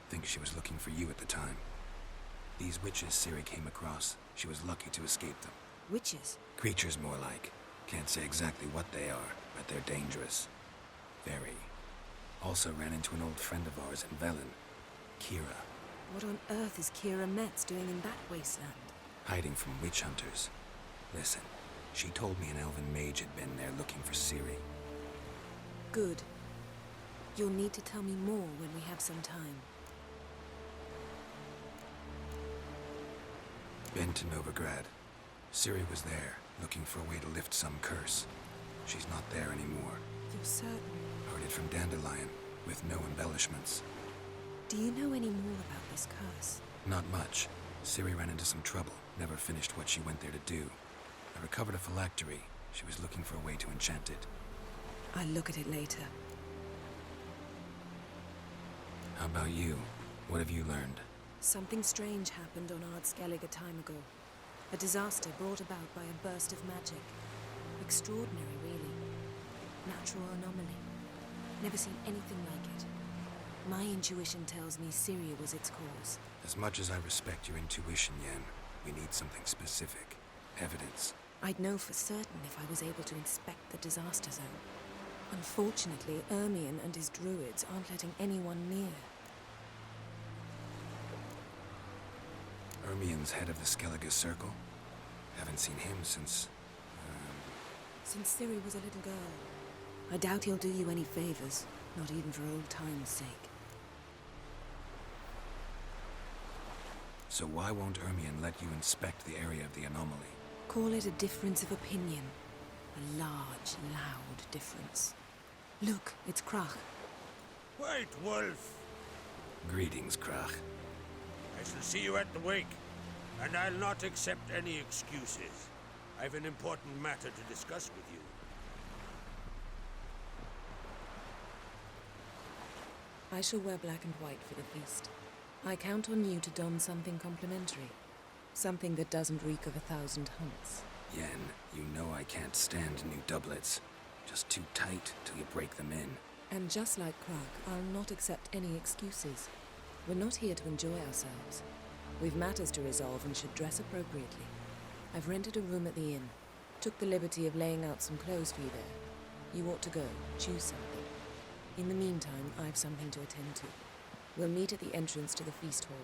Think she was looking for you at the time. These witches Ciri came across, she was lucky to escape them. Witches? Creatures more like. Can't say exactly what they are, but they're dangerous. Very. Also ran into an old friend of ours in Velen, Kira. What on earth is Kira Metz doing in that wasteland? Hiding from witch hunters. Listen, she told me an elven mage had been there looking for Ciri. Good. You'll need to tell me more when we have some time. Been to Novigrad. Ciri was there, looking for a way to lift some curse. She's not there anymore. You're certain? Heard it from Dandelion, with no embellishments. Do you know any more about this curse? Not much. Ciri ran into some trouble, never finished what she went there to do. I recovered a phylactery. She was looking for a way to enchant it. I'll look at it later. How about you? What have you learned? Something strange happened on Ard Skellig a time ago. A disaster brought about by a burst of magic. Extraordinary, really. Natural anomaly. Never seen anything like it. My intuition tells me Syria was its cause. As much as I respect your intuition, Yen, we need something specific. Evidence. I'd know for certain if I was able to inspect the disaster zone. Unfortunately, Ermion and his druids aren't letting anyone near. Ermion's head of the Skellige Circle? Haven't seen him since... Since Ciri was a little girl. I doubt he'll do you any favors, not even for old time's sake. So why won't Ermion let you inspect the area of the anomaly? Call it a difference of opinion. A large, loud difference. Look, it's Krach. Wait, Wolf. Greetings, Krach. I shall see you at the wake, and I'll not accept any excuses. I've an important matter to discuss with you. I shall wear black and white for the feast. I count on you to don something complimentary. Something that doesn't reek of 1,000 hunts. Yen, you know I can't stand new doublets. Just too tight till you break them in. And just like Krach, I'll not accept any excuses. We're not here to enjoy ourselves. We've matters to resolve and should dress appropriately. I've rented a room at the inn. Took the liberty of laying out some clothes for you there. You ought to go. Choose something. In the meantime, I've something to attend to. We'll meet at the entrance to the feast hall.